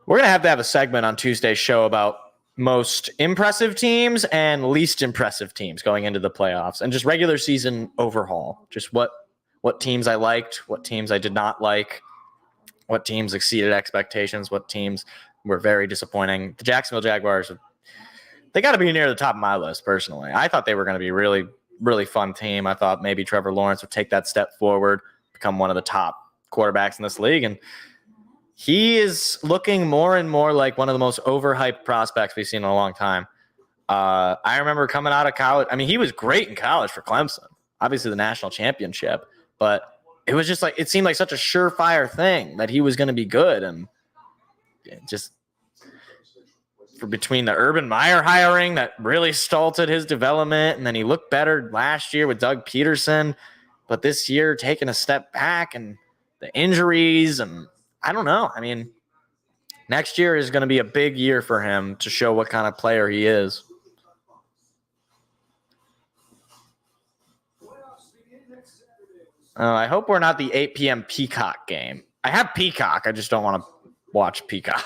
We're going to have a segment on Tuesday's show about most impressive teams and least impressive teams going into the playoffs and just regular season overhaul. Just what teams I liked, what teams I did not like, what teams exceeded expectations, what teams were very disappointing. The Jacksonville Jaguars, they got to be near the top of my list, personally. I thought they were going to be a really, really fun team. I thought maybe Trevor Lawrence would take that step forward, become one of the top quarterbacks in this league. And he is looking more and more like one of the most overhyped prospects we've seen in a long time. I remember coming out of college. I mean, he was great in college for Clemson, obviously the national championship, but it was just like, it seemed like such a surefire thing that he was going to be good. And it just for between the Urban Meyer hiring that really stalled his development, and then he looked better last year with Doug Peterson, but this year taking a step back and the injuries, and I don't know. I mean, next year is going to be a big year for him to show what kind of player he is. I hope we're not the 8 p.m. Peacock game. I have Peacock. I just don't want to watch Peacock.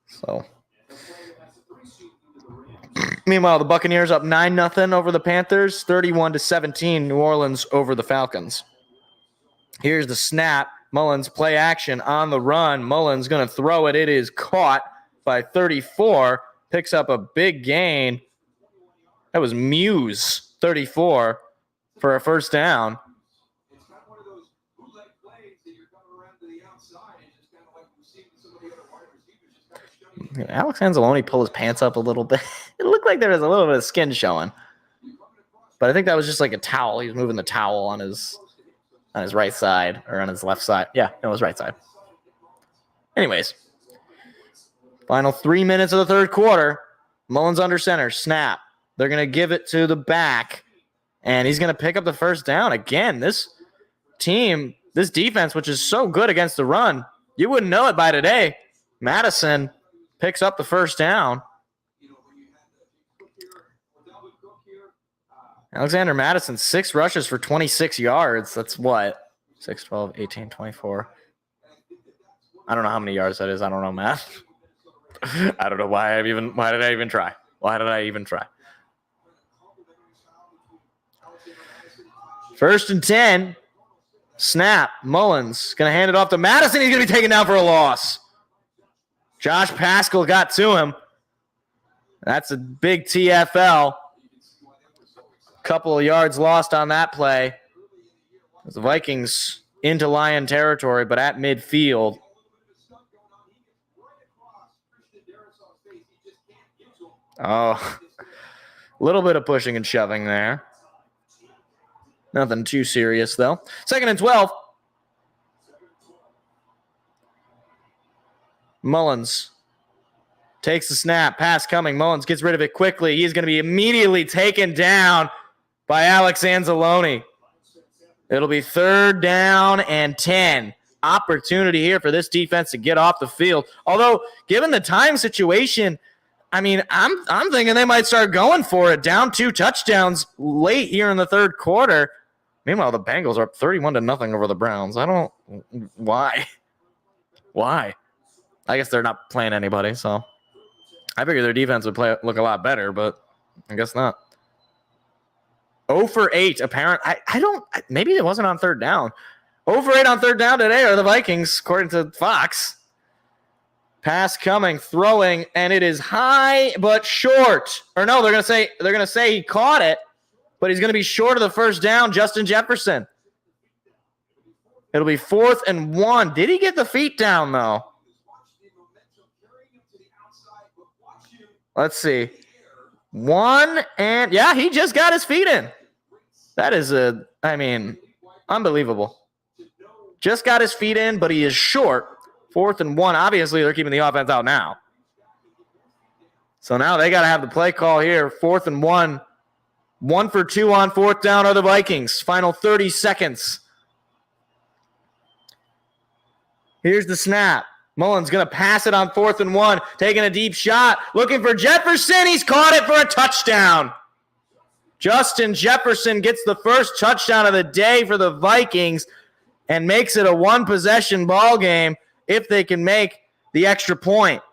So, meanwhile, the Buccaneers up 9-0 over the Panthers, 31-17 New Orleans over the Falcons. Here's the snap. Mullins play action on the run. Mullins going to throw it. It is caught by 34. Picks up a big gain. That was Muse, 34 for a first down. Alex Anzalone pulled his pants up a little bit. It looked like there was a little bit of skin showing. But I think that was just like a towel. He was moving the towel on his right side or on his left side. Yeah, it was right side. Anyways, final 3 minutes of the third quarter. Mullins under center. Snap. They're going to give it to the back. And he's going to pick up the first down. Again, this team, this defense, which is so good against the run, you wouldn't know it by today. Madison picks up the first down. Alexander Madison, 6 rushes for 26 yards. That's what? 6, 12, 18, 24. I don't know how many yards that is. I don't know math. I don't know why did I even try? Why did I even try? First and 10. Snap. Mullins going to hand it off to Madison. He's going to be taken down for a loss. Josh Paschal got to him. That's a big TFL. Couple of yards lost on that play. The Vikings into Lion territory, but at midfield. Oh, a little bit of pushing and shoving there. Nothing too serious, though. 2nd and 12. Mullins takes the snap. Pass coming. Mullins gets rid of it quickly. He's going to be immediately taken down by Alex Anzalone. It'll be 3rd down and 10. Opportunity here for this defense to get off the field. Although, given the time situation, I mean, I'm thinking they might start going for it. Down 2 touchdowns late here in the third quarter. Meanwhile, the Bengals are up 31-0 over the Browns. I don't – why? Why? I guess they're not playing anybody, so I figured their defense would look a lot better, but I guess not. 0 for 8, apparently. Maybe it wasn't on 3rd down. 0 for 8 on 3rd down today are the Vikings, according to Fox. Pass coming, throwing, and it is high but short. Or no, they're gonna say he caught it, but he's gonna be short of the first down. Justin Jefferson. It'll be 4th and 1. Did he get the feet down though? Let's see. 1 and yeah, he just got his feet in. That is unbelievable. Just got his feet in, but he is short. 4th and 1. Obviously, they're keeping the offense out now. So now they got to have the play call here. 4th and 1. 1 for 2 on 4th down are the Vikings. Final 30 seconds. Here's the snap. Mullins going to pass it on 4th and 1. Taking a deep shot. Looking for Jefferson. He's caught it for a touchdown. Justin Jefferson gets the first touchdown of the day for the Vikings and makes it a 1-possession ball game if they can make the extra point.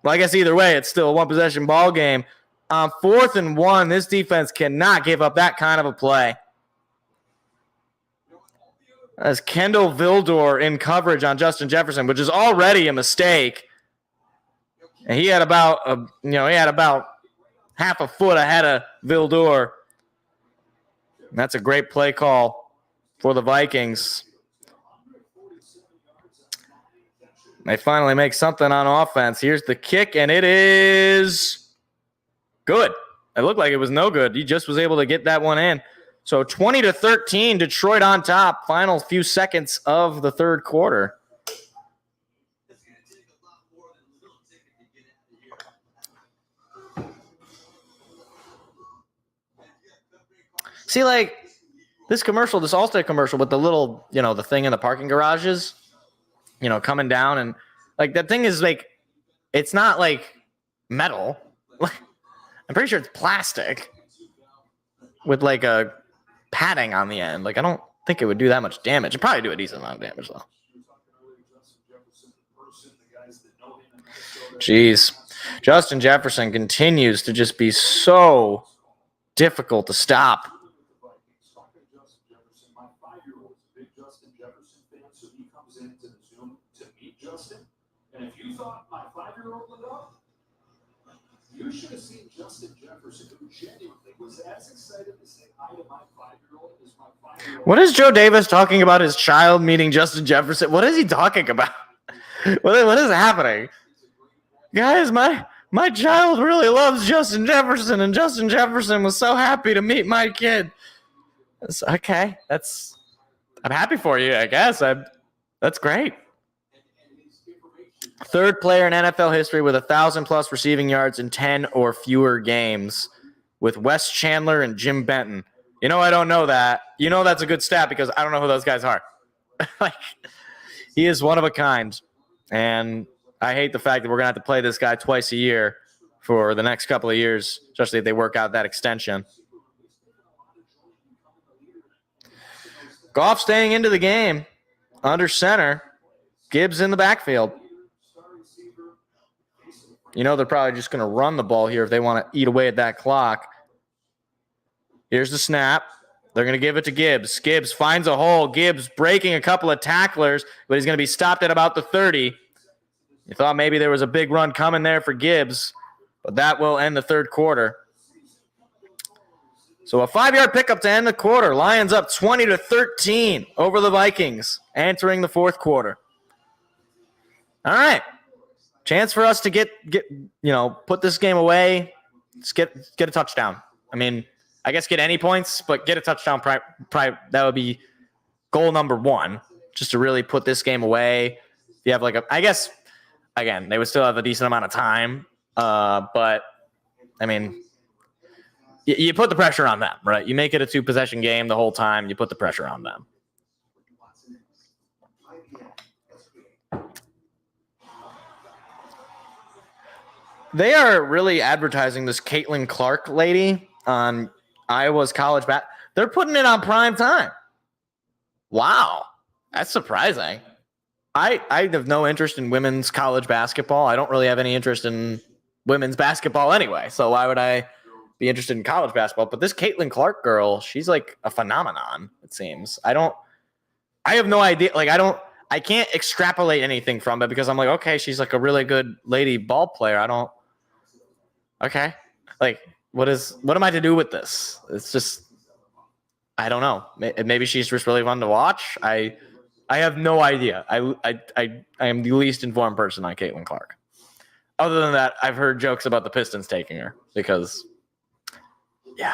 Well, I guess either way, it's still a 1-possession ball game. On 4th and 1, this defense cannot give up that kind of a play. As Kendall Vildor in coverage on Justin Jefferson, which is already a mistake. And he had about half a foot ahead of Vildor. And that's a great play call for the Vikings. They finally make something on offense. Here's the kick, and it is good. It looked like it was no good. He just was able to get that one in. So 20-13, Detroit on top. Final few seconds of the third quarter. See, like this commercial, this Allstate commercial with the little, the thing in the parking garages, coming down, and like that thing is like, it's not like metal. I'm pretty sure it's plastic with like a padding on the end. Like I don't think it would do that much damage. It'd probably do a decent amount of damage though. Jeez. Justin Jefferson continues to just be so difficult to stop. And if you thought my 5-year-old lit up, you should have seen Justin Jefferson, who genuinely was as excited to say hi to my 5-year-old as my 5-year-old. What is Joe Davis talking about his child meeting Justin Jefferson? What is he talking about? What is happening? Guys, my child really loves Justin Jefferson, and Justin Jefferson was so happy to meet my kid. Okay, I'm happy for you, I guess. That's great. Third player in NFL history with 1,000+ receiving yards in 10 or fewer games, with Wes Chandler and Jim Benton. I don't know that. That's a good stat because I don't know who those guys are. Like, he is one of a kind, and I hate the fact that we're gonna have to play this guy twice a year for the next couple of years, especially if they work out that extension. Goff staying into the game under center. Gibbs in the backfield. They're probably just going to run the ball here if they want to eat away at that clock. Here's the snap. They're going to give it to Gibbs. Gibbs finds a hole. Gibbs breaking a couple of tacklers, but he's going to be stopped at about the 30. You thought maybe there was a big run coming there for Gibbs, but that will end the third quarter. So a 5-yard pickup to end the quarter. Lions up 20-13 over the Vikings, entering the fourth quarter. All right. Chance for us to get put this game away. Just get a touchdown. I mean, I guess get any points, but get a touchdown. Probably that would be goal number one, just to really put this game away. If you have I guess, again, they would still have a decent amount of time. But I mean, you put the pressure on them, right? You make it a 2-possession game the whole time. You put the pressure on them. They are really advertising this Caitlin Clark lady on Iowa's college bat. They're putting it on prime time. Wow. That's surprising. I have no interest in women's college basketball. I don't really have any interest in women's basketball anyway. So why would I be interested in college basketball? But this Caitlin Clark girl, she's like a phenomenon, it seems. I have no idea. I can't extrapolate anything from it because I'm like, okay, she's like a really good lady ball player. Okay. What am I to do with this? It's just, I don't know. Maybe she's just really fun to watch. I have no idea. I am the least informed person on Caitlin Clark. Other than that, I've heard jokes about the Pistons taking her because, yeah,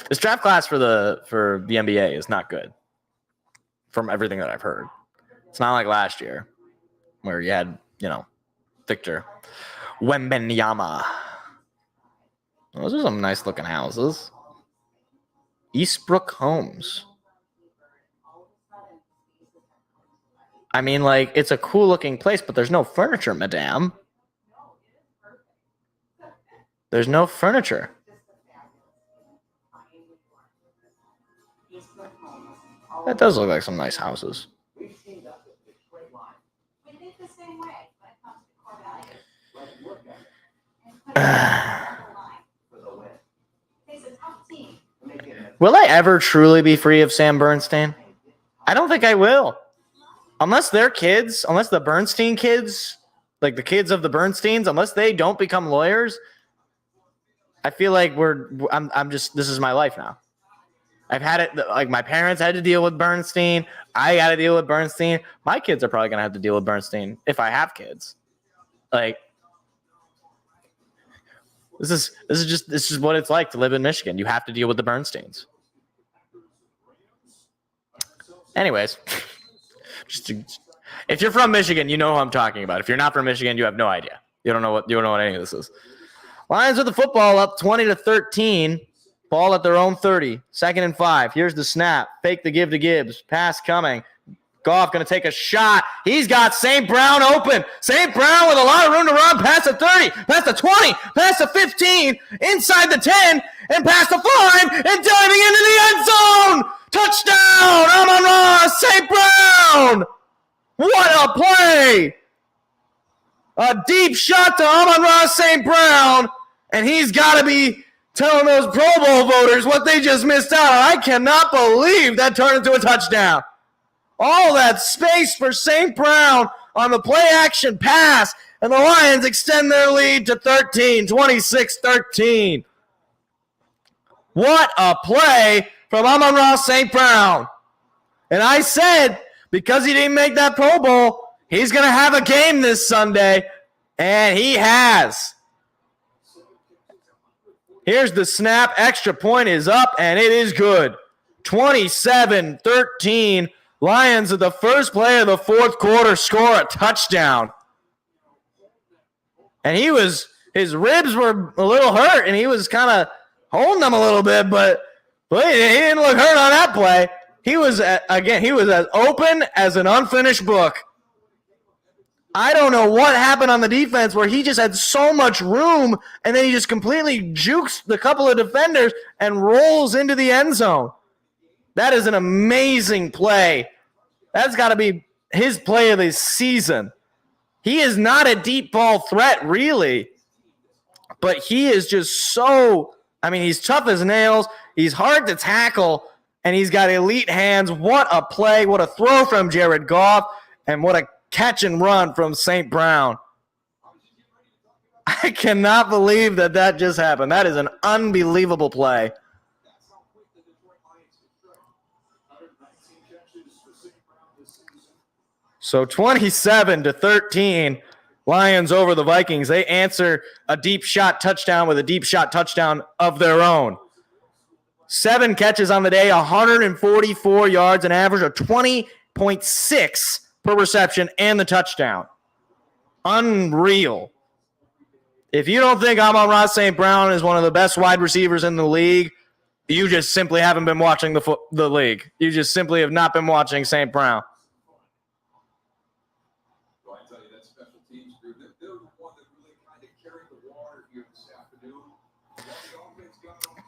this draft class for the NBA is not good from everything that I've heard. It's not like last year where you had, Victor Wembanyama. Those are some nice looking houses. Eastbrook Homes. I mean, it's a cool looking place, but there's no furniture, madame. There's no furniture. That does look like some nice houses. Will I ever truly be free of Sam Bernstein? I don't think I will. Unless their kids, unless the Bernstein kids, like the kids of the Bernsteins, unless they don't become lawyers, I feel like this is my life now. I've had it, like my parents had to deal with Bernstein. I got to deal with Bernstein. My kids are probably going to have to deal with Bernstein if I have kids. This is what it's like to live in Michigan. You have to deal with the Bernsteins. Anyways, if you're from Michigan, you know who I'm talking about. If you're not from Michigan, you have no idea. You don't know what any of this is. Lions with the football up 20-13. Ball at their own 30. 2nd and 5. Here's the snap. Fake the give to Gibbs. Pass coming. Goff going to take a shot. He's got St. Brown open. St. Brown with a lot of room to run. Past the 30. Past the 20. Past the 15. Inside the 10. And past the 5. And diving into the end zone. Touchdown. Amon-Ra St. Brown. What a play. A deep shot to Amon-Ra St. Brown. And he's got to be telling those Pro Bowl voters what they just missed out on. I cannot believe that turned into a touchdown. All that space for St. Brown on the play action pass, and the Lions extend their lead to 13, 26-13. What a play from Amon-Ra St. Brown. And I said, because he didn't make that Pro Bowl, he's going to have a game this Sunday, and he has. Here's the snap. Extra point is up, and it is good. 27-13. Lions at the first play of the fourth quarter score a touchdown. And his ribs were a little hurt, and he was kind of holding them a little bit, but he didn't look hurt on that play. He was as open as an unfinished book. I don't know what happened on the defense where he just had so much room, and then he just completely jukes the couple of defenders and rolls into the end zone. That is an amazing play. That's got to be his play of the season. He is not a deep ball threat, really, but he is just so – he's tough as nails. He's hard to tackle, and he's got elite hands. What a play. What a throw from Jared Goff, and what a catch and run from St. Brown. I cannot believe that just happened. That is an unbelievable play. So 27-13, Lions over the Vikings. They answer a deep shot touchdown with a deep shot touchdown of their own. 7 catches on the day, 144 yards, an average of 20.6 per reception, and the touchdown. Unreal. If you don't think Amon-Ra St. Brown is one of the best wide receivers in the league, you just simply haven't been watching the league. You just simply have not been watching St. Brown.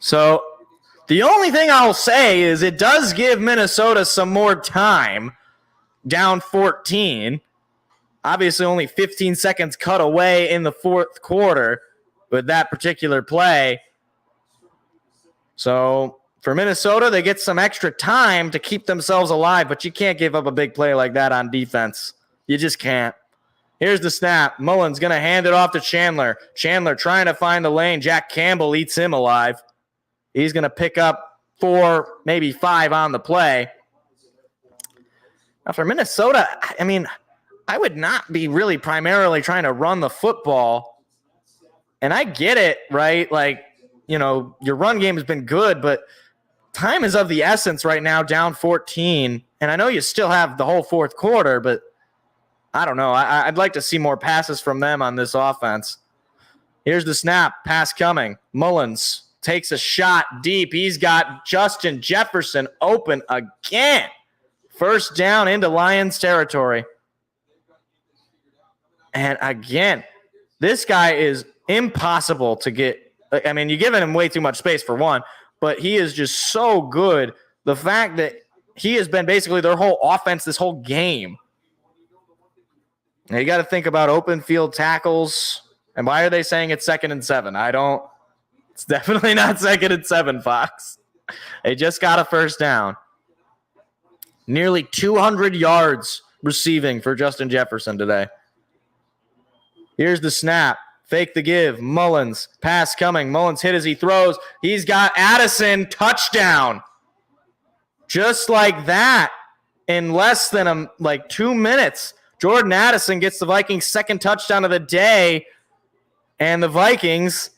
So the only thing I'll say is it does give Minnesota some more time, down 14. Obviously only 15 seconds cut away in the fourth quarter with that particular play. So for Minnesota, they get some extra time to keep themselves alive, but you can't give up a big play like that on defense. You just can't. Here's the snap. Mullen's going to hand it off to Chandler. Chandler trying to find the lane. Jack Campbell eats him alive. He's going to pick up 4, maybe 5 on the play. Now for Minnesota, I would not be really primarily trying to run the football. And I get it, right? Your run game has been good, but time is of the essence right now, down 14. And I know you still have the whole fourth quarter, but I don't know. I'd like to see more passes from them on this offense. Here's the snap. Pass coming. Mullins takes a shot deep. He's got Justin Jefferson open again. First down into Lions territory. And again, this guy is impossible to get. You're giving him way too much space for one, but he is just so good. The fact that he has been basically their whole offense this whole game. Now you got to think about open field tackles. And why are they saying it's 2nd and 7? It's definitely not 2nd and 7, Fox. They just got a first down. Nearly 200 yards receiving for Justin Jefferson today. Here's the snap. Fake the give. Mullins. Pass coming. Mullins hit as he throws. He's got Addison. Touchdown. Just like that. In less than 2 minutes. Jordan Addison gets the Vikings' second touchdown of the day. And the Vikings,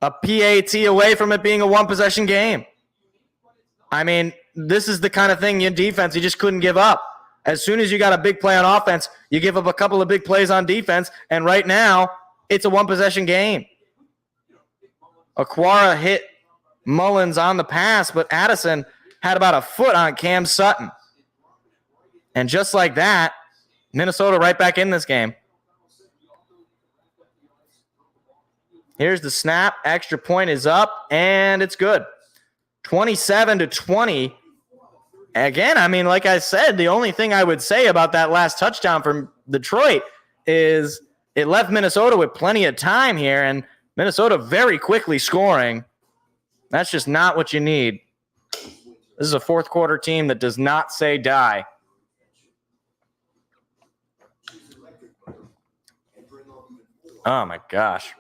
a PAT away from it being a one-possession game. this is the kind of thing in defense you just couldn't give up. As soon as you got a big play on offense, you give up a couple of big plays on defense, and right now it's a one-possession game. Aquara hit Mullins on the pass, but Addison had about a foot on Cam Sutton. And just like that, Minnesota right back in this game. Here's the snap. Extra point is up, and it's good. 27-20. Again, I mean, like I said, the only thing I would say about that last touchdown from Detroit is it left Minnesota with plenty of time here, and Minnesota very quickly scoring. That's just not what you need. This is a fourth quarter team that does not say die. Oh, my gosh.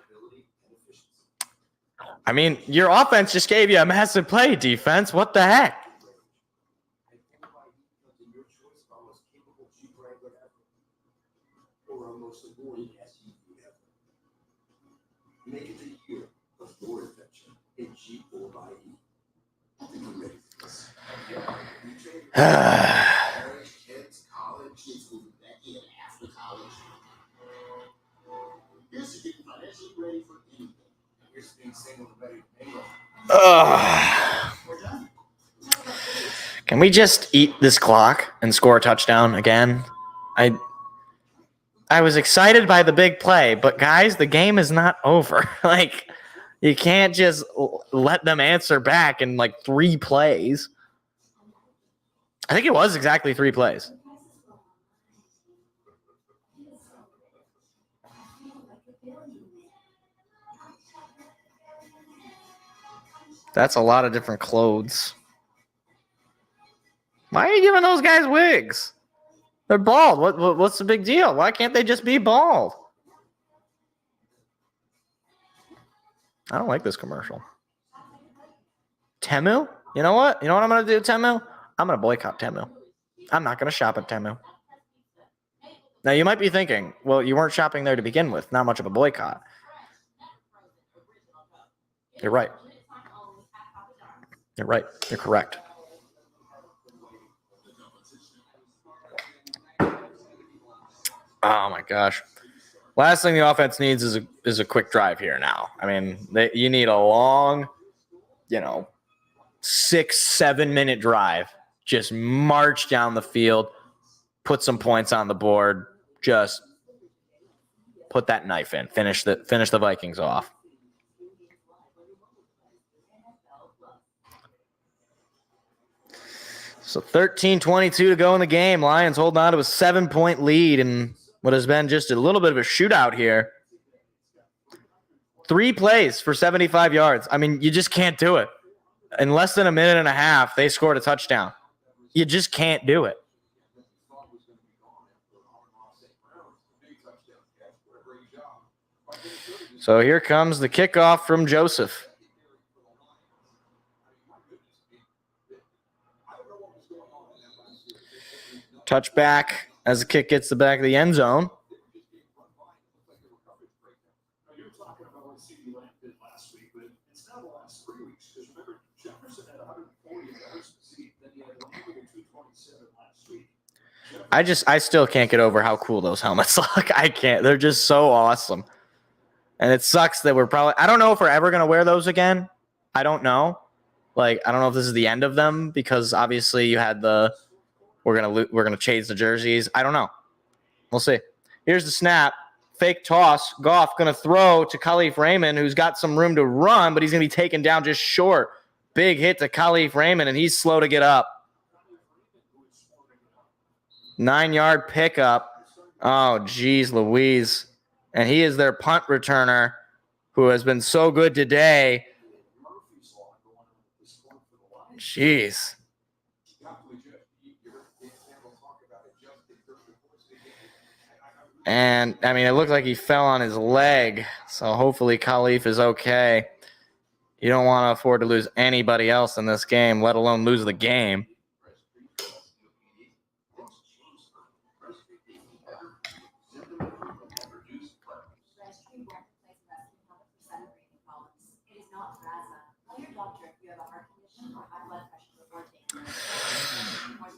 I mean, your offense just gave you a massive play, defense. What the heck? Can we just eat this clock and score a touchdown again? I was excited by the big play, but guys, the game is not over. Like, you can't just let them answer back in like 3 plays. I think it was exactly 3 plays. That's a lot of different clothes. Why are you giving those guys wigs? They're bald. What's the big deal? Why can't they just be bald? I don't like this commercial. Temu? You know what? You know what I'm going to do, Temu? I'm going to boycott Temu. I'm not going to shop at Temu. Now, you might be thinking, well, you weren't shopping there to begin with. Not much of a boycott. You're right. You're right. You're correct. Oh, my gosh. Last thing the offense needs is a quick drive here now. I mean, you need a long, 6-7 minute drive. Just march down the field, put some points on the board, just put that knife in, finish the Vikings off. So 13-22 to go in the game. Lions holding on to a 7-point lead in what has been just a little bit of a shootout here. 3 plays for 75 yards. I mean, you just can't do it. In less than a minute and a half, they scored a touchdown. You just can't do it. So here comes the kickoff from Joseph. Touchback as the kick gets the back of the end zone. You were talking about what CeeDee Lamb did last week, but it's now the last 3 weeks. Because remember, Jefferson had 140 yards this week, then he had 227 last week. I still can't get over how cool those helmets look. I can't. They're just so awesome. And it sucks that I don't know if we're ever going to wear those again. I don't know. I don't know if this is the end of them because obviously you had we're going to change the jerseys. I don't know. We'll see. Here's the snap. Fake toss. Goff going to throw to Khalif Raymond, who's got some room to run, but he's going to be taken down just short. Big hit to Khalif Raymond, and he's slow to get up. 9-yard pickup. Oh, geez, Louise. And he is their punt returner who has been so good today. Jeez. And, I mean, it looked like he fell on his leg. So hopefully Khalif is okay. You don't want to afford to lose anybody else in this game, let alone lose the game.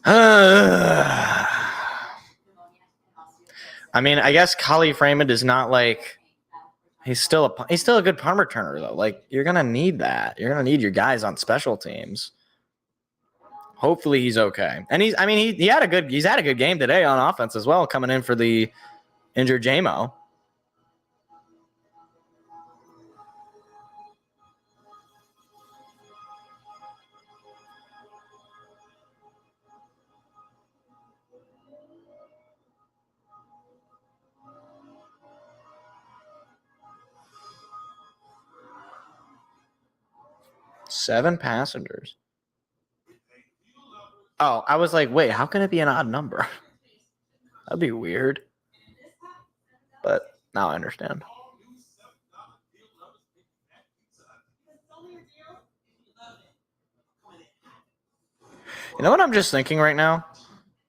I mean, I guess Khalif Raymond is not like he's still a good punt returner though. Like you're gonna need that. You're gonna need your guys on special teams. Hopefully he's okay. And he's had a good game today on offense as well, coming in for the injured JMO. Seven passengers. Oh, I was like, wait, how can it be an odd number? That'd be weird. But now I understand. You know what I'm just thinking right now?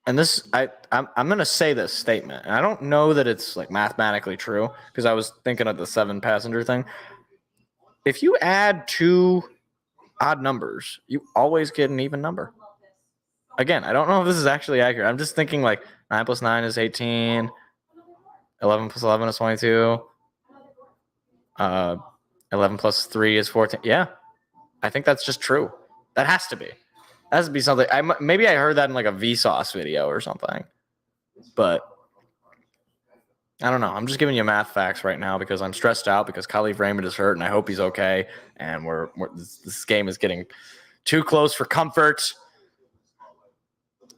And this, I'm gonna say this statement, and I don't know that it's like mathematically true because I was thinking of the 7 passenger thing. If you add 2 odd numbers, you always get an even number. Again, I don't know if this is actually accurate. I'm just thinking like 9 plus 9 is 18, 11 plus 11 is 22, 11 plus 3 is 14. Yeah, I think that's just true. That has to be. That has to be something. Maybe I heard that in like a Vsauce video or something, but I don't know. I'm just giving you math facts right now because I'm stressed out because Khalif Raymond is hurt and I hope he's okay. And this game is getting too close for comfort.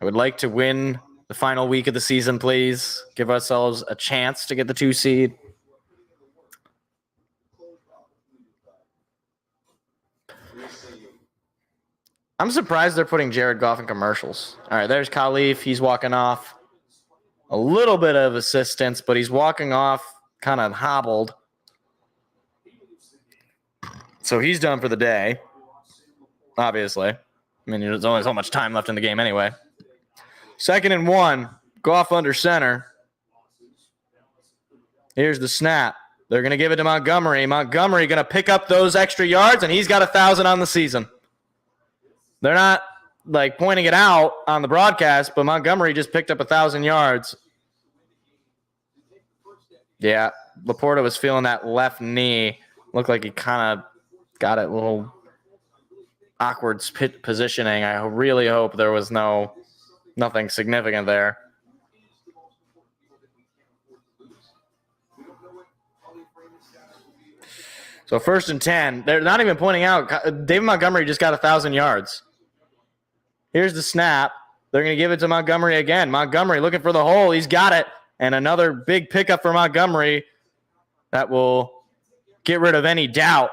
I would like to win the final week of the season, please. Give ourselves a chance to get the 2 seed. I'm surprised they're putting Jared Goff in commercials. All right, there's Khalif. He's walking off. A little bit of assistance, but he's walking off kind of hobbled. So he's done for the day, obviously. I mean, there's only so much time left in the game anyway. 2nd and 1, Goff under center. Here's the snap. They're going to give it to Montgomery. Montgomery going to pick up those extra yards, and he's got 1,000 on the season. They're not like pointing it out on the broadcast, but Montgomery just picked up 1,000 yards. Yeah, Laporta was feeling that left knee. Looked like he kind of got it a little awkward positioning. I really hope there was nothing significant there. So 1st and 10. They're not even pointing out. David Montgomery just got 1,000 yards. Here's the snap. They're going to give it to Montgomery again. Montgomery looking for the hole. He's got it. And another big pickup for Montgomery that will get rid of any doubt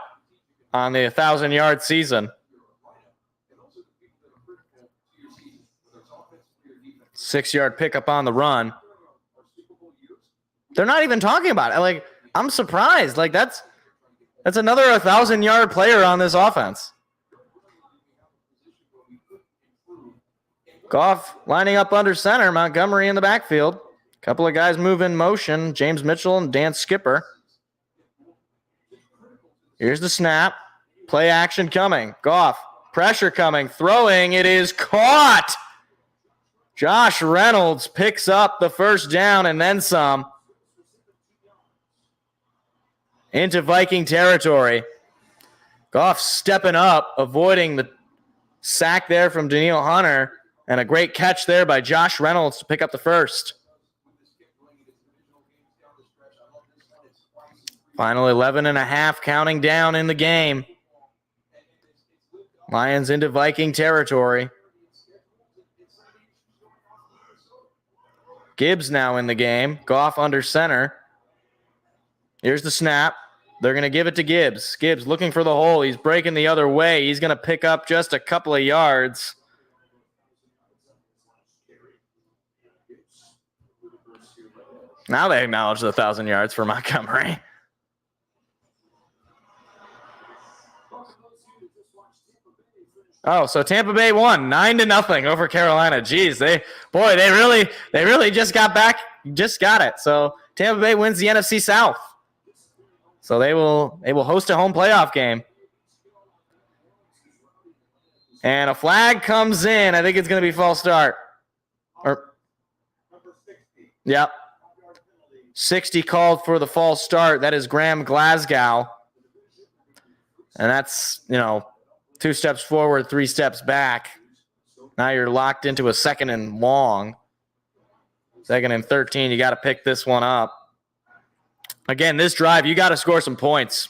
on the 1,000-yard season. 6-yard pickup on the run. They're not even talking about it. Like, I'm surprised. Like, that's another 1,000-yard player on this offense. Goff lining up under center. Montgomery in the backfield. Couple of guys move in motion. James Mitchell and Dan Skipper. Here's the snap. Play action coming. Goff. Pressure coming. Throwing. It is caught. Josh Reynolds picks up the 1st down and then some. Into Viking territory. Goff stepping up, avoiding the sack there from Daniil Hunter. And a great catch there by Josh Reynolds to pick up the 1st. Final 11.5 counting down in the game. Lions into Viking territory. Gibbs now in the game. Goff under center. Here's the snap. They're going to give it to Gibbs. Gibbs looking for the hole. He's breaking the other way. He's going to pick up just a couple of yards. Now they acknowledge the 1,000 yards for Montgomery. Oh, so Tampa Bay won 9-0 over Carolina. Jeez, they really just got it. So Tampa Bay wins the NFC South. So they will host a home playoff game. And a flag comes in. I think it's going to be false start. Yep. 60 called for the false start. That is Graham Glasgow. And that's, 2 steps forward, 3 steps back. Now you're locked into a 2nd and long. 2nd and 13. You got to pick this one up. Again, this drive, you got to score some points.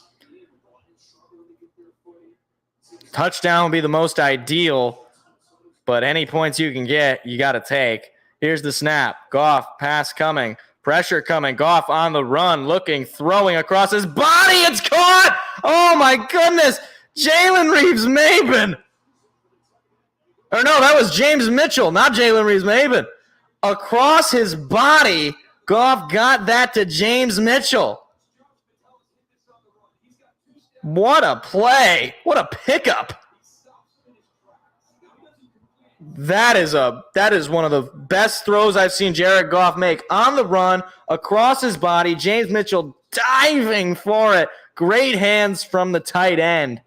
Touchdown would be the most ideal, but any points you can get, you got to take. Here's the snap. Goff, pass coming. Pressure coming. Goff on the run, looking, throwing across his body. It's caught! Oh, my goodness. Jalen Reeves-Maben. Or no, that was James Mitchell, not Jalen Reeves-Maben. Across his body, Goff got that to James Mitchell. What a play. What a pickup. That is one of the best throws I've seen Jared Goff make. On the run, across his body, James Mitchell diving for it. Great hands from the tight end.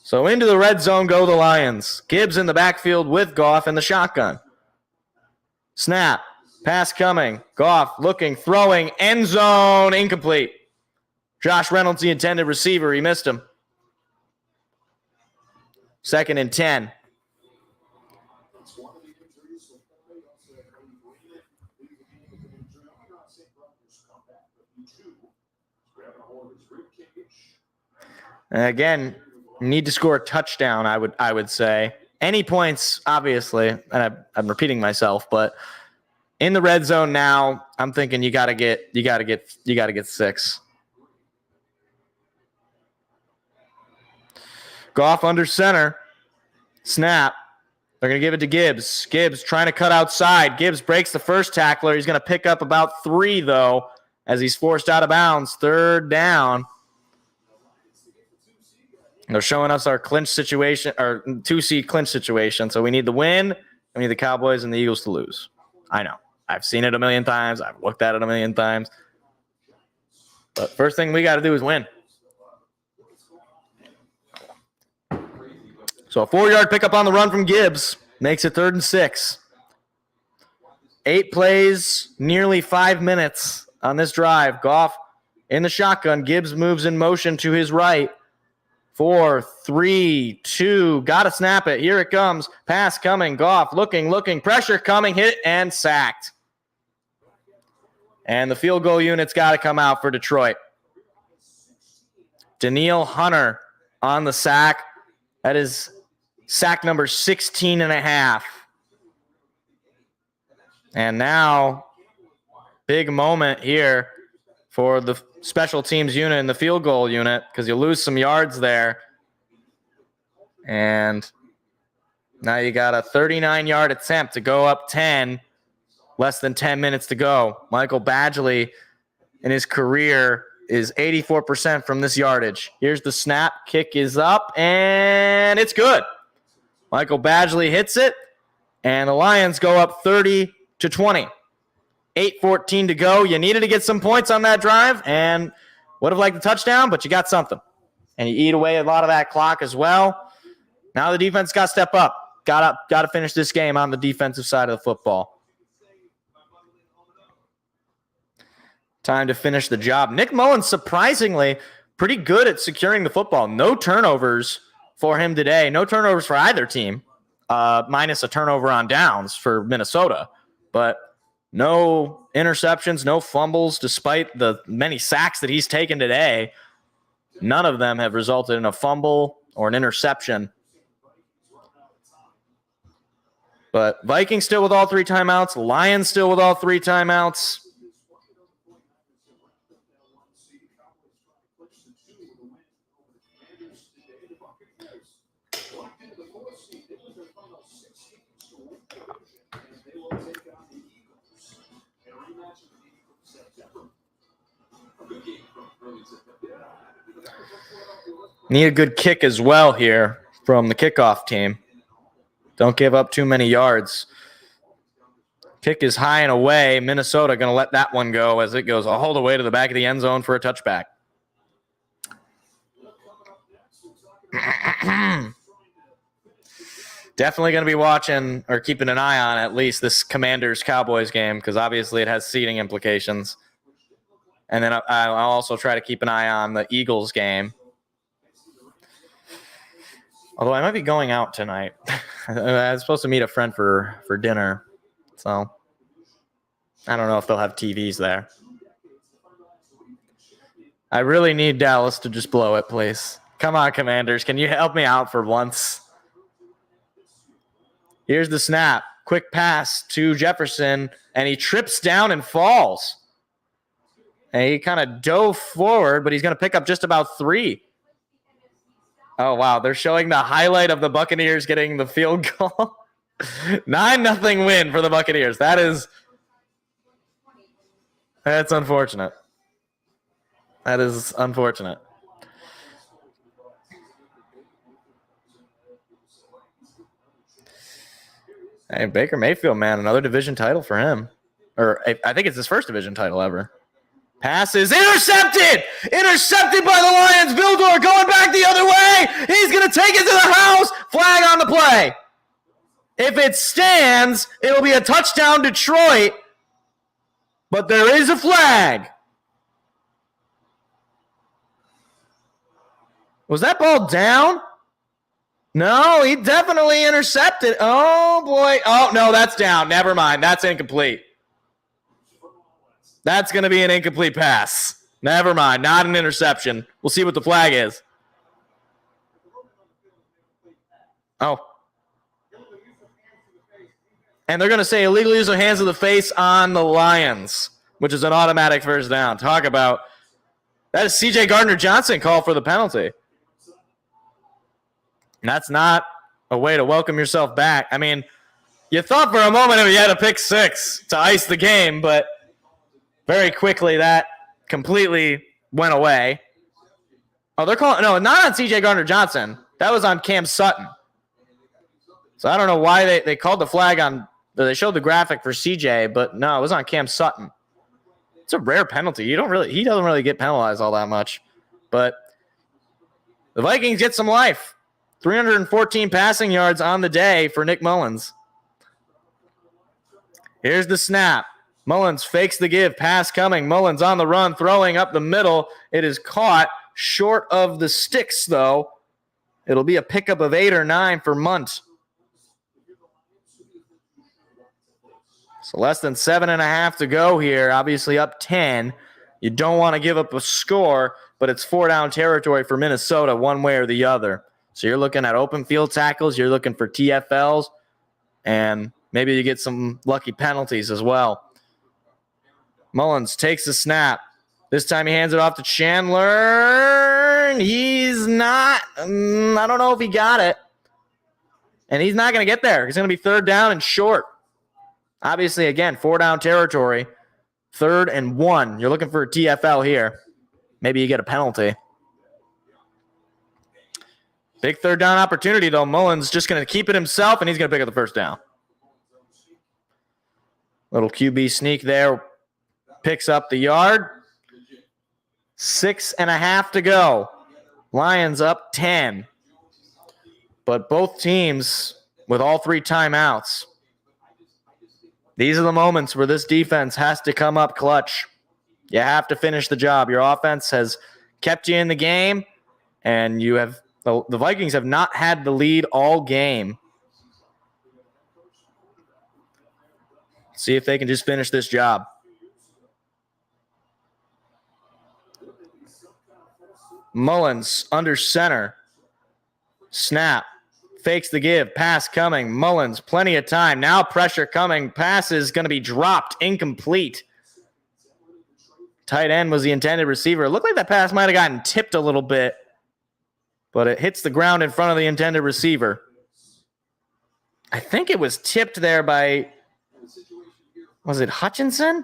So into the red zone go the Lions. Gibbs in the backfield with Goff in the shotgun. Snap. Pass coming. Goff looking, throwing, end zone, incomplete. Josh Reynolds, the intended receiver. He missed him. 2nd and 10. And again, need to score a touchdown, I would say. Any points, obviously, and I'm repeating myself, but in the red zone now, I'm thinking you gotta get 6. Goff under center. Snap. They're going to give it to Gibbs. Gibbs trying to cut outside. Gibbs breaks the first tackler. He's going to pick up about 3, though, as he's forced out of bounds. 3rd down. They're showing us our clinch situation, or 2-seed clinch situation. So we need the win. We need the Cowboys and the Eagles to lose. I know. I've seen it a million times. I've looked at it a million times. But first thing we got to do is win. So a 4-yard pickup on the run from Gibbs makes it 3rd and 6. 8 plays, nearly 5 minutes on this drive. Goff in the shotgun. Gibbs moves in motion to his right. 4, 3, 2. Got to snap it. Here it comes. Pass coming. Goff looking. Pressure coming. Hit and sacked. And the field goal unit's got to come out for Detroit. Danielle Hunter on the sack. That is sack number 16 and a half. And now, big moment here for the special teams unit and the field goal unit, because you lose some yards there. And now you got a 39-yard attempt to go up 10, less than 10 minutes to go. Michael Badgley in his career is 84% from this yardage. Here's the snap. Kick is up, and it's good. Michael Badgley hits it, and the Lions go up 30-20. 8:14 to go. You needed to get some points on that drive, and would have liked the touchdown, but you got something. And you eat away a lot of that clock as well. Now the defense got to step up. Got to finish this game on the defensive side of the football. Time to finish the job. Nick Mullins, surprisingly, pretty good at securing the football. No turnovers for him today. No turnovers for either team, minus a turnover on downs for Minnesota. But no interceptions, no fumbles, despite the many sacks that he's taken today. None of them have resulted in a fumble or an interception. But Vikings still with all 3 timeouts. Lions still with all 3 timeouts. Need a good kick as well here from the kickoff team. Don't give up too many yards. Kick is high and away. Minnesota going to let that one go as it goes all the way to the back of the end zone for a touchback. Definitely going to be watching or keeping an eye on at least this Commanders-Cowboys game because obviously it has seeding implications. And then I'll also try to keep an eye on the Eagles game. Although I might be going out tonight. I was supposed to meet a friend for dinner. So I don't know if they'll have TVs there. I really need Dallas to just blow it, please. Come on, Commanders. Can you help me out for once? Here's the snap. Quick pass to Jefferson, and he trips down and falls. And he kind of dove forward, but he's going to pick up just about 3. Oh, wow. They're showing the highlight of the Buccaneers getting the field goal. 9-0 win for the Buccaneers. That's unfortunate. That is unfortunate. Hey, Baker Mayfield, man, another division title for him. Or I think it's his first division title ever. Pass is intercepted! Intercepted by the Lions. Vildor going back the other way. He's going to take it to the house. Flag on the play. If it stands, it'll be a touchdown Detroit. But there is a flag. Was that ball down? No, he definitely intercepted. Oh, boy. Oh, no, that's down. Never mind. That's incomplete. That's going to be an incomplete pass. Never mind. Not an interception. We'll see what the flag is. Oh. And they're going to say illegal use of hands to the face on the Lions, which is an automatic first down. Talk about that is C.J. Gardner-Johnson call for the penalty. And that's not a way to welcome yourself back. I mean, you thought for a moment if you had a pick 6 to ice the game, but very quickly that completely went away. Oh, they're calling – no, not on C.J. Gardner-Johnson. That was on Cam Sutton. So I don't know why they called the flag on – they showed the graphic for C.J., but no, it was on Cam Sutton. It's a rare penalty. He doesn't really get penalized all that much. But the Vikings get some life. 314 passing yards on the day for Nick Mullins. Here's the snap. Mullins fakes the give. Pass coming. Mullins on the run, throwing up the middle. It is caught short of the sticks, though. It'll be a pickup of 8 or 9 for Munt. So less than 7.5 to go here. Obviously up 10. You don't want to give up a score, but it's 4-down territory for Minnesota one way or the other. So you're looking at open field tackles. You're looking for TFLs. And maybe you get some lucky penalties as well. Mullins takes the snap. This time he hands it off to Chandler. He's not. I don't know if he got it. And he's not going to get there. He's going to be 3rd down and short. Obviously, again, 4-down territory. 3rd and 1. You're looking for a TFL here. Maybe you get a penalty. Big 3rd down opportunity, though. Mullins just going to keep it himself, and he's going to pick up the first down. Little QB sneak there. Picks up the yard. 6.5 to go. Lions up 10. But both teams with all 3 timeouts. These are the moments where this defense has to come up clutch. You have to finish the job. Your offense has kept you in the game, and you have the Vikings have not had the lead all game. See if they can just finish this job. Mullins under center. Snap. Fakes the give. Pass coming. Mullins, plenty of time. Now pressure coming. Pass is going to be dropped. Incomplete. Tight end was the intended receiver. It looked like that pass might have gotten tipped a little bit, but it hits the ground in front of the intended receiver. I think it was tipped there by, was it Hutchinson?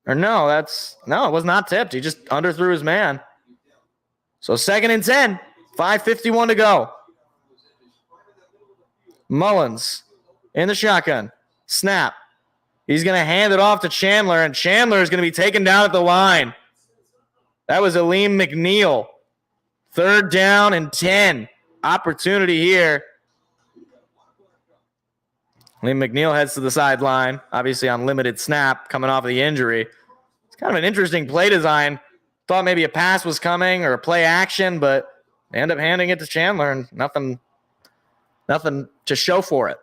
Or no, it was not tipped. He just underthrew his man. So 2nd and 10, 5:51 to go. Mullins in the shotgun. Snap. He's going to hand it off to Chandler, and Chandler is going to be taken down at the line. That was Aleem McNeil. 3rd down and 10. Opportunity here Liam McNeil heads to the sideline, obviously on limited snap, coming off of the injury. It's kind of an interesting play design. Thought maybe a pass was coming or a play action, but they end up handing it to Chandler and nothing to show for it.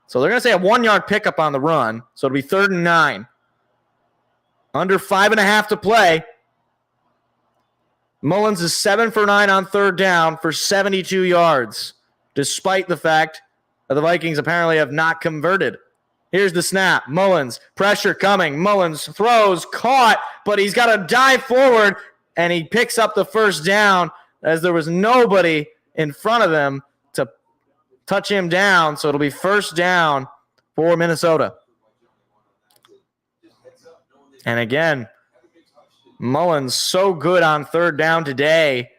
So they're going to say a 1-yard pickup on the run. So it'll be 3rd and 9. Under 5.5 to play. Mullins is 7 for 9 on 3rd down for 72 yards, despite the fact that the Vikings apparently have not converted. Here's the snap. Mullins, pressure coming. Mullins throws, caught, but he's got to dive forward, and he picks up the 1st down as there was nobody in front of him to touch him down. So it'll be 1st down for Minnesota. And again, Mullins so good on 3rd down today,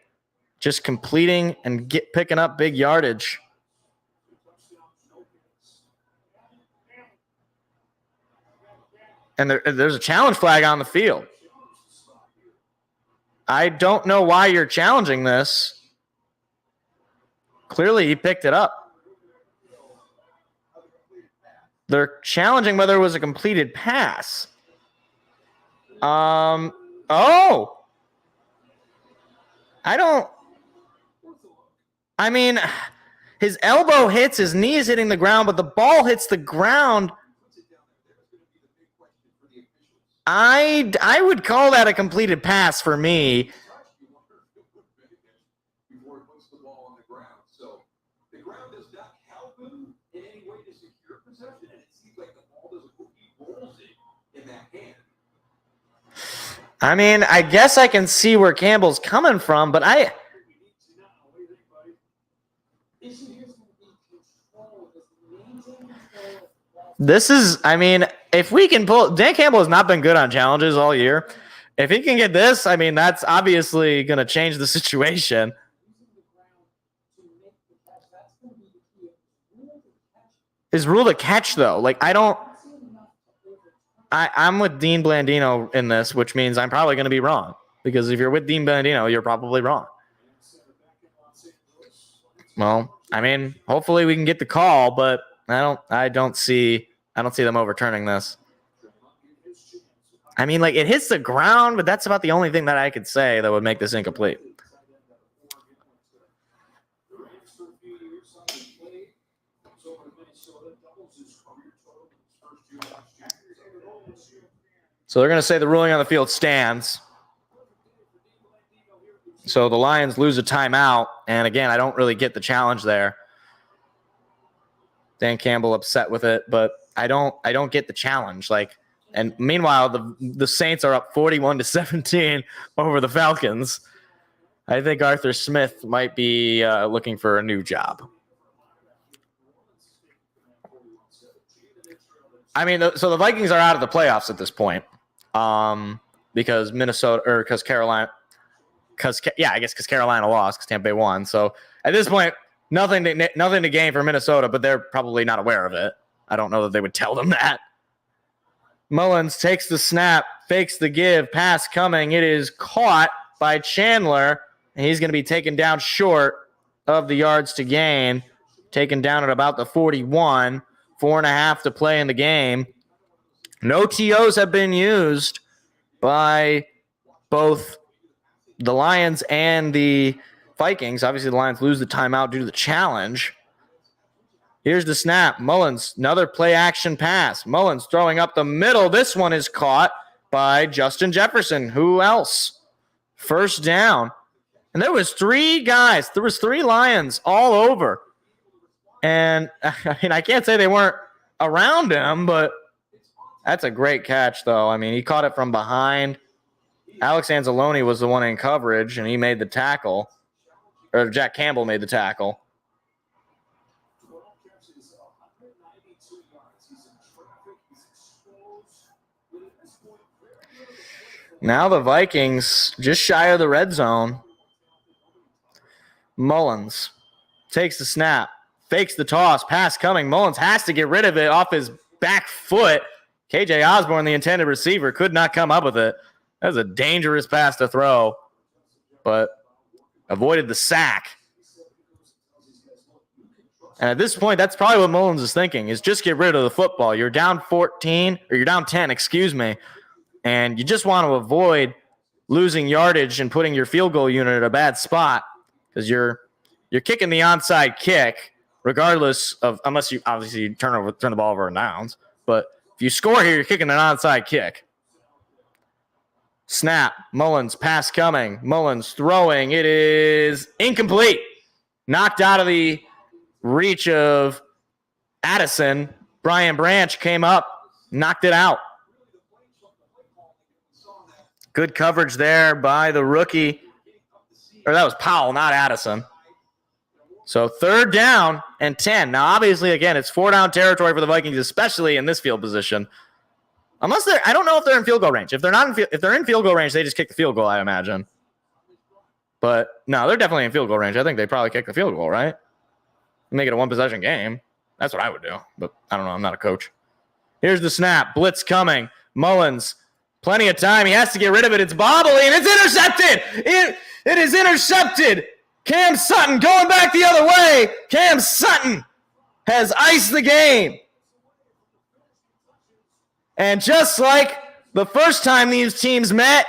just completing and picking up big yardage. And there's a challenge flag on the field. I don't know why you're challenging this. Clearly, he picked it up. They're challenging whether it was a completed pass. I mean, his elbow hits, his knee is hitting the ground, but the ball hits the ground. I would call that a completed pass for me. Before he puts the ball on the ground. So the ground does not help him in any way to secure possession, and it seems like the ball doesn't move. He rolls it in that hand. I mean, I guess I can see where Campbell's coming from, but this is, I mean, if we can pull, Dan Campbell has not been good on challenges all year. If he can get this, I mean, that's obviously going to change the situation. Is rule to catch, though? Like, I'm with Dean Blandino in this, which means I'm probably going to be wrong. Because if you're with Dean Blandino, you're probably wrong. Well, I mean, hopefully we can get the call, but I don't see them overturning this. I mean, like, it hits the ground, but that's about the only thing that I could say that would make this incomplete. So they're going to say the ruling on the field stands. So the Lions lose a timeout, and again, I don't really get the challenge there. Dan Campbell upset with it, but I don't get the challenge. Like, and meanwhile, the Saints are up 41-17 over the Falcons. I think Arthur Smith might be looking for a new job. I mean, so the Vikings are out of the playoffs at this point, because Carolina lost because Tampa Bay won. So at this point, nothing to gain for Minnesota, but they're probably not aware of it. I don't know that they would tell them that. Mullins takes the snap, fakes the give, pass coming. It is caught by Chandler, and he's going to be taken down short of the yards to gain, taken down at about the 41, 4.5 to play in the game. No TOs have been used by both the Lions and the Vikings. Obviously, the Lions lose the timeout due to the challenge. Here's the snap. Mullins, another play action pass. Mullins throwing up the middle. This one is caught by Justin Jefferson. Who else? 1st down. And there was 3 guys. There was 3 Lions all over. And I mean, I can't say they weren't around him, but that's a great catch, though. I mean, he caught it from behind. Alex Anzalone was the one in coverage, and he made the tackle. Or Jack Campbell made the tackle. Now the Vikings just shy of the red zone. Mullins takes the snap, fakes the toss, pass coming. Mullins has to get rid of it off his back foot. KJ Osborne, the intended receiver, could not come up with it. That was a dangerous pass to throw, but avoided the sack. And at this point, that's probably what Mullins is thinking, is just get rid of the football. You're down 14, or you're down 10, excuse me, and you just want to avoid losing yardage and putting your field goal unit at a bad spot because you're kicking the onside kick, regardless of, unless you obviously turn the ball over in downs. But if you score here, you're kicking an onside kick. Snap. Mullins, pass coming. Mullins throwing. It is incomplete. Knocked out of the reach of Addison. Brian Branch came up, knocked it out. Good coverage there by the rookie. Or that was Powell, not Addison. So 3rd down and 10. Now, obviously, again, it's 4-down territory for the Vikings, especially in this field position. Unless I don't know if they're in field goal range. If they're in field goal range, they just kick the field goal, I imagine. But no, they're definitely in field goal range. I think they probably kick the field goal, right? Make it a 1-possession game. That's what I would do. But I don't know. I'm not a coach. Here's the snap. Blitz coming. Mullins, plenty of time. He has to get rid of it. It's bobbly, and it's intercepted. It is intercepted. Cam Sutton going back the other way. Cam Sutton has iced the game. And just like the first time these teams met,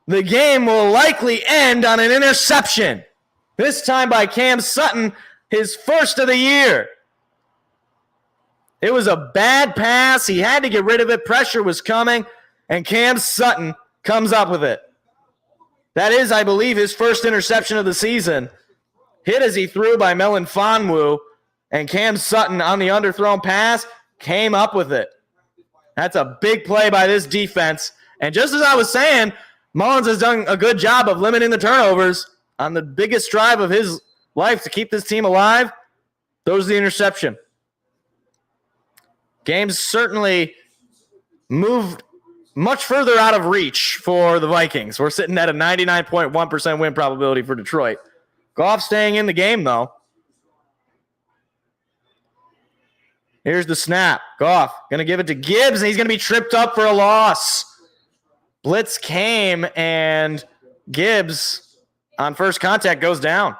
the game will likely end on an interception. This time by Cam Sutton, his first of the year. It was a bad pass. He had to get rid of it. Pressure was coming, and Cam Sutton comes up with it. That is, I believe, his first interception of the season. Hit as he threw by Melon Fonwu, and Cam Sutton on the underthrown pass came up with it. That's a big play by this defense. And just as I was saying, Mullins has done a good job of limiting the turnovers on the biggest drive of his life to keep this team alive. Throws the interception. Game's certainly moved much further out of reach for the Vikings. We're sitting at a 99.1% win probability for Detroit. Goff staying in the game, though. Here's the snap. Goff going to give it to Gibbs, and he's going to be tripped up for a loss. Blitz came, and Gibbs on first contact goes down.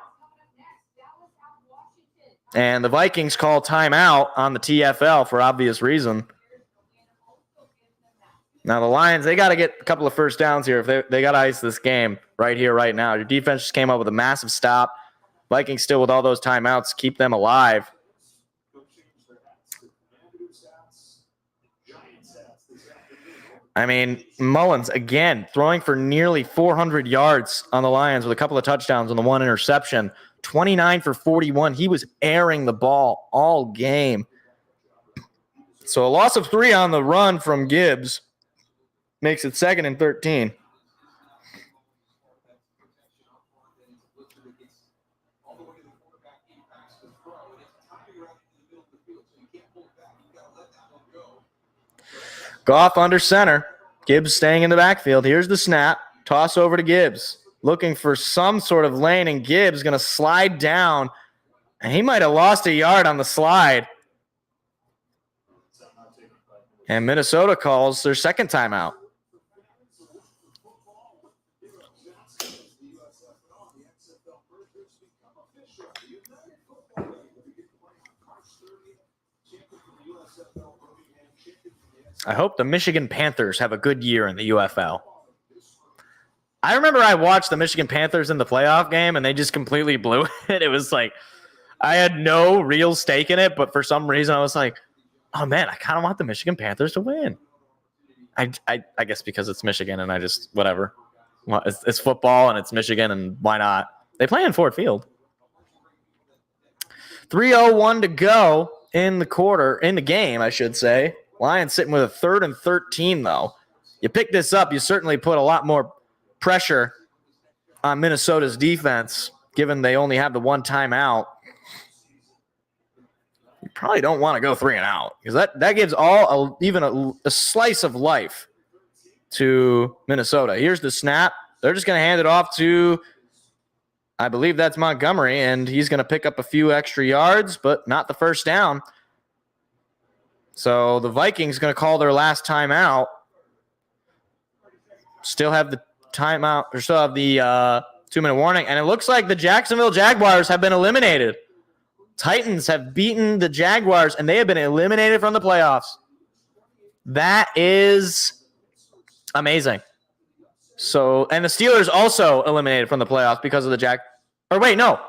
And the Vikings call timeout on the TFL for obvious reason. Now the Lions, they got to get a couple of first downs here. If they got to ice this game right here, right now. Your defense just came up with a massive stop. Vikings still with all those timeouts, keep them alive. I mean, Mullins, again, throwing for nearly 400 yards on the Lions with a couple of touchdowns and the one interception. 29 for 41. He was airing the ball all game. So a loss of 3 on the run from Gibbs makes it 2nd and 13. Goff under center. Gibbs staying in the backfield. Here's the snap. Toss over to Gibbs. Looking for some sort of lane, and Gibbs going to slide down. And he might have lost a yard on the slide. And Minnesota calls their second timeout. I hope the Michigan Panthers have a good year in the UFL. I remember I watched the Michigan Panthers in the playoff game, and they just completely blew it. It was like I had no real stake in it, but for some reason I was like, oh, man, I kind of want the Michigan Panthers to win. I guess because it's Michigan, and I just, whatever. Well, it's football, and it's Michigan, and why not? They play in Ford Field. 3:01 to go in the game, I should say. Lions sitting with a 3rd and 13, though. You pick this up, you certainly put a lot more pressure on Minnesota's defense, given they only have the one timeout. You probably don't want to go 3 and out, because that gives even a slice of life to Minnesota. Here's the snap. They're just going to hand it off to, I believe that's Montgomery, and he's going to pick up a few extra yards, but not the first down. So the Vikings going to call their last timeout. Still have the timeout, or still have the 2-minute warning. And it looks like the Jacksonville Jaguars have been eliminated. Titans have beaten the Jaguars, and they have been eliminated from the playoffs. That is amazing. So, and the Steelers also eliminated from the playoffs because of the Jag. Or wait, no.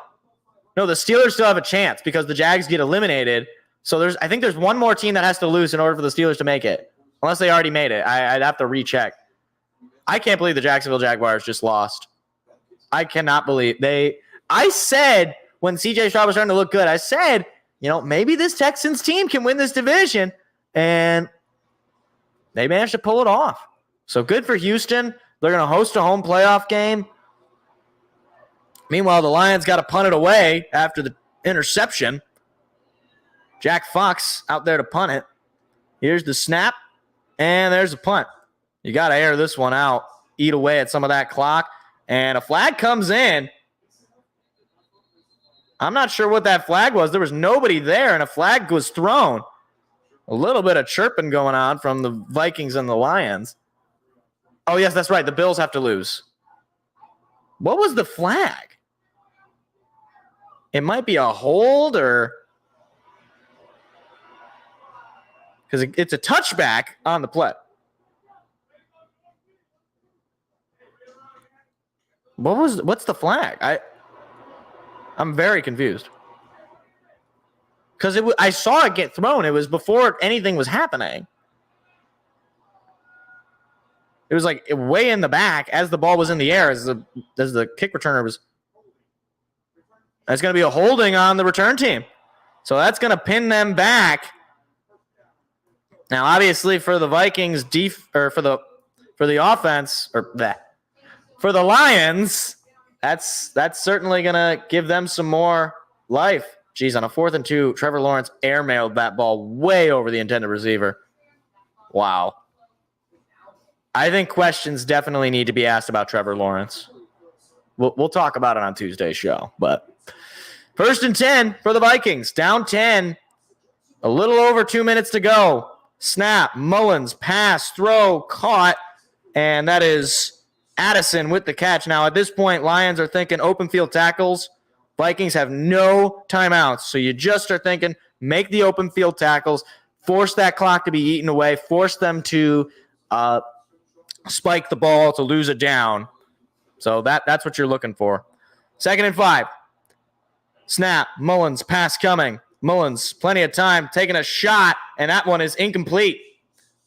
No, the Steelers still have a chance because the Jags get eliminated. So I think there's one more team that has to lose in order for the Steelers to make it. Unless they already made it. I'd have to recheck. I can't believe the Jacksonville Jaguars just lost. I cannot believe I said when CJ Stroud was starting to look good, I said, maybe this Texans team can win this division. And they managed to pull it off. So good for Houston. They're going to host a home playoff game. Meanwhile, the Lions got to punt it away after the interception. Jack Fox out there to punt it. Here's the snap, and there's the punt. You got to air this one out, eat away at some of that clock, and a flag comes in. I'm not sure what that flag was. There was nobody there, and a flag was thrown. A little bit of chirping going on from the Vikings and the Lions. Oh, yes, that's right. The Bills have to lose. What was the flag? It might be a hold or... because it's a touchback on the play. What's the flag? I'm very confused. Because I saw it get thrown. It was before anything was happening. It was like way in the back as the ball was in the air, as the kick returner was. That's going to be a holding on the return team. So that's going to pin them back. Now, obviously, for the Vikings, for the offense, for the Lions, that's certainly going to give them some more life. Geez, on a 4th and 2, Trevor Lawrence airmailed that ball way over the intended receiver. Wow. I think questions definitely need to be asked about Trevor Lawrence. We'll talk about it on Tuesday's show. But 1st and 10 for the Vikings. Down 10. A little over 2 minutes to go. Snap, Mullins, pass, throw, caught. And that is Addison with the catch. Now, at this point, Lions are thinking open field tackles. Vikings have no timeouts. So you just are thinking, make the open field tackles, force that clock to be eaten away, force them to spike the ball to lose it down. So that's what you're looking for. 2nd and 5. Snap, Mullins, pass coming. Mullins, plenty of time, taking a shot, and that one is incomplete.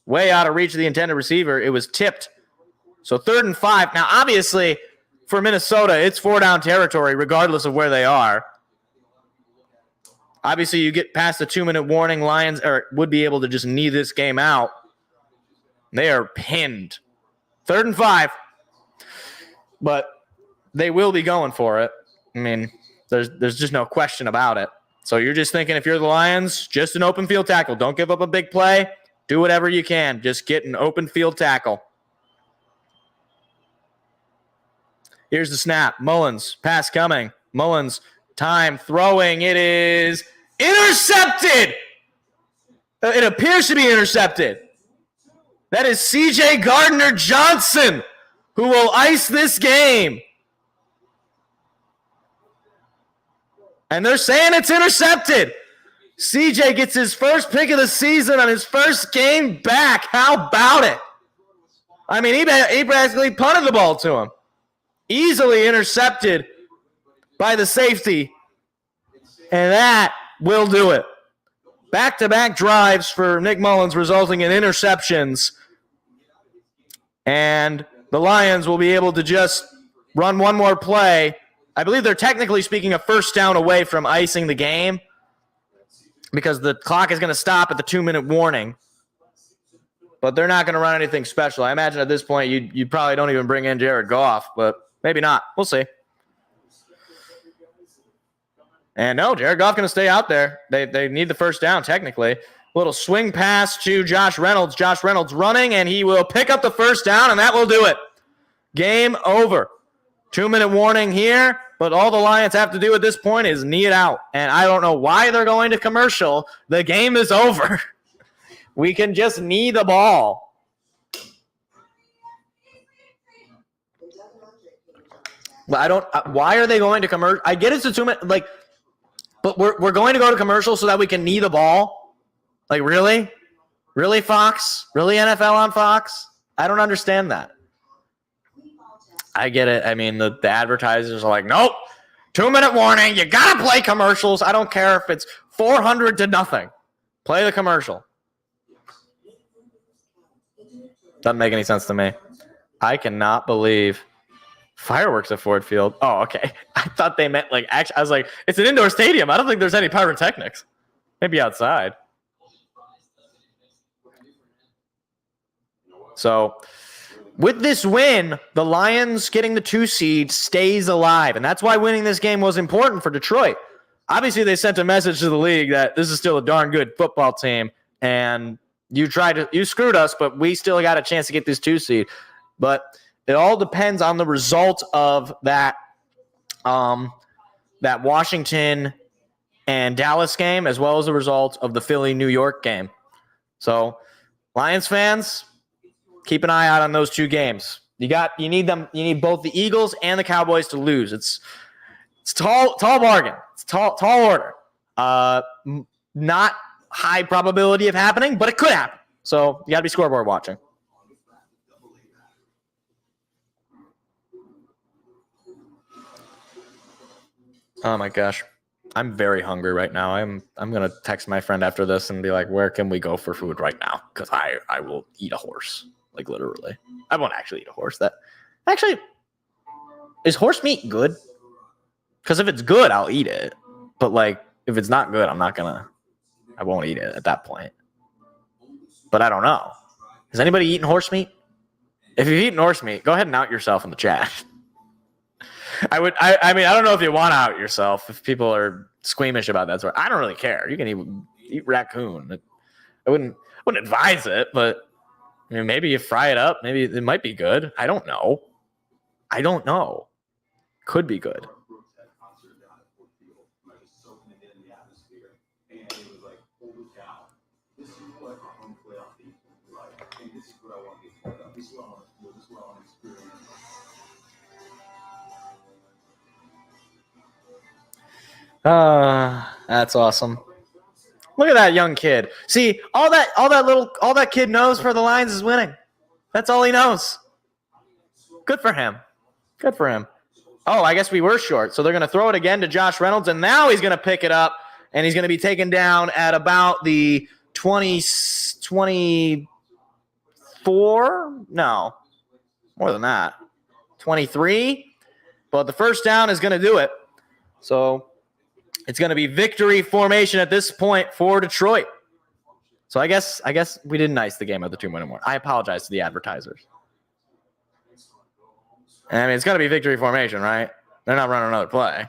Way out of reach of the intended receiver. It was tipped. So 3rd and 5. Now, obviously, for Minnesota, it's 4-down territory, regardless of where they are. Obviously, you get past the 2-minute warning. Lions would be able to just knee this game out. They are pinned. 3rd and 5. But they will be going for it. I mean, there's just no question about it. So you're just thinking, if you're the Lions, just an open field tackle. Don't give up a big play. Do whatever you can. Just get an open field tackle. Here's the snap. Mullins, pass coming. Mullins, time, throwing. It is intercepted. It appears to be intercepted. That is C.J. Gardner-Johnson, who will ice this game. And they're saying it's intercepted. C.J. gets his first pick of the season on his first game back. How about it? I mean, he basically punted the ball to him. Easily intercepted by the safety. And that will do it. Back-to-back drives for Nick Mullins resulting in interceptions. And the Lions will be able to just run one more play. I believe they're technically speaking a 1st down away from icing the game because the clock is going to stop at the 2-minute warning. But they're not going to run anything special. I imagine at this point you probably don't even bring in Jared Goff, but maybe not. We'll see. And no, Jared Goff going to stay out there. They need the 1st down technically. Little swing pass to Josh Reynolds. Josh Reynolds running, and he will pick up the 1st down, and that will do it. Game over. 2-minute warning here, but all the Lions have to do at this point is knee it out. And I don't know why they're going to commercial. The game is over. We can just knee the ball. But I don't. Why are they going to commercial? I get it's a 2-minute. Like, But we're going to go to commercial so that we can knee the ball? Like, really? Really, Fox? Really, NFL on Fox? I don't understand that. I get it. I mean, the advertisers are like, nope, 2-minute warning. You got to play commercials. I don't care if it's 400 to nothing. Play the commercial. Doesn't make any sense to me. I cannot believe fireworks at Ford Field. Oh, okay. I thought they meant like, actually, I was like, it's an indoor stadium. I don't think there's any pyrotechnics. Maybe outside. So with this win, the Lions getting the 2 seed stays alive. And that's why winning this game was important for Detroit. Obviously, they sent a message to the league that this is still a darn good football team. And you screwed us, but we still got a chance to get this 2 seed. But it all depends on the result of that Washington and Dallas game, as well as the result of the Philly-New York game. So, Lions fans, keep an eye out on those 2 games. You need them. You need both the Eagles and the Cowboys to lose. It's tall bargain. It's tall order. Not high probability of happening, but it could happen. So you got to be scoreboard watching. Oh my gosh. I'm very hungry right now. I'm gonna text my friend after this and be like, where can we go for food right now? Because I will eat a horse. Like literally. I won't actually eat a horse. Is horse meat good? Because if it's good, I'll eat it. But like if it's not good, I won't eat it at that point. But I don't know. Has anybody eaten horse meat? If you've eaten horse meat, go ahead and out yourself in the chat. I mean, I don't know if you want to out yourself if people are squeamish about that sort. I don't really care. You can eat raccoon. I wouldn't advise it, but I mean, maybe you fry it up. Maybe it might be good. I don't know. Could be good. That's awesome. Look at that young kid. See, all that kid knows for the Lions is winning. That's all he knows. Good for him. Oh, I guess we were short. So they're going to throw it again to Josh Reynolds, and now he's going to pick it up, and he's going to be taken down at about the 24? No, more than that. 23? But the first down is going to do it. So it's going to be victory formation at this point for Detroit. So I guess we didn't ice the game of the 2-minute warning. I apologize to the advertisers. I mean, it's going to be victory formation, right? They're not running another play.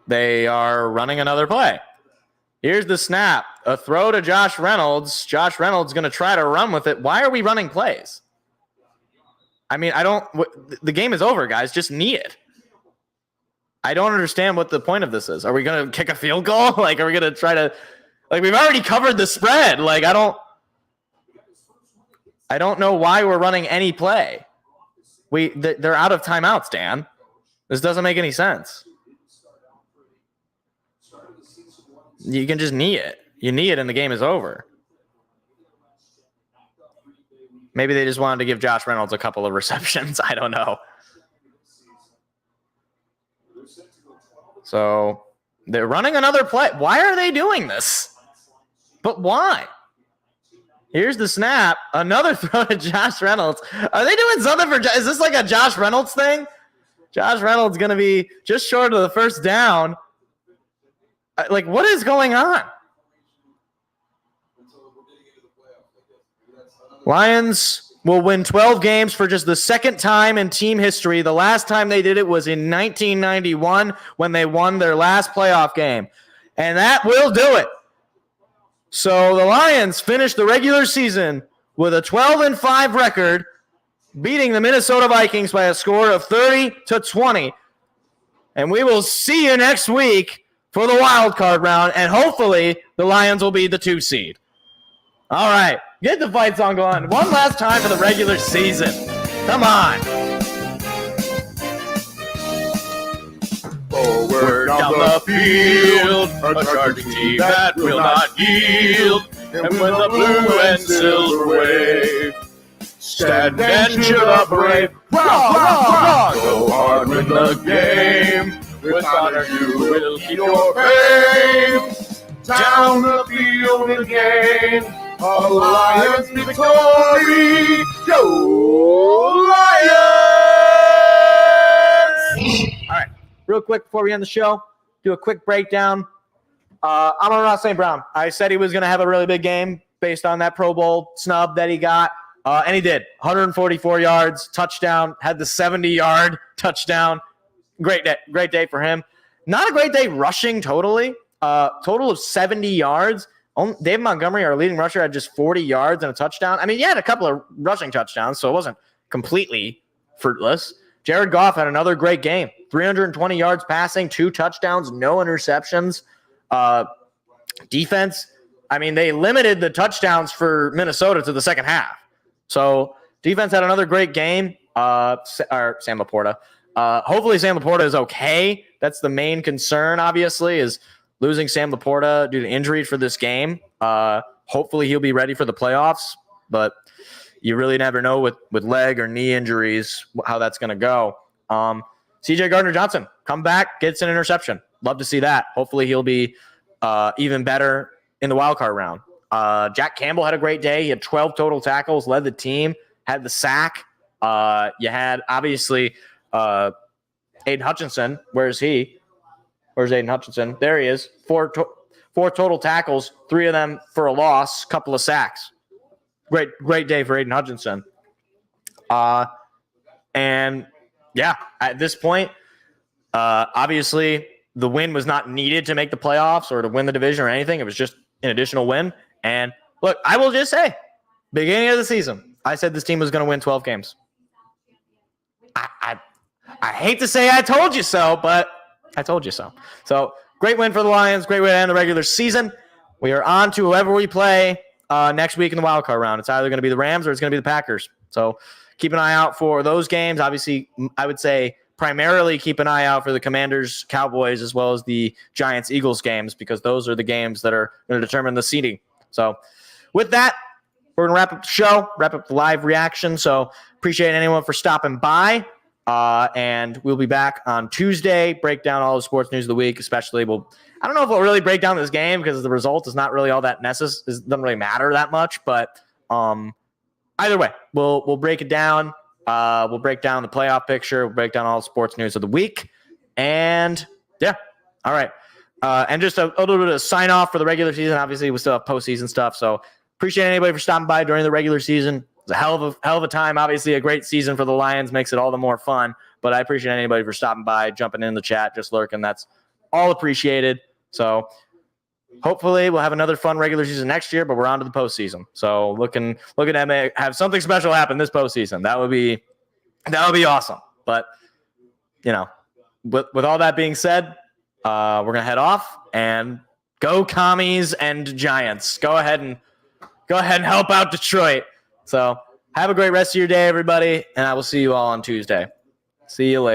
They are running another play. Here's the snap. A throw to Josh Reynolds. Josh Reynolds going to try to run with it. Why are we running plays? I mean, the game is over, guys. Just knee it. I don't understand what the point of this is. Are we going to kick a field goal? Like, are we going to try to, like, we've already covered the spread. Like, I don't know why we're running any play. They're out of timeouts, Dan. This doesn't make any sense. You can just knee it. You knee it and the game is over. Maybe they just wanted to give Josh Reynolds a couple of receptions. I don't know. So they're running another play. Why are they doing this? But why? Here's the snap. Another throw to Josh Reynolds. Are they doing something for – is this like a Josh Reynolds thing? Josh Reynolds going to be just short of the first down. Like, what is going on? Lions will win 12 games for just the second time in team history. The last time they did it was in 1991 when they won their last playoff game. And that will do it. So the Lions finished the regular season with a 12-5 record, beating the Minnesota Vikings by a score of 30-20. And we will see you next week for the wild card round, and hopefully the Lions will be the 2 seed. All right, get the fight song going. One last time for the regular season. Come on. Forward down the field, a charging team that will not yield. And when the blue and silver wave, stand and cheer the brave. Rock, rock, rock! Go hard, win the game. With honor you will keep your fame. Down the field again, a Lions victory. Go Lions! All right, real quick before we end the show, do a quick breakdown. Amon-Ra St. Brown. I said he was going to have a really big game based on that Pro Bowl snub that he got, and he did. 144 yards, touchdown, had the 70-yard touchdown. Great day for him. Not a great day rushing totally. Total of 70 yards. Dave Montgomery, our leading rusher, had just 40 yards and a touchdown. I mean, he had a couple of rushing touchdowns, so it wasn't completely fruitless. Jared Goff had another great game. 320 yards passing, 2 touchdowns, no interceptions. Defense, I memean, they limited the touchdowns for Minnesota to the second half. So defense had another great game. Sam Laporta. Hopefully Sam Laporta is okay. That's the main concern, obviously, is losing Sam Laporta due to injury for this game. Hopefully he'll be ready for the playoffs, but you really never know with leg or knee injuries how that's going to go. CJ Gardner-Johnson, come back, gets an interception. Love to see that. Hopefully he'll be even better in the wildcard round. Jack Campbell had a great day. He had 12 total tackles, led the team, had the sack. You had, obviously, Aiden Hutchinson. Where's he? Where's Aiden Hutchinson? There he is. Four total tackles, 3 of them for a loss, couple of sacks. Great day for Aiden Hutchinson. And, yeah, at this point, obviously, the win was not needed to make the playoffs or to win the division or anything. It was just an additional win. And, look, I will just say, beginning of the season, I said this team was going to win 12 games. I hate to say I told you so, but I told you so. So, great win for the Lions. Great way to end the regular season. We are on to whoever we play next week in the wildcard round. It's either going to be the Rams or it's going to be the Packers. So, keep an eye out for those games. Obviously, I would say primarily keep an eye out for the Commanders, Cowboys, as well as the Giants, Eagles games, because those are the games that are going to determine the seeding. So, with that, we're going to wrap up the show, wrap up the live reaction. So, appreciate anyone for stopping by. And we'll be back on Tuesday, break down all the sports news of the week, especially I don't know if we'll really break down this game because the result is not really all that necessary. It doesn't really matter that much, but either way, we'll break it down. We'll break down the playoff picture. We'll break down all the sports news of the week. And yeah. All right. And just a little bit of sign off for the regular season. Obviously we still have postseason stuff. So appreciate anybody for stopping by during the regular season. It's a hell of a time. Obviously, a great season for the Lions makes it all the more fun. But I appreciate anybody for stopping by, jumping in the chat, just lurking. That's all appreciated. So hopefully we'll have another fun regular season next year. But we're on to the postseason. So looking at have something special happen this postseason. That would be awesome. But with all that being said, we're gonna head off and go Commies and Giants. Go ahead and help out Detroit. So have a great rest of your day, everybody, and I will see you all on Tuesday. See you later.